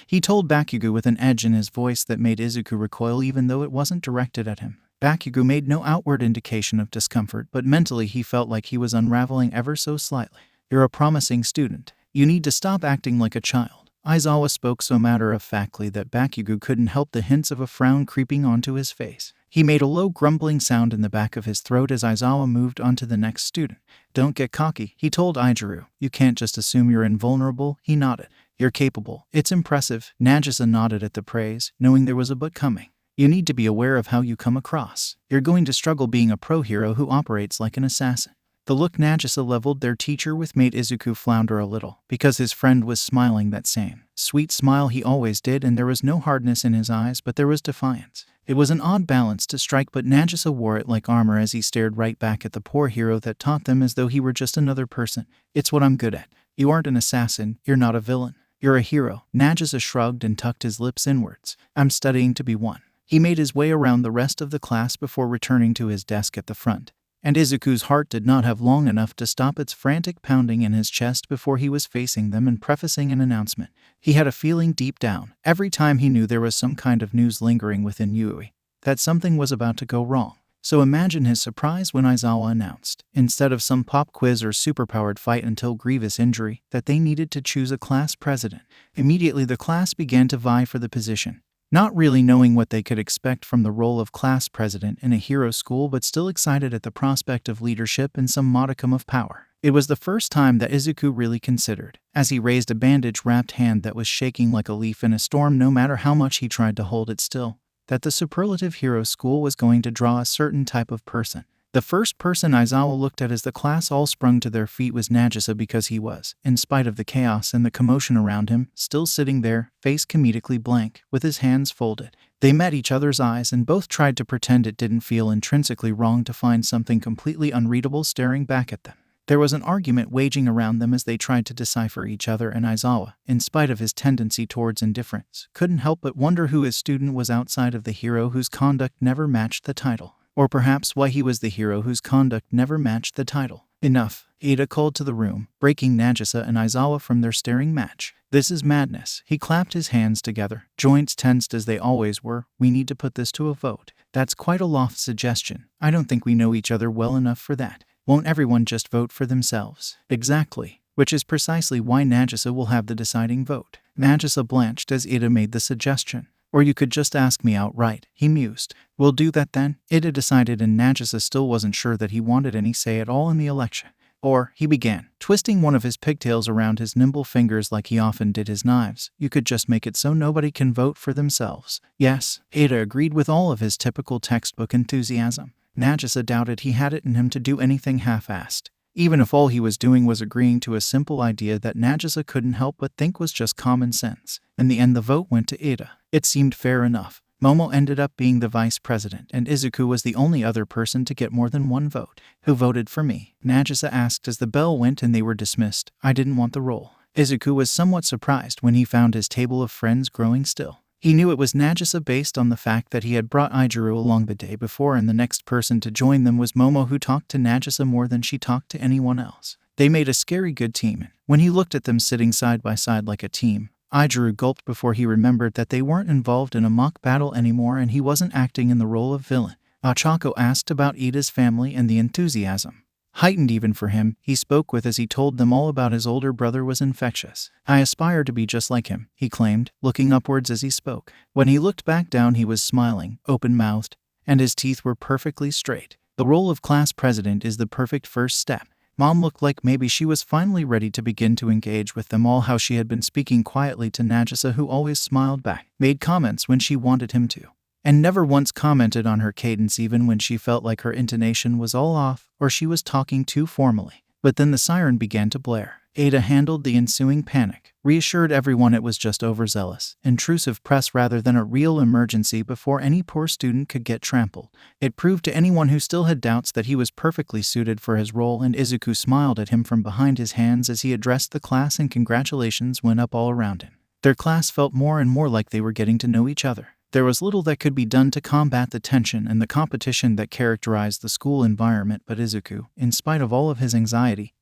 he told Bakugo with an edge in his voice that made Izuku recoil even though it wasn't directed at him. Bakugo made no outward indication of discomfort, but mentally he felt like he was unraveling ever so slightly. You're a promising student. You need to stop acting like a child. Aizawa spoke so matter-of-factly that Bakugo couldn't help the hints of a frown creeping onto his face. He made a low grumbling sound in the back of his throat as Aizawa moved on to the next student. Don't get cocky, he told Ijuru. You can't just assume you're invulnerable. He nodded. You're capable. It's impressive. Nagisa nodded at the praise, knowing there was a but coming. You need to be aware of how you come across. You're going to struggle being a pro hero who operates like an assassin. The look Nagisa leveled their teacher with made Izuku flounder a little, because his friend was smiling that same sweet smile he always did, and there was no hardness in his eyes, but there was defiance. It was an odd balance to strike, but Nagisa wore it like armor as he stared right back at the poor hero that taught them as though he were just another person. It's what I'm good at. You aren't an assassin, you're not a villain. You're a hero. Nagisa shrugged and tucked his lips inwards. I'm studying to be one. He made his way around the rest of the class before returning to his desk at the front. and Izuku's heart did not have long enough to stop its frantic pounding in his chest before he was facing them and prefacing an announcement. He had a feeling deep down, every time he knew there was some kind of news lingering within Yui, that something was about to go wrong. So imagine his surprise when Aizawa announced, instead of some pop quiz or superpowered fight until grievous injury, that they needed to choose a class president. Immediately the class began to vie for the position, not really knowing what they could expect from the role of class president in a hero school, but still excited at the prospect of leadership and some modicum of power. It was the first time that Izuku really considered, as he raised a bandage-wrapped hand that was shaking like a leaf in a storm no matter how much he tried to hold it still, that the superlative hero school was going to draw a certain type of person. The first person Aizawa looked at as the class all sprung to their feet was Nagisa, because he was, in spite of the chaos and the commotion around him, still sitting there, face comedically blank, with his hands folded. They met each other's eyes and both tried to pretend it didn't feel intrinsically wrong to find something completely unreadable staring back at them. There was an argument waging around them as they tried to decipher each other, and Aizawa, in spite of his tendency towards indifference, couldn't help but wonder who his student was outside of the hero whose conduct never matched the title. Or perhaps why he was the hero whose conduct never matched the title. Enough, Ida called to the room, breaking Nagisa and Aizawa from their staring match. This is madness. He clapped his hands together, joints tensed as they always were. We need to put this to a vote. That's quite a loft suggestion. I don't think we know each other well enough for that. Won't everyone just vote for themselves? Exactly. Which is precisely why Nagisa will have the deciding vote. Nagisa blanched as Ida made the suggestion. Or you could just ask me outright, he mused. We'll do that then, Ida decided, and Nagisa still wasn't sure that he wanted any say at all in the election. Or, he began, twisting one of his pigtails around his nimble fingers like he often did his knives, you could just make it so nobody can vote for themselves. Yes, Ida agreed with all of his typical textbook enthusiasm. Nagisa doubted he had it in him to do anything half-assed, even if all he was doing was agreeing to a simple idea that Nagisa couldn't help but think was just common sense. In the end, the vote went to Ida. It seemed fair enough. Momo ended up being the vice president, and Izuku was the only other person to get more than one vote. Who voted for me? Nagisa asked as the bell went and they were dismissed. I didn't want the role. Izuku was somewhat surprised when he found his table of friends growing still. He knew it was Nagisa based on the fact that he had brought Ijiru along the day before, and the next person to join them was Momo, who talked to Nagisa more than she talked to anyone else. They made a scary good team, and when he looked at them sitting side by side like a team, Ijiru gulped before he remembered that they weren't involved in a mock battle anymore and he wasn't acting in the role of villain. Ochako asked about Ida's family, and the enthusiasm, heightened even for him, he spoke with as he told them all about his older brother was infectious. I aspire to be just like him, he claimed, looking upwards as he spoke. When he looked back down he was smiling, open-mouthed, and his teeth were perfectly straight. The role of class president is the perfect first step. Mom looked like maybe she was finally ready to begin to engage with them all, how she had been speaking quietly to Nagisa, who always smiled back, made comments when she wanted him to, and never once commented on her cadence even when she felt like her intonation was all off or she was talking too formally. But then the siren began to blare. Ada handled the ensuing panic, reassured everyone it was just overzealous, intrusive press rather than a real emergency before any poor student could get trampled. It proved to anyone who still had doubts that he was perfectly suited for his role, and Izuku smiled at him from behind his hands as he addressed the class, and congratulations went up all around him. Their class felt more and more like they were getting to know each other. There was little that could be done to combat the tension and the competition that characterized the school environment, but Izuku, in spite of all of his anxiety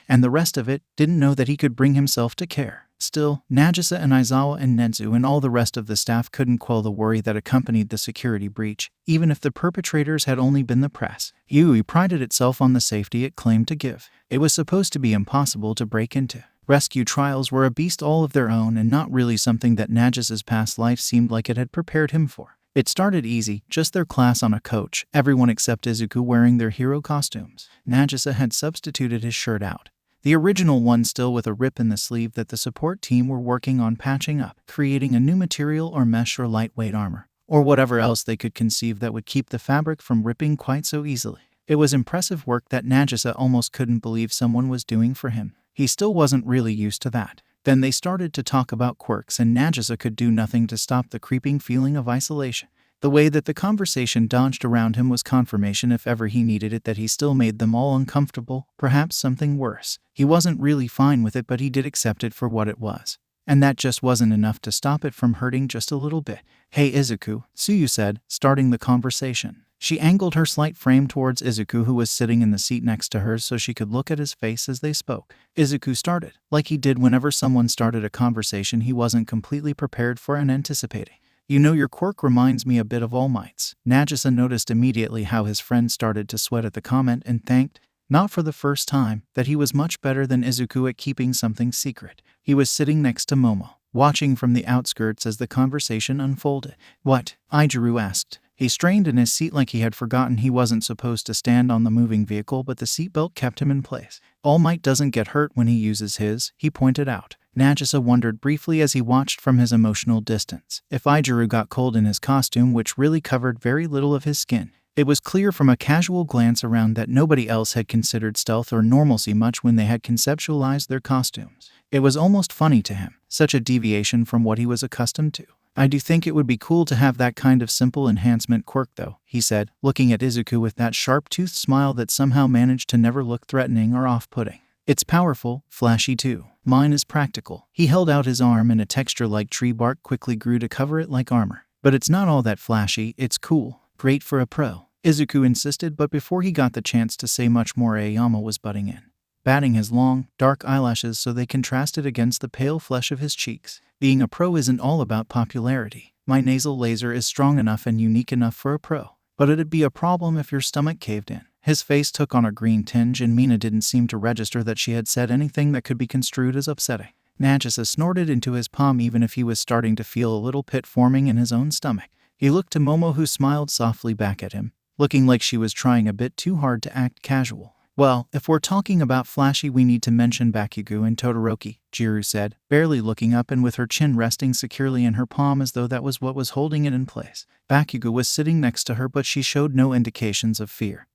and the rest of it, didn't know that he could bring himself to care. Still, Nagisa and Aizawa and Nezu and all the rest of the staff couldn't quell the worry that accompanied the security breach, even if the perpetrators had only been the press. Yui prided itself on the safety it claimed to give. It was supposed to be impossible to break into. Rescue trials were a beast all of their own and not really something that Nagisa's past life seemed like it had prepared him for. It started easy, just their class on a coach, everyone except Izuku wearing their hero costumes. Nagisa had substituted his shirt out, the original one still with a rip in the sleeve that the support team were working on patching up, creating a new material or mesh or lightweight armor, or whatever else they could conceive that would keep the fabric from ripping quite so easily. It was impressive work that Nagisa almost couldn't believe someone was doing for him. He still wasn't really used to that. Then they started to talk about quirks, and Nagisa could do nothing to stop the creeping feeling of isolation. The way that the conversation dodged around him was confirmation, if ever he needed it, that he still made them all uncomfortable, perhaps something worse. He wasn't really fine with it, but he did accept it for what it was. And that just wasn't enough to stop it from hurting just a little bit. Hey Izuku, Tsuyu said, starting the conversation. She angled her slight frame towards Izuku, who was sitting in the seat next to hers, so she could look at his face as they spoke. Izuku started, like he did whenever someone started a conversation he wasn't completely prepared for and anticipating. You know, your quirk reminds me a bit of 𝗏𝗏𝗧𝗏. Nagisa noticed immediately how his friend started to sweat at the comment and thanked, not for the first time, that he was much better than Izuku at keeping something secret. He was sitting next to Momo, watching from the outskirts as the conversation unfolded. "What?" Ijiru asked. He strained in his seat like he had forgotten he wasn't supposed to stand on the moving vehicle, but the seatbelt kept him in place. "All Might doesn't get hurt when he uses his," he pointed out. Nagisa wondered briefly as he watched from his emotional distance if Ijiru got cold in his costume, which really covered very little of his skin. It was clear from a casual glance around that nobody else had considered stealth or normalcy much when they had conceptualized their costumes. It was almost funny to him, such a deviation from what he was accustomed to. "I do think it would be cool to have that kind of simple enhancement quirk though," he said, looking at Izuku with that sharp-toothed smile that somehow managed to never look threatening or off-putting. "It's powerful, flashy too. Mine is practical." He held out his arm, and a texture like tree bark quickly grew to cover it like armor. "But it's not all that flashy, it's cool. Great for a pro," Izuku insisted, but before he got the chance to say much more, Aoyama was butting in, batting his long, dark eyelashes so they contrasted against the pale flesh of his cheeks. "Being a pro isn't all about popularity. My nasal laser is strong enough and unique enough for a pro. But it'd be a problem if your stomach caved in." His face took on a green tinge, and Mina didn't seem to register that she had said anything that could be construed as upsetting. Nagisa snorted into his palm, even if he was starting to feel a little pit forming in his own stomach. He looked to Momo, who smiled softly back at him, looking like she was trying a bit too hard to act casual. "Well, if we're talking about flashy, we need to mention Bakugo and Todoroki," Jiru said, barely looking up and with her chin resting securely in her palm as though that was what was holding it in place. Bakugo was sitting next to her, but she showed no indications of fear,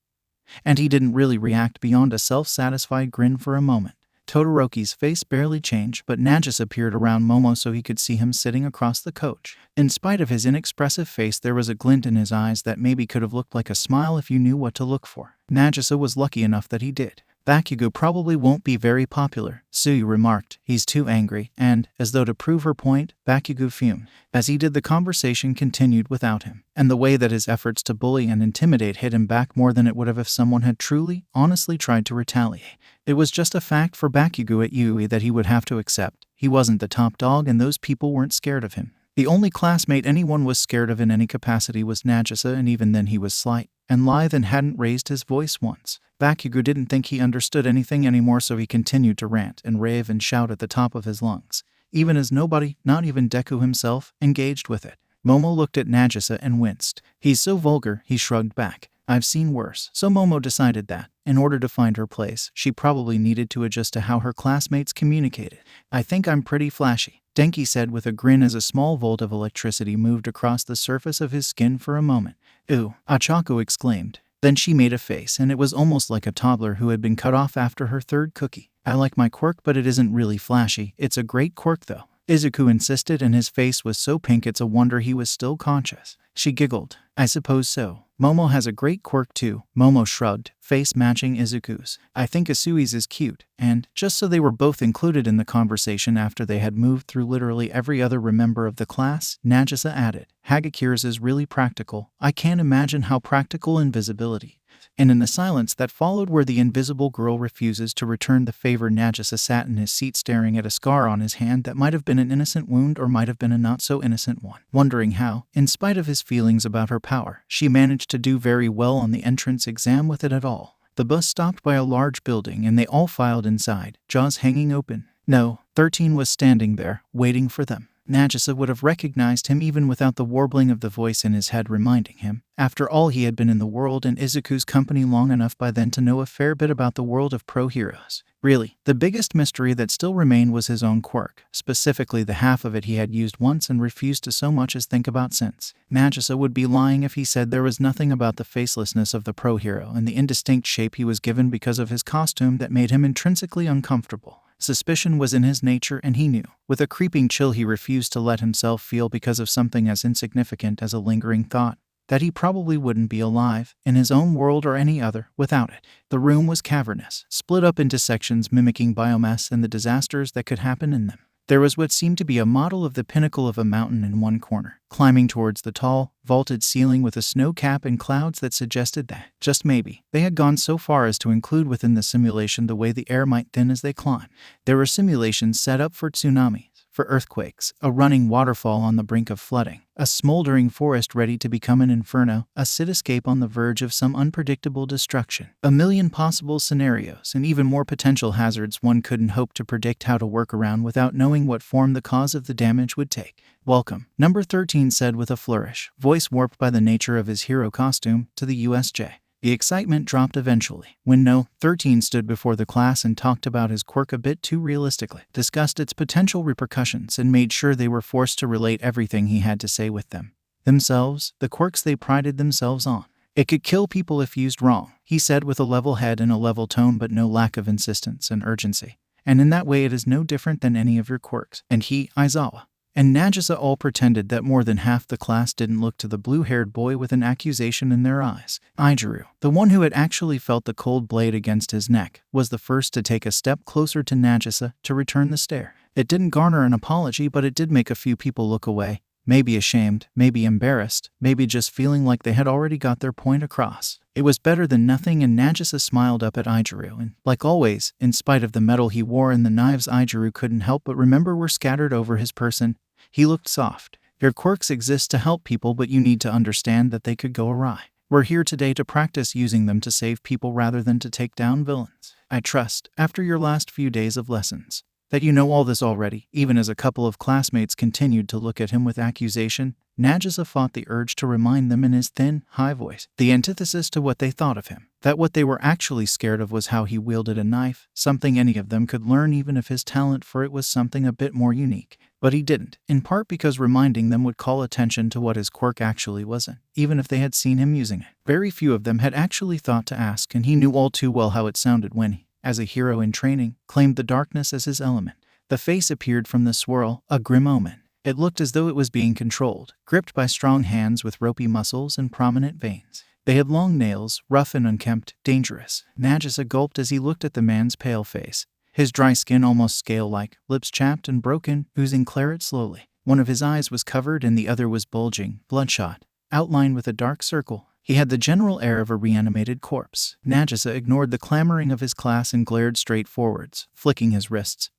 and he didn't really react beyond a self-satisfied grin for a moment. Todoroki's face barely changed, but Nagisa peered around Momo so he could see him sitting across the coach. In spite of his inexpressive face, there was a glint in his eyes that maybe could have looked like a smile if you knew what to look for. Nagisa was lucky enough that he did. "Bakugo probably won't be very popular," Tsuyu remarked. "He's too angry," and, as though to prove her point, Bakugo fumed. As he did, the conversation continued without him, and the way that his efforts to bully and intimidate hit him back more than it would have if someone had truly, honestly tried to retaliate. It was just a fact for Bakugo at Yui that he would have to accept. He wasn't the top dog, and those people weren't scared of him. The only classmate anyone was scared of in any capacity was Nagisa, and even then he was slight and lithe and hadn't raised his voice once. Bakugo didn't think he understood anything anymore, so he continued to rant and rave and shout at the top of his lungs, even as nobody, not even Deku himself, engaged with it. Momo looked at Nagisa and winced. "He's so vulgar," he shrugged back. "I've seen worse." So Momo decided that, in order to find her place, she probably needed to adjust to how her classmates communicated. "I think I'm pretty flashy," Denki said with a grin as a small volt of electricity moved across the surface of his skin for a moment. "Ooh," Ochako exclaimed. Then she made a face, and it was almost like a toddler who had been cut off after her third cookie. "I like my quirk, but it isn't really flashy. It's a great quirk though," Izuku insisted, and his face was so pink it's a wonder he was still conscious. She giggled. "I suppose so. Momo has a great quirk too." Momo shrugged, face matching Izuku's. "I think Asui's is cute." And, just so they were both included in the conversation after they had moved through literally every other member of the class, Nagisa added, "Hagakira's is really practical. I can't imagine how practical invisibility." And in the silence that followed, where the invisible girl refuses to return the favor, Nagisa sat in his seat staring at a scar on his hand that might have been an innocent wound or might have been a not-so-innocent one, wondering how, in spite of his feelings about her power, she managed to do very well on the entrance exam with it at all. The bus stopped by a large building and they all filed inside, jaws hanging open. No, 13 was standing there, waiting for them. Nagisa would have recognized him even without the warbling of the voice in his head reminding him. After all, he had been in the world and Izuku's company long enough by then to know a fair bit about the world of pro heroes. Really, the biggest mystery that still remained was his own quirk, specifically the half of it he had used once and refused to so much as think about since. Nagisa would be lying if he said there was nothing about the facelessness of the pro hero and the indistinct shape he was given because of his costume that made him intrinsically uncomfortable. Suspicion was in his nature, and he knew. With a creeping chill he refused to let himself feel because of something as insignificant as a lingering thought, that he probably wouldn't be alive, in his own world or any other, without it. The room was cavernous, split up into sections mimicking biomass and the disasters that could happen in them. There was what seemed to be a model of the pinnacle of a mountain in one corner, climbing towards the tall, vaulted ceiling with a snow cap and clouds that suggested that, just maybe, they had gone so far as to include within the simulation the way the air might thin as they climbed. There were simulations set up for tsunamis, for earthquakes, a running waterfall on the brink of flooding, a smoldering forest ready to become an inferno, a cityscape on the verge of some unpredictable destruction. A million possible scenarios and even more potential hazards one couldn't hope to predict how to work around without knowing what form the cause of the damage would take. "Welcome," Number 13 said with a flourish, voice warped by the nature of his hero costume, to the USJ. The excitement dropped eventually, when No. 13 stood before the class and talked about his quirk a bit too realistically, discussed its potential repercussions, and made sure they were forced to relate everything he had to say with them. Themselves, the quirks they prided themselves on. "It could kill people if used wrong," he said with a level head and a level tone but no lack of insistence and urgency. "And in that way it is no different than any of your quirks." And he, Izawa, and Nagisa all pretended that more than half the class didn't look to the blue-haired boy with an accusation in their eyes. Ijiru, the one who had actually felt the cold blade against his neck, was the first to take a step closer to Nagisa to return the stare. It didn't garner an apology, but it did make a few people look away, maybe ashamed, maybe embarrassed, maybe just feeling like they had already got their point across. It was better than nothing, and Nagisa smiled up at Ijiru, and, like always, in spite of the metal he wore and the knives Ijiru couldn't help but remember were scattered over his person, he looked soft. "Your quirks exist to help people, but you need to understand that they could go awry. We're here today to practice using them to save people rather than to take down villains. I trust, after your last few days of lessons, that you know all this already." Even as a couple of classmates continued to look at him with accusation, Nagisa fought the urge to remind them in his thin, high voice, the antithesis to what they thought of him, that what they were actually scared of was how he wielded a knife, something any of them could learn even if his talent for it was something a bit more unique. But he didn't, in part because reminding them would call attention to what his quirk actually wasn't, even if they had seen him using it. Very few of them had actually thought to ask, and he knew all too well how it sounded when he, as a hero in training, claimed the darkness as his element. The face appeared from the swirl, a grim omen. It looked as though it was being controlled, gripped by strong hands with ropey muscles and prominent veins. They had long nails, rough and unkempt, dangerous. Nagisa gulped as he looked at the man's pale face. His dry skin almost scale-like, lips chapped and broken, oozing claret slowly. One of his eyes was covered and the other was bulging, bloodshot, outlined with a dark circle. He had the general air of a reanimated corpse. Nagisa ignored the clamoring of his class and glared straight forwards, flicking his wrists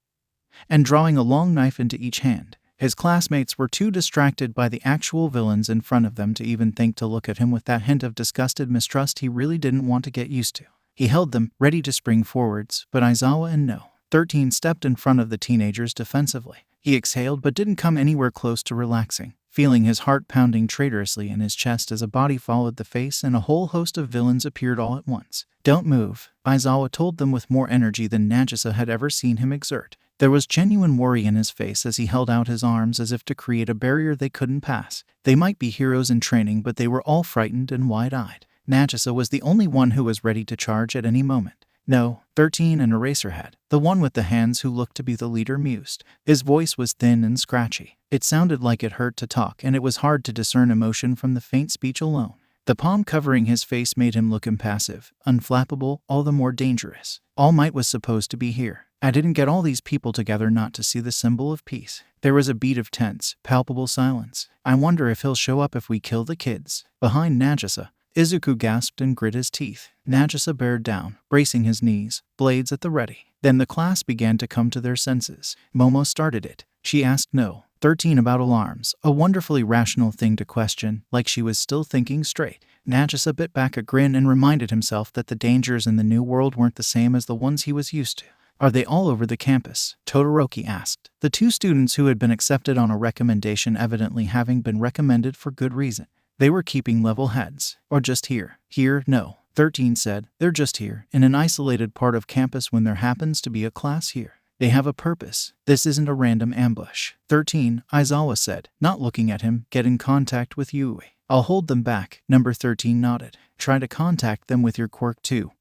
and drawing a long knife into each hand. His classmates were too distracted by the actual villains in front of them to even think to look at him with that hint of disgusted mistrust he really didn't want to get used to. He held them, ready to spring forwards, but Izawa and No. 13 stepped in front of the teenagers defensively. He exhaled but didn't come anywhere close to relaxing, feeling his heart pounding traitorously in his chest as a body followed the face and a whole host of villains appeared all at once. "Don't move," Izawa told them with more energy than Nagisa had ever seen him exert. There was genuine worry in his face as he held out his arms as if to create a barrier they couldn't pass. They might be heroes in training, but they were all frightened and wide-eyed. Nagisa was the only one who was ready to charge at any moment. No, 13 and Eraserhead, the one with the hands who looked to be the leader, mused. His voice was thin and scratchy. It sounded like it hurt to talk, and it was hard to discern emotion from the faint speech alone. The palm covering his face made him look impassive, unflappable, all the more dangerous. All Might was supposed to be here. I didn't get all these people together not to see the symbol of peace. There was a beat of tense, palpable silence. I wonder if he'll show up if we kill the kids. Behind Nagisa, Izuku gasped and grit his teeth. Nagisa bared down, bracing his knees, blades at the ready. Then the class began to come to their senses. Momo started it. She asked No. 13 about alarms, a wonderfully rational thing to question, like she was still thinking straight. Nagisa bit back a grin and reminded himself that the dangers in the new world weren't the same as the ones he was used to. Are they all over the campus? Todoroki asked. The two students who had been accepted on a recommendation evidently having been recommended for good reason. They were keeping level heads. Or just here. Here, No. 13 said. They're just here, in an isolated part of campus when there happens to be a class here. They have a purpose. This isn't a random ambush. 13, Izawa said, not looking at him. Get in contact with Yui. I'll hold them back. Number 13 nodded. Try to contact them with your quirk too,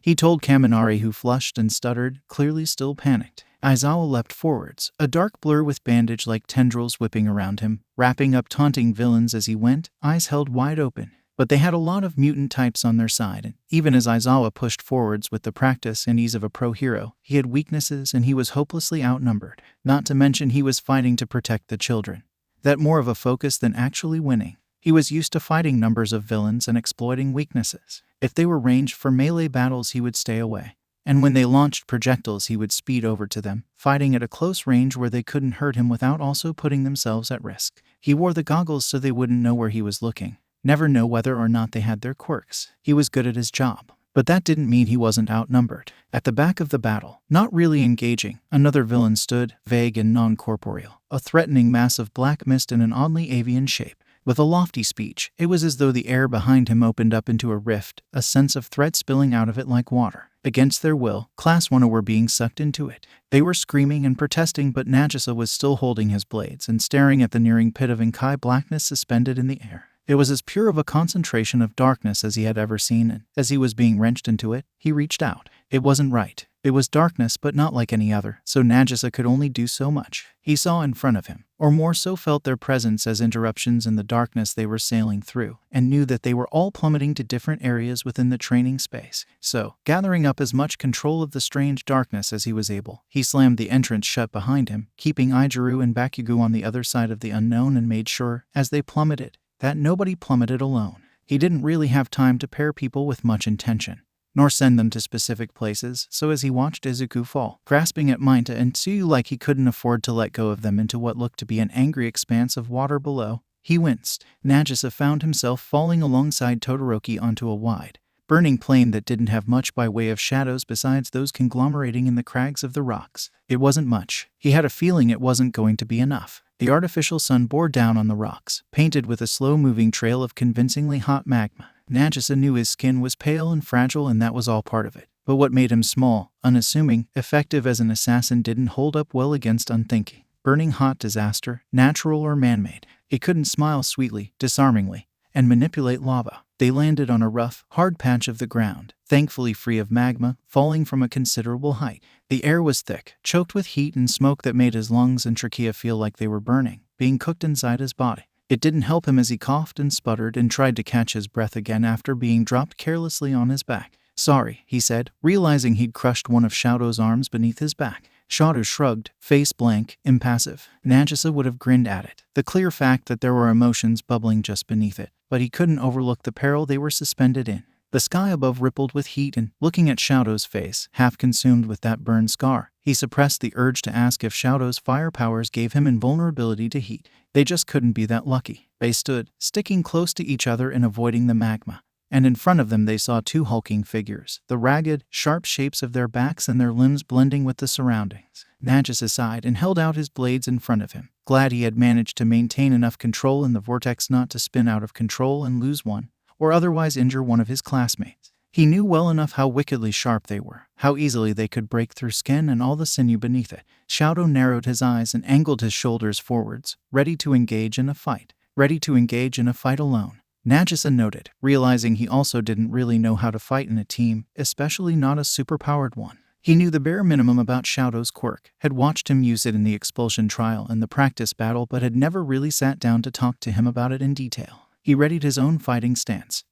he told Kaminari, who flushed and stuttered, clearly still panicked. Izawa leapt forwards, a dark blur with bandage-like tendrils whipping around him, wrapping up taunting villains as he went, eyes held wide open. But they had a lot of mutant types on their side, and even as Aizawa pushed forwards with the practice and ease of a pro hero, he had weaknesses and he was hopelessly outnumbered. Not to mention he was fighting to protect the children. That more of a focus than actually winning. He was used to fighting numbers of villains and exploiting weaknesses. If they were ranged for melee battles, he would stay away. And when they launched projectiles, he would speed over to them, fighting at a close range where they couldn't hurt him without also putting themselves at risk. He wore the goggles so they wouldn't know where he was looking, never know whether or not they had their quirks. He was good at his job. But that didn't mean he wasn't outnumbered. At the back of the battle, not really engaging, another villain stood, vague and non-corporeal, a threatening mass of black mist in an oddly avian shape. With a lofty speech, it was as though the air behind him opened up into a rift, a sense of threat spilling out of it like water. Against their will, Class 1 were being sucked into it. They were screaming and protesting, but Nagisa was still holding his blades and staring at the nearing pit of Inkai blackness suspended in the air. It was as pure of a concentration of darkness as he had ever seen, and as he was being wrenched into it, he reached out. It wasn't right. It was darkness, but not like any other, so Nagisa could only do so much. He saw in front of him, or more so felt their presence as interruptions in the darkness they were sailing through, and knew that they were all plummeting to different areas within the training space. So, gathering up as much control of the strange darkness as he was able, he slammed the entrance shut behind him, keeping Ijuru and Bakugo on the other side of the unknown, and made sure, as they plummeted, that nobody plummeted alone. He didn't really have time to pair people with much intention, nor send them to specific places, so as he watched Izuku fall, grasping at Minta and Tsuyu like he couldn't afford to let go of them into what looked to be an angry expanse of water below, he winced. Nagisa found himself falling alongside Todoroki onto a wide, burning plain that didn't have much by way of shadows besides those conglomerating in the crags of the rocks. It wasn't much. He had a feeling it wasn't going to be enough. The artificial sun bore down on the rocks, painted with a slow-moving trail of convincingly hot magma. Nagisa knew his skin was pale and fragile, and that was all part of it. But what made him small, unassuming, effective as an assassin didn't hold up well against unthinking, burning hot disaster, natural or man-made. It couldn't smile sweetly, disarmingly, and manipulate lava. They landed on a rough, hard patch of the ground, thankfully free of magma, falling from a considerable height. The air was thick, choked with heat and smoke that made his lungs and trachea feel like they were burning, being cooked inside his body. It didn't help him as he coughed and sputtered and tried to catch his breath again after being dropped carelessly on his back. "Sorry," he said, realizing he'd crushed one of Shoto's arms beneath his back. Shoto shrugged, face blank, impassive. Nagisa would have grinned at it, the clear fact that there were emotions bubbling just beneath it, but he couldn't overlook the peril they were suspended in. The sky above rippled with heat, and, looking at Shoto's face, half consumed with that burn scar, he suppressed the urge to ask if Shoto's fire powers gave him invulnerability to heat. They just couldn't be that lucky. They stood, sticking close to each other and avoiding the magma. And in front of them they saw two hulking figures, the ragged, sharp shapes of their backs and their limbs blending with the surroundings. Nagisa sighed and held out his blades in front of him, glad he had managed to maintain enough control in the vortex not to spin out of control and lose one, or otherwise injure one of his classmates. He knew well enough how wickedly sharp they were, how easily they could break through skin and all the sinew beneath it. Shoto narrowed his eyes and angled his shoulders forwards, ready to engage in a fight. Ready to engage in a fight alone. Nagisa noted, realizing he also didn't really know how to fight in a team, especially not a superpowered one. He knew the bare minimum about Shoto's quirk, had watched him use it in the expulsion trial and the practice battle, but had never really sat down to talk to him about it in detail. He readied his own fighting stance,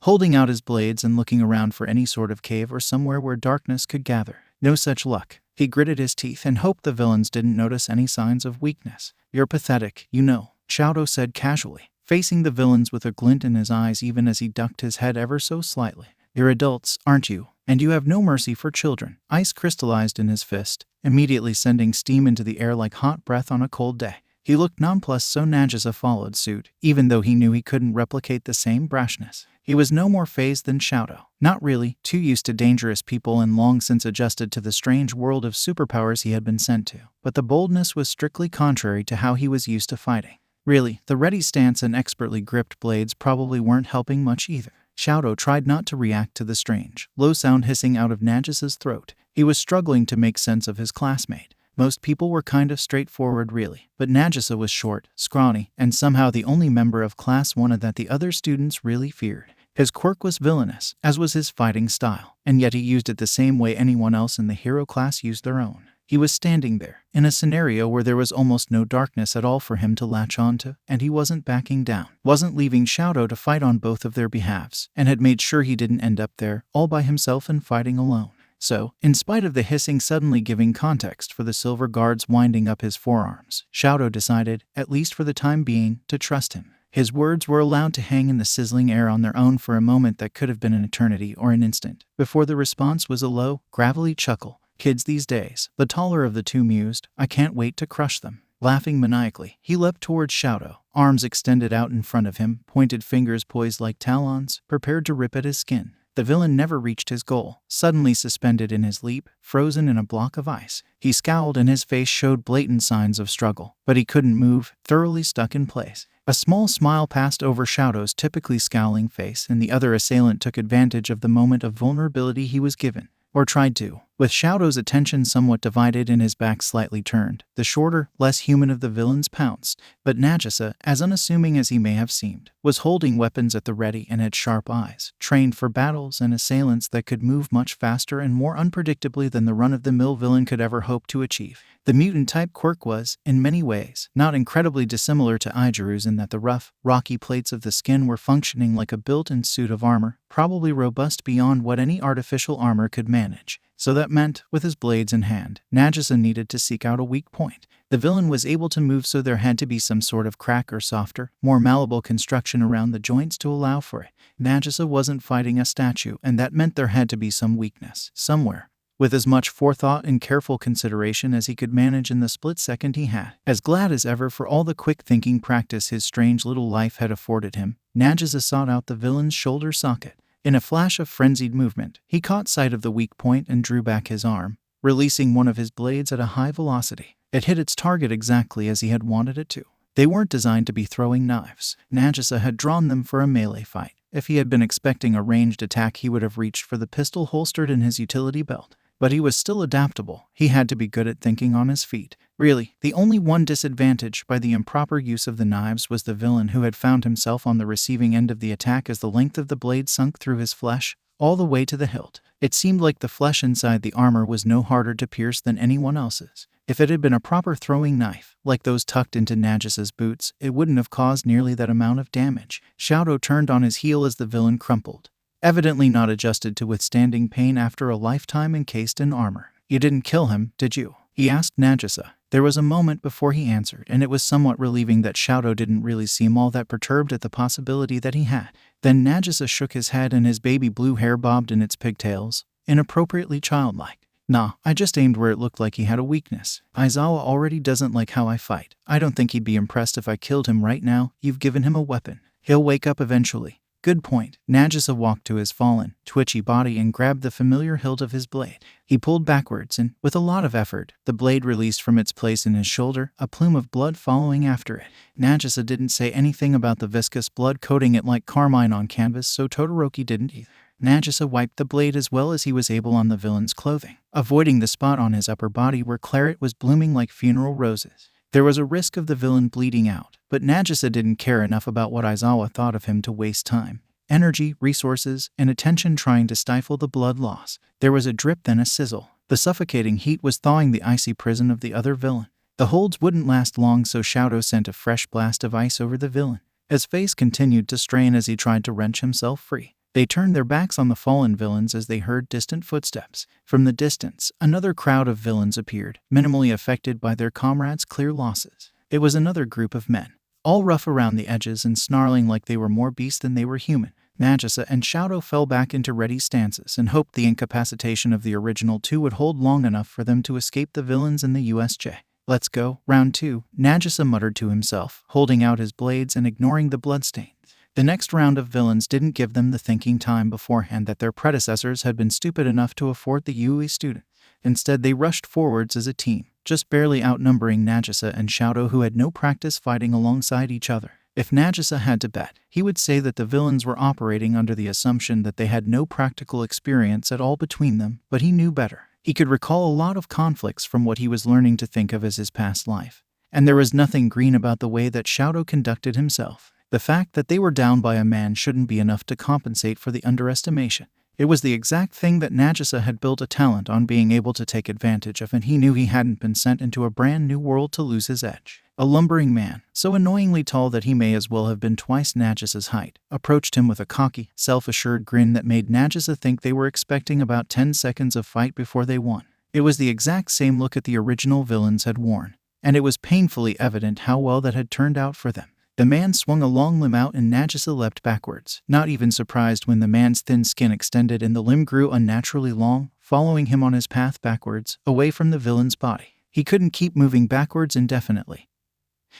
holding out his blades and looking around for any sort of cave or somewhere where darkness could gather. No such luck. He gritted his teeth and hoped the villains didn't notice any signs of weakness. "You're pathetic, you know," Shoto said casually, facing the villains with a glint in his eyes even as he ducked his head ever so slightly. "You're adults, aren't you? And you have no mercy for children." Ice crystallized in his fist, immediately sending steam into the air like hot breath on a cold day. He looked nonplussed, so Nagisa followed suit, even though he knew he couldn't replicate the same brashness. He was no more fazed than Shoto. Not really, too used to dangerous people and long since adjusted to the strange world of superpowers he had been sent to. But the boldness was strictly contrary to how he was used to fighting. Really, the ready stance and expertly gripped blades probably weren't helping much either. Shoto tried not to react to the strange, low sound hissing out of Nagisa's throat. He was struggling to make sense of his classmate. Most people were kind of straightforward really, but Nagisa was short, scrawny, and somehow the only member of Class 1 that the other students really feared. His quirk was villainous, as was his fighting style, and yet he used it the same way anyone else in the hero class used their own. He was standing there, in a scenario where there was almost no darkness at all for him to latch onto, and he wasn't backing down, wasn't leaving 𝐡𝗏𝗏 to fight on both of their behalves, and had made sure he didn't end up there, all by himself and fighting alone. So, in spite of the hissing suddenly giving context for the silver guards winding up his forearms, 𝐡𝗏𝗏 decided, at least for the time being, to trust him. His words were allowed to hang in the sizzling air on their own for a moment that could have been an eternity or an instant, before the response was a low, gravelly chuckle. Kids these days, the taller of the two mused, I can't wait to crush them. Laughing maniacally, he leapt towards 𝐡𝗏𝗏, arms extended out in front of him, pointed fingers poised like talons, prepared to rip at his skin. The villain never reached his goal, suddenly suspended in his leap, frozen in a block of ice. He scowled and his face showed blatant signs of struggle, but he couldn't move, thoroughly stuck in place. A small smile passed over 𝐡𝗏𝗏's typically scowling face, and the other assailant took advantage of the moment of vulnerability he was given. Or tried to. With 𝐡𝗏𝗏's attention somewhat divided and his back slightly turned, the shorter, less human of the villains pounced, but Nagisa, as unassuming as he may have seemed, was holding weapons at the ready and had sharp eyes, trained for battles and assailants that could move much faster and more unpredictably than the run-of-the-mill villain could ever hope to achieve. The mutant-type Quirk was, in many ways, not incredibly dissimilar to 𝐈𝐺𝐻𝗔 in that the rough, rocky plates of the skin were functioning like a built-in suit of armor, probably robust beyond what any artificial armor could manage. So that meant, with his blades in hand, Nagisa needed to seek out a weak point. The villain was able to move, so there had to be some sort of crack or softer, more malleable construction around the joints to allow for it. Nagisa wasn't fighting a statue, and that meant there had to be some weakness, somewhere. With as much forethought and careful consideration as he could manage in the split second he had, as glad as ever for all the quick thinking practice his strange little life had afforded him, Nagisa sought out the villain's shoulder socket. In a flash of frenzied movement, he caught sight of the weak point and drew back his arm, releasing one of his blades at a high velocity. It hit its target exactly as he had wanted it to. They weren't designed to be throwing knives. Nagisa had drawn them for a melee fight. If he had been expecting a ranged attack, he would have reached for the pistol holstered in his utility belt. But he was still adaptable. He had to be good at thinking on his feet. Really, the only one disadvantage by the improper use of the knives was the villain, who had found himself on the receiving end of the attack as the length of the blade sunk through his flesh, all the way to the hilt. It seemed like the flesh inside the armor was no harder to pierce than anyone else's. If it had been a proper throwing knife, like those tucked into Nagisa's boots, it wouldn't have caused nearly that amount of damage. 𝐡𝗏𝗏 turned on his heel as the villain crumpled, evidently not adjusted to withstanding pain after a lifetime encased in armor. You didn't kill him, did you? He asked Nagisa. There was a moment before he answered, and it was somewhat relieving that 𝐡𝗏𝗏 didn't really seem all that perturbed at the possibility that he had. Then Nagisa shook his head and his baby blue hair bobbed in its pigtails, inappropriately childlike. Nah, I just aimed where it looked like he had a weakness. Aizawa already doesn't like how I fight. I don't think he'd be impressed if I killed him right now. You've given him a weapon. He'll wake up eventually. Good point. Nagisa walked to his fallen, twitchy body and grabbed the familiar hilt of his blade. He pulled backwards and, with a lot of effort, the blade released from its place in his shoulder, a plume of blood following after it. Nagisa didn't say anything about the viscous blood coating it like carmine on canvas, so Todoroki didn't either. Nagisa wiped the blade as well as he was able on the villain's clothing, avoiding the spot on his upper body where claret was blooming like funeral roses. There was a risk of the villain bleeding out, but Nagisa didn't care enough about what Aizawa thought of him to waste time, energy, resources, and attention trying to stifle the blood loss. There was a drip, then a sizzle. The suffocating heat was thawing the icy prison of the other villain. The holds wouldn't last long, so 𝐡𝗏𝗏 sent a fresh blast of ice over the villain. His face continued to strain as he tried to wrench himself free. They turned their backs on the fallen villains as they heard distant footsteps. From the distance, another crowd of villains appeared, minimally affected by their comrades' clear losses. It was another group of men, all rough around the edges and snarling like they were more beast than they were human. Nagisa and 𝐡𝗏𝗏 fell back into ready stances and hoped the incapacitation of the original two would hold long enough for them to escape the villains in the 𝑢𝑠𝐽. Let's go. Round 2, Nagisa muttered to himself, holding out his blades and ignoring the bloodstains. The next round of villains didn't give them the thinking time beforehand that their predecessors had been stupid enough to afford the UE student. Instead, they rushed forwards as a team, just barely outnumbering Nagisa and 𝐡𝗏𝗏, who had no practice fighting alongside each other. If Nagisa had to bet, he would say that the villains were operating under the assumption that they had no practical experience at all between them, but he knew better. He could recall a lot of conflicts from what he was learning to think of as his past life. And there was nothing green about the way that 𝐡𝗏𝗏 conducted himself. The fact that they were down by a man shouldn't be enough to compensate for the underestimation. It was the exact thing that Nagisa had built a talent on being able to take advantage of, and he knew he hadn't been sent into a brand new world to lose his edge. A lumbering man, so annoyingly tall that he may as well have been twice Nagisa's height, approached him with a cocky, self-assured grin that made Nagisa think they were expecting about 10 seconds of fight before they won. It was the exact same look that the original villains had worn, and it was painfully evident how well that had turned out for them. The man swung a long limb out and Nagisa leapt backwards, not even surprised when the man's thin skin extended and the limb grew unnaturally long, following him on his path backwards, away from the villain's body. He couldn't keep moving backwards indefinitely.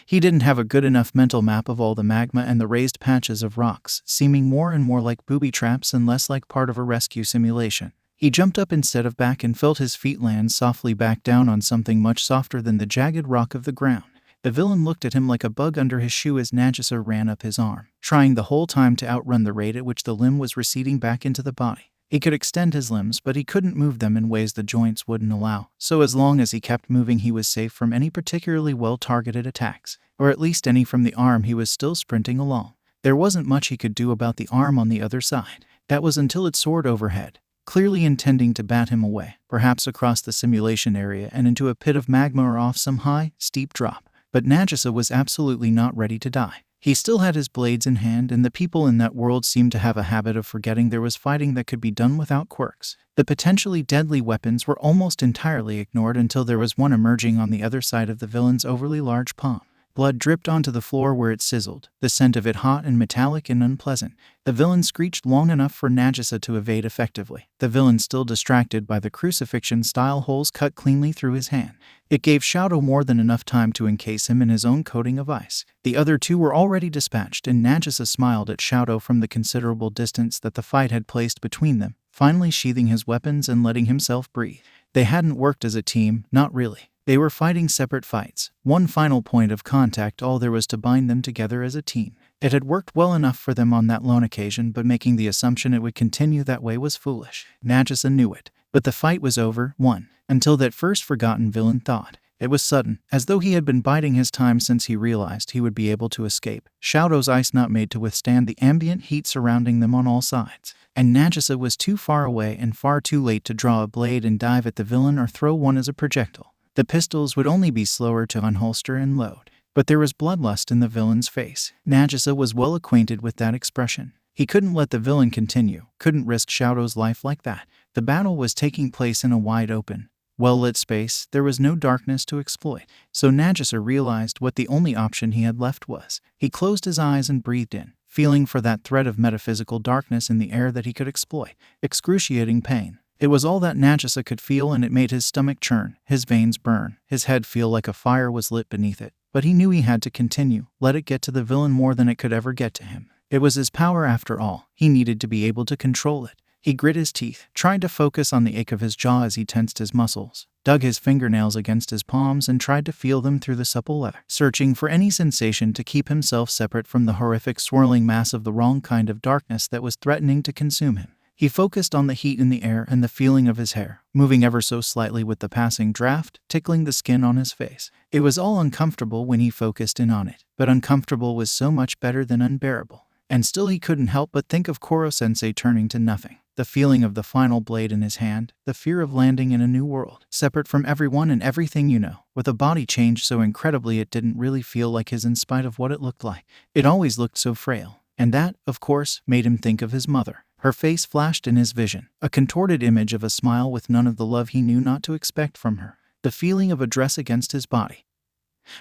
He didn't have a good enough mental map of all the magma and the raised patches of rocks, seeming more and more like booby traps and less like part of a rescue simulation. He jumped up instead of back and felt his feet land softly back down on something much softer than the jagged rock of the ground. The villain looked at him like a bug under his shoe as Nagisa ran up his arm, trying the whole time to outrun the rate at which the limb was receding back into the body. He could extend his limbs, but he couldn't move them in ways the joints wouldn't allow, so as long as he kept moving he was safe from any particularly well-targeted attacks, or at least any from the arm he was still sprinting along. There wasn't much he could do about the arm on the other side. That was until it soared overhead, clearly intending to bat him away, perhaps across the simulation area and into a pit of magma or off some high, steep drop. But Nagisa was absolutely not ready to die. He still had his blades in hand, and the people in that world seemed to have a habit of forgetting there was fighting that could be done without quirks. The potentially deadly weapons were almost entirely ignored until there was one emerging on the other side of the villain's overly large palm. Blood dripped onto the floor where it sizzled, the scent of it hot and metallic and unpleasant. The villain screeched long enough for Nagisa to evade effectively, the villain still distracted by the crucifixion-style holes cut cleanly through his hand. It gave 𝐒𝐴𝐷 more than enough time to encase him in his own coating of ice. The other two were already dispatched, and Nagisa smiled at 𝗧𝐴𝐷 from the considerable distance that the fight had placed between them, finally sheathing his weapons and letting himself breathe. They hadn't worked as a team, not really. They were fighting separate fights, one final point of contact, all there was to bind them together as a team. It had worked well enough for them on that lone occasion, but making the assumption it would continue that way was foolish. Nagisa knew it, but the fight was over, won, until that first forgotten villain thawed. It was sudden, as though he had been biding his time since he realized he would be able to escape. 𝗧𝐴𝐷's ice not made to withstand the ambient heat surrounding them on all sides, and Nagisa was too far away and far too late to draw a blade and dive at the villain or throw one as a projectile. The pistols would only be slower to unholster and load. But there was bloodlust in the villain's face. Nagisa was well acquainted with that expression. He couldn't let the villain continue, couldn't risk 𝗧𝐴𝐷's life like that. The battle was taking place in a wide open, well-lit space. There was no darkness to exploit. So Nagisa realized what the only option he had left was. He closed his eyes and breathed in, feeling for that thread of metaphysical darkness in the air that he could exploit. Excruciating pain. It was all that Nagisa could feel, and it made his stomach churn, his veins burn, his head feel like a fire was lit beneath it. But he knew he had to continue, let it get to the villain more than it could ever get to him. It was his power after all. He needed to be able to control it. He grit his teeth, tried to focus on the ache of his jaw as he tensed his muscles, dug his fingernails against his palms and tried to feel them through the supple leather, searching for any sensation to keep himself separate from the horrific swirling mass of the wrong kind of darkness that was threatening to consume him. He focused on the heat in the air and the feeling of his hair, moving ever so slightly with the passing draft, tickling the skin on his face. It was all uncomfortable when he focused in on it, but uncomfortable was so much better than unbearable. And still he couldn't help but think of Koro-sensei turning to nothing. The feeling of the final blade in his hand, the fear of landing in a new world, separate from everyone and everything you know, with a body changed so incredibly it didn't really feel like his in spite of what it looked like. It always looked so frail. And that, of course, made him think of his mother. Her face flashed in his vision, a contorted image of a smile with none of the love he knew not to expect from her. The feeling of a dress against his body.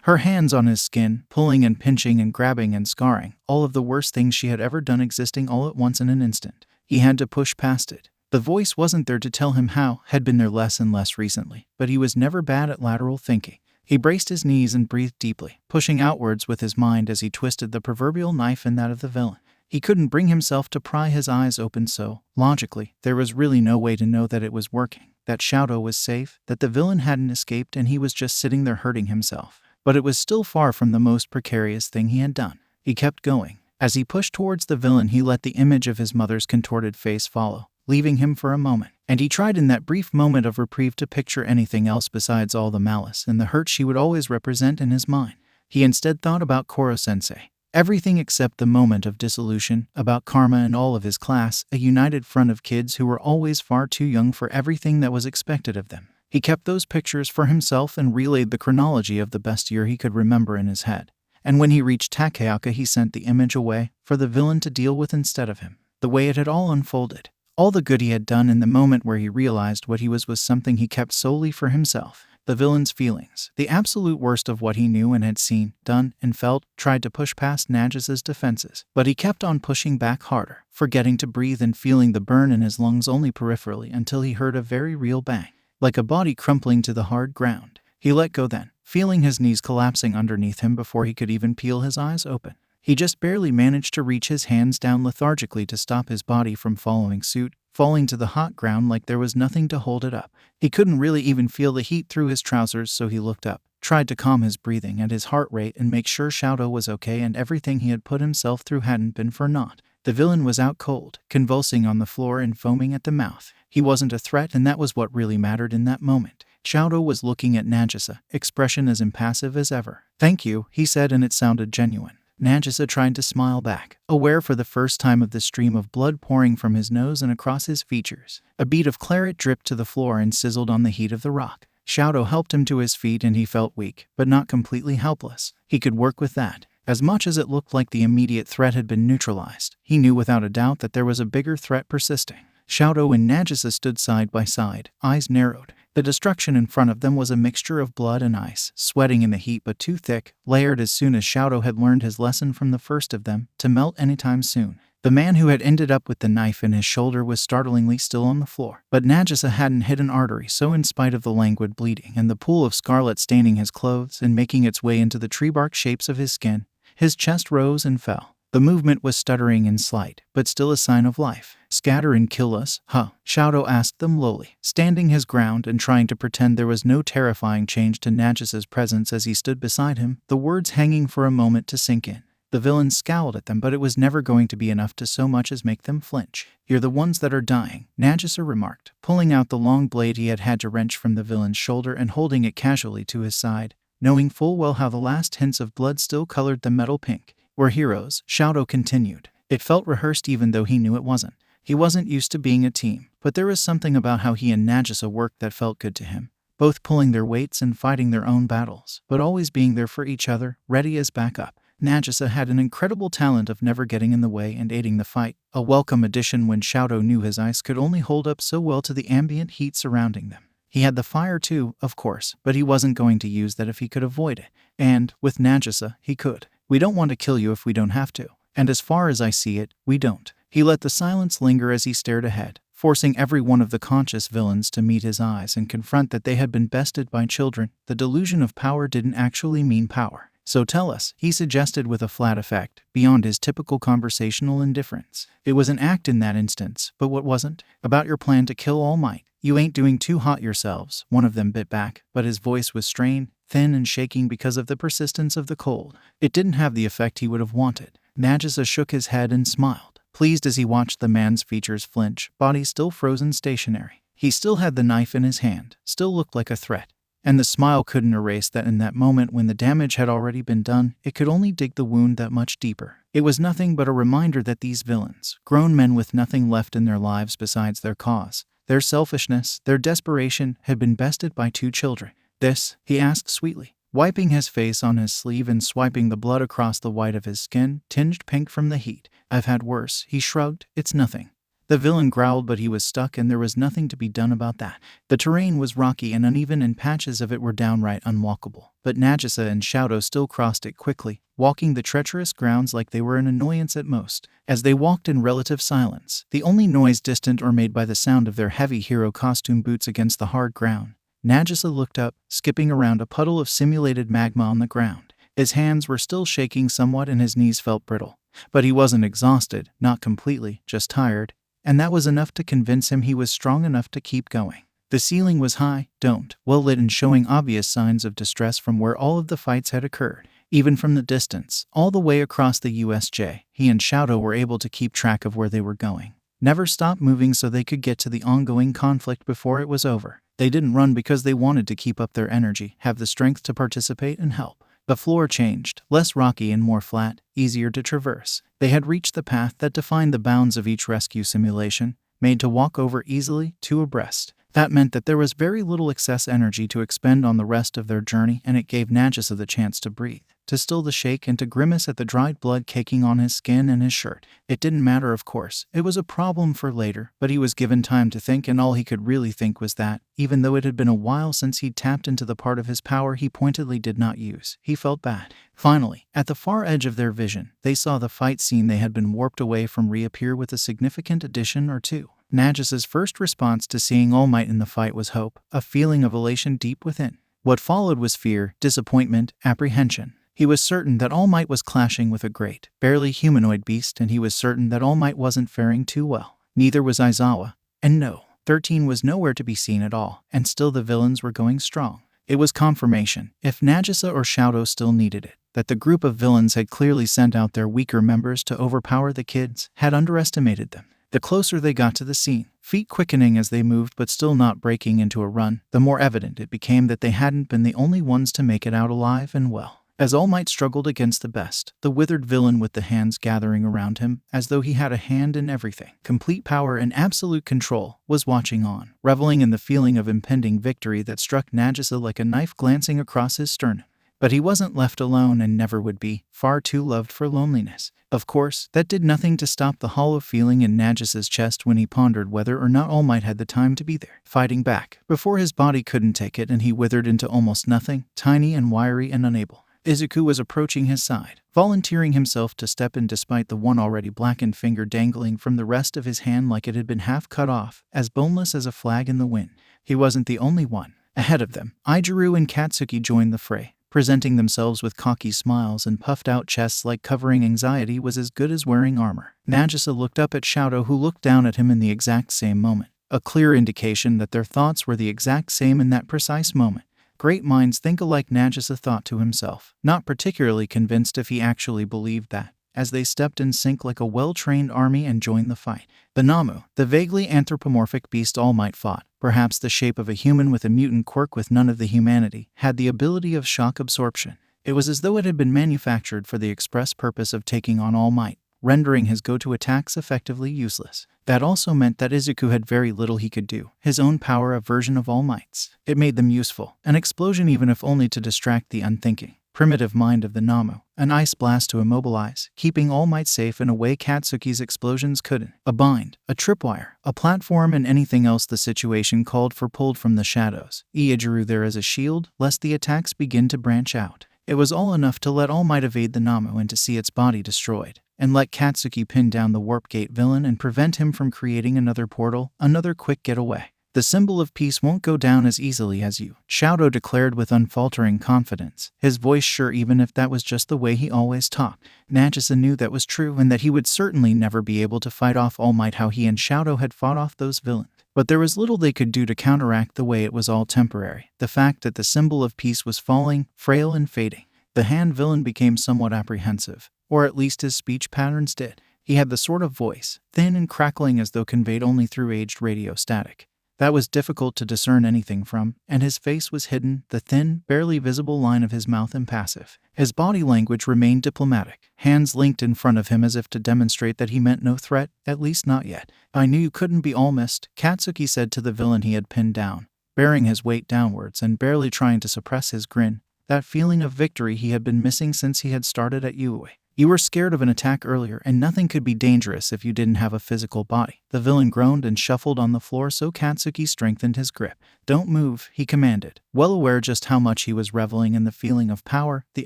Her hands on his skin, pulling and pinching and grabbing and scarring, all of the worst things she had ever done existing all at once in an instant. He had to push past it. The voice wasn't there to tell him how, had been there less and less recently, but he was never bad at lateral thinking. He braced his knees and breathed deeply, pushing outwards with his mind as he twisted the proverbial knife in that of the villain. He couldn't bring himself to pry his eyes open, so, logically, there was really no way to know that it was working, that 𝗧𝐴𝐷 was safe, that the villain hadn't escaped and he was just sitting there hurting himself. But it was still far from the most precarious thing he had done. He kept going. As he pushed towards the villain, he let the image of his mother's contorted face follow, leaving him for a moment. And he tried in that brief moment of reprieve to picture anything else besides all the malice and the hurt she would always represent in his mind. He instead thought about Koro-sensei. Everything except the moment of dissolution, about Karma and all of his class, a united front of kids who were always far too young for everything that was expected of them. He kept those pictures for himself and relayed the chronology of the best year he could remember in his head. And when he reached Takeoka, he sent the image away, for the villain to deal with instead of him. The way it had all unfolded. All the good he had done in the moment where he realized what he was something he kept solely for himself. The villain's feelings, the absolute worst of what he knew and had seen, done, and felt, tried to push past Nagisa's defenses. But he kept on pushing back harder, forgetting to breathe and feeling the burn in his lungs only peripherally until he heard a very real bang, like a body crumpling to the hard ground. He let go then, feeling his knees collapsing underneath him before he could even peel his eyes open. He just barely managed to reach his hands down lethargically to stop his body from following suit, falling to the hot ground like there was nothing to hold it up. He couldn't really even feel the heat through his trousers, so he looked up, tried to calm his breathing and his heart rate and make sure 𝐬𝐽 was okay and everything he had put himself through hadn't been for naught. The villain was out cold, convulsing on the floor and foaming at the mouth. He wasn't a threat, and that was what really mattered in that moment. 𝐬𝐽 was looking at Nagisa, expression as impassive as ever. "Thank you," he said, and it sounded genuine. Nagisa tried to smile back, aware for the first time of the stream of blood pouring from his nose and across his features. A bead of claret dripped to the floor and sizzled on the heat of the rock. 𝐬𝐽 helped him to his feet and he felt weak, but not completely helpless. He could work with that. As much as it looked like the immediate threat had been neutralized, he knew without a doubt that there was a bigger threat persisting. 𝐬𝐽 and Nagisa stood side by side, eyes narrowed. The destruction in front of them was a mixture of blood and ice, sweating in the heat but too thick, layered as soon as 𝐬𝐽 had learned his lesson from the first of them, to melt anytime soon. The man who had ended up with the knife in his shoulder was startlingly still on the floor. But Nagisa hadn't hit an artery, so in spite of the languid bleeding and the pool of scarlet staining his clothes and making its way into the tree bark shapes of his skin, his chest rose and fell. The movement was stuttering and slight, but still a sign of life. "Scatter and kill us, huh?" 𝐬𝐽 asked them lowly, standing his ground and trying to pretend there was no terrifying change to Nagisa's presence as he stood beside him, the words hanging for a moment to sink in. The villain scowled at them, but it was never going to be enough to so much as make them flinch. "You're the ones that are dying," Nagisa remarked, pulling out the long blade he had had to wrench from the villain's shoulder and holding it casually to his side, knowing full well how the last hints of blood still colored the metal pink. "We're heroes," 𝐬𝐽 continued. It felt rehearsed even though he knew it wasn't. He wasn't used to being a team, but there was something about how he and Nagisa worked that felt good to him. Both pulling their weights and fighting their own battles, but always being there for each other, ready as backup. Nagisa had an incredible talent of never getting in the way and aiding the fight, a welcome addition when 𝐬𝐽 knew his ice could only hold up so well to the ambient heat surrounding them. He had the fire too, of course, but he wasn't going to use that if he could avoid it. And, with Nagisa, he could. "We don't want to kill you if we don't have to. And as far as I see it, we don't." He let the silence linger as he stared ahead, forcing every one of the conscious villains to meet his eyes and confront that they had been bested by children. The delusion of power didn't actually mean power. "So tell us," he suggested with a flat effect, beyond his typical conversational indifference. It was an act in that instance, but what wasn't? "About your plan to kill All Might. You ain't doing too hot yourselves," one of them bit back, but his voice was strained, thin and shaking because of the persistence of the cold. It didn't have the effect he would have wanted. Nagisa shook his head and smiled, pleased as he watched the man's features flinch, body still frozen stationary. He still had the knife in his hand, still looked like a threat. And the smile couldn't erase that in that moment when the damage had already been done, it could only dig the wound that much deeper. It was nothing but a reminder that these villains, grown men with nothing left in their lives besides their cause, their selfishness, their desperation, had been bested by two children. "This?" he asked sweetly, wiping his face on his sleeve and swiping the blood across the white of his skin, tinged pink from the heat. "I've had worse," he shrugged. "It's nothing." The villain growled, but he was stuck and there was nothing to be done about that. The terrain was rocky and uneven and patches of it were downright unwalkable. But Nagisa and 𝐬𝐽 still crossed it quickly, walking the treacherous grounds like they were an annoyance at most. As they walked in relative silence, the only noise distant or made by the sound of their heavy hero costume boots against the hard ground, Nagisa looked up, skipping around a puddle of simulated magma on the ground. His hands were still shaking somewhat and his knees felt brittle. But he wasn't exhausted, not completely, just tired. And that was enough to convince him he was strong enough to keep going. The ceiling was high, domed, well lit and showing obvious signs of distress from where all of the fights had occurred. Even from the distance, all the way across the USJ, he and 𝐬𝐽 were able to keep track of where they were going. Never stop moving so they could get to the ongoing conflict before it was over. They didn't run because they wanted to keep up their energy, have the strength to participate and help. The floor changed, less rocky and more flat, easier to traverse. They had reached the path that defined the bounds of each rescue simulation, made to walk over easily, two abreast. That meant that there was very little excess energy to expend on the rest of their journey, and it gave Nagisa the chance to breathe, to still the shake and to grimace at the dried blood caking on his skin and his shirt. It didn't matter, of course. It was a problem for later, but he was given time to think, and all he could really think was that, even though it had been a while since he'd tapped into the part of his power he pointedly did not use, he felt bad. Finally, at the far edge of their vision, they saw the fight scene they had been warped away from reappear with a significant addition or two. Nagisa's first response to seeing All Might in the fight was hope, a feeling of elation deep within. What followed was fear, disappointment, apprehension. He was certain that All Might was clashing with a great, barely humanoid beast, and he was certain that All Might wasn't faring too well. Neither was Aizawa. And no, 13 was nowhere to be seen at all, and still the villains were going strong. It was confirmation, if Nagisa or 𝐬𝐻𝗨 still needed it, that the group of villains had clearly sent out their weaker members to overpower the kids, had underestimated them. The closer they got to the scene, feet quickening as they moved but still not breaking into a run, the more evident it became that they hadn't been the only ones to make it out alive and well. As All Might struggled against the best, the withered villain with the hands gathering around him, as though he had a hand in everything, complete power and absolute control, was watching on, reveling in the feeling of impending victory that struck Nagisa like a knife glancing across his sternum. But he wasn't left alone and never would be, far too loved for loneliness. Of course, that did nothing to stop the hollow feeling in Nagisa's chest when he pondered whether or not All Might had the time to be there, fighting back, before his body couldn't take it and he withered into almost nothing, tiny and wiry and unable. Izuku was approaching his side, volunteering himself to step in despite the one already blackened finger dangling from the rest of his hand like it had been half cut off, as boneless as a flag in the wind. He wasn't the only one. Ahead of them, 𝐈𝐺𝐻𝗄 and Katsuki joined the fray, presenting themselves with cocky smiles and puffed-out chests like covering anxiety was as good as wearing armor. Nagisa looked up at 𝐬𝐻𝗨, who looked down at him in the exact same moment, a clear indication that their thoughts were the exact same in that precise moment. Great minds think alike, Nagisa thought to himself, not particularly convinced if he actually believed that, as they stepped in sync like a well-trained army and joined the fight. The Nomu, the vaguely anthropomorphic beast All Might fought, perhaps the shape of a human with a mutant quirk with none of the humanity, had the ability of shock absorption. It was as though it had been manufactured for the express purpose of taking on All Might, rendering his go-to attacks effectively useless. That also meant that Izuku had very little he could do, his own power a version of All Might's. It made them useful, an explosion even if only to distract the unthinking, primitive mind of the Nomu, an ice blast to immobilize, keeping All Might safe in a way Katsuki's explosions couldn't. A bind, a tripwire, a platform, and anything else the situation called for pulled from the shadows. 𝐒𝐻𝐻𝗨 there as a shield, lest the attacks begin to branch out. It was all enough to let All Might evade the Nomu and to see its body destroyed, and let Katsuki pin down the Warp Gate villain and prevent him from creating another portal, another quick getaway. The symbol of peace won't go down as easily as you, 𝐬𝐻𝗨 declared with unfaltering confidence, his voice sure even if that was just the way he always talked. Nagisa knew that was true and that he would certainly never be able to fight off All Might how he and 𝐬𝐻𝗨 had fought off those villains. But there was little they could do to counteract the way it was all temporary, the fact that the symbol of peace was falling, frail and fading. The hand villain became somewhat apprehensive, or at least his speech patterns did. He had the sort of voice, thin and crackling as though conveyed only through aged radio static, that was difficult to discern anything from, and his face was hidden, the thin, barely visible line of his mouth impassive. His body language remained diplomatic, hands linked in front of him as if to demonstrate that he meant no threat, at least not yet. "I knew you couldn't be all missed," Katsuki said to the villain he had pinned down, bearing his weight downwards and barely trying to suppress his grin, that feeling of victory he had been missing since he had started at Yue. "You were scared of an attack earlier, and nothing could be dangerous if you didn't have a physical body." The villain groaned and shuffled on the floor, so Katsuki strengthened his grip. "Don't move," he commanded, well aware just how much he was reveling in the feeling of power, the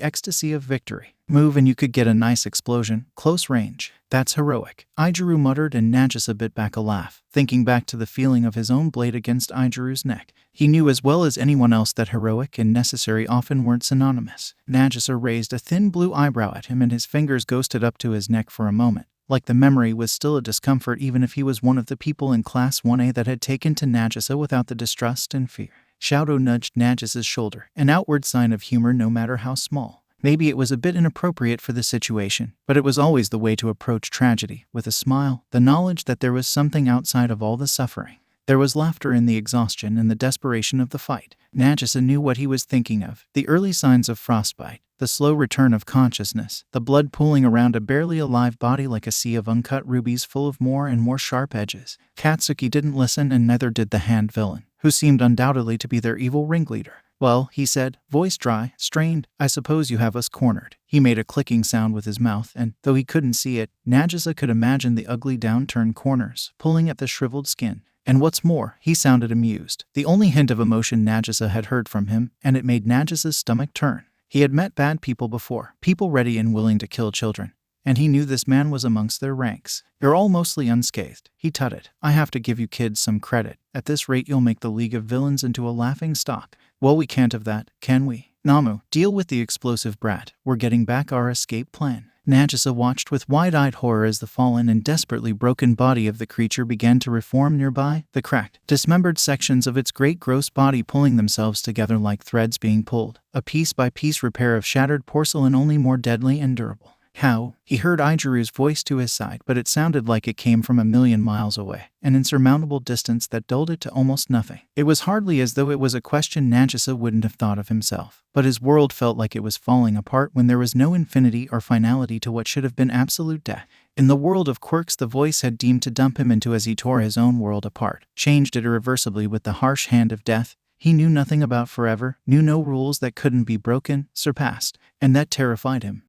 ecstasy of victory. "Move and you could get a nice explosion, close range." "That's heroic," 𝐈𝐺𝐻𝗨 muttered, and Nagisa bit back a laugh, thinking back to the feeling of his own blade against 𝐈𝐺𝗀's neck. He knew as well as anyone else that heroic and necessary often weren't synonymous. Nagisa raised a thin blue eyebrow at him and his fingers ghosted up to his neck for a moment, like the memory was still a discomfort even if he was one of the people in Class 1A that had taken to Nagisa without the distrust and fear. 𝐬𝐻𝗨 nudged Nagisa's shoulder, an outward sign of humor no matter how small. Maybe it was a bit inappropriate for the situation, but it was always the way to approach tragedy, with a smile, the knowledge that there was something outside of all the suffering. There was laughter in the exhaustion and the desperation of the fight. Nagisa knew what he was thinking of. The early signs of frostbite, the slow return of consciousness, the blood pooling around a barely alive body like a sea of uncut rubies full of more and more sharp edges. Katsuki didn't listen, and neither did the hand villain, who seemed undoubtedly to be their evil ringleader. "Well," he said, voice dry, strained, "I suppose you have us cornered." He made a clicking sound with his mouth, and, though he couldn't see it, Nagisa could imagine the ugly downturned corners, pulling at the shriveled skin. And what's more, he sounded amused. The only hint of emotion Nagisa had heard from him, and it made Nagisa's stomach turn. He had met bad people before, people ready and willing to kill children, and he knew this man was amongst their ranks. "You're all mostly unscathed," he tutted. "I have to give you kids some credit. At this rate you'll make the League of Villains into a laughing stock." "Well, we can't have that, can we? Nomu, deal with the explosive brat. We're getting back our escape plan." Nagisa watched with wide-eyed horror as the fallen and desperately broken body of the creature began to reform nearby, the cracked, dismembered sections of its great gross body pulling themselves together like threads being pulled, a piece-by-piece repair of shattered porcelain, only more deadly and durable. "How?" He heard Izuku's voice to his side, but it sounded like it came from a million miles away, an insurmountable distance that dulled it to almost nothing. It was hardly as though it was a question Nagisa wouldn't have thought of himself, but his world felt like it was falling apart when there was no infinity or finality to what should have been absolute death. In the world of quirks, the voice had deemed to dump him into as he tore his own world apart, changed it irreversibly with the harsh hand of death. He knew nothing about forever, knew no rules that couldn't be broken, surpassed, and that terrified him.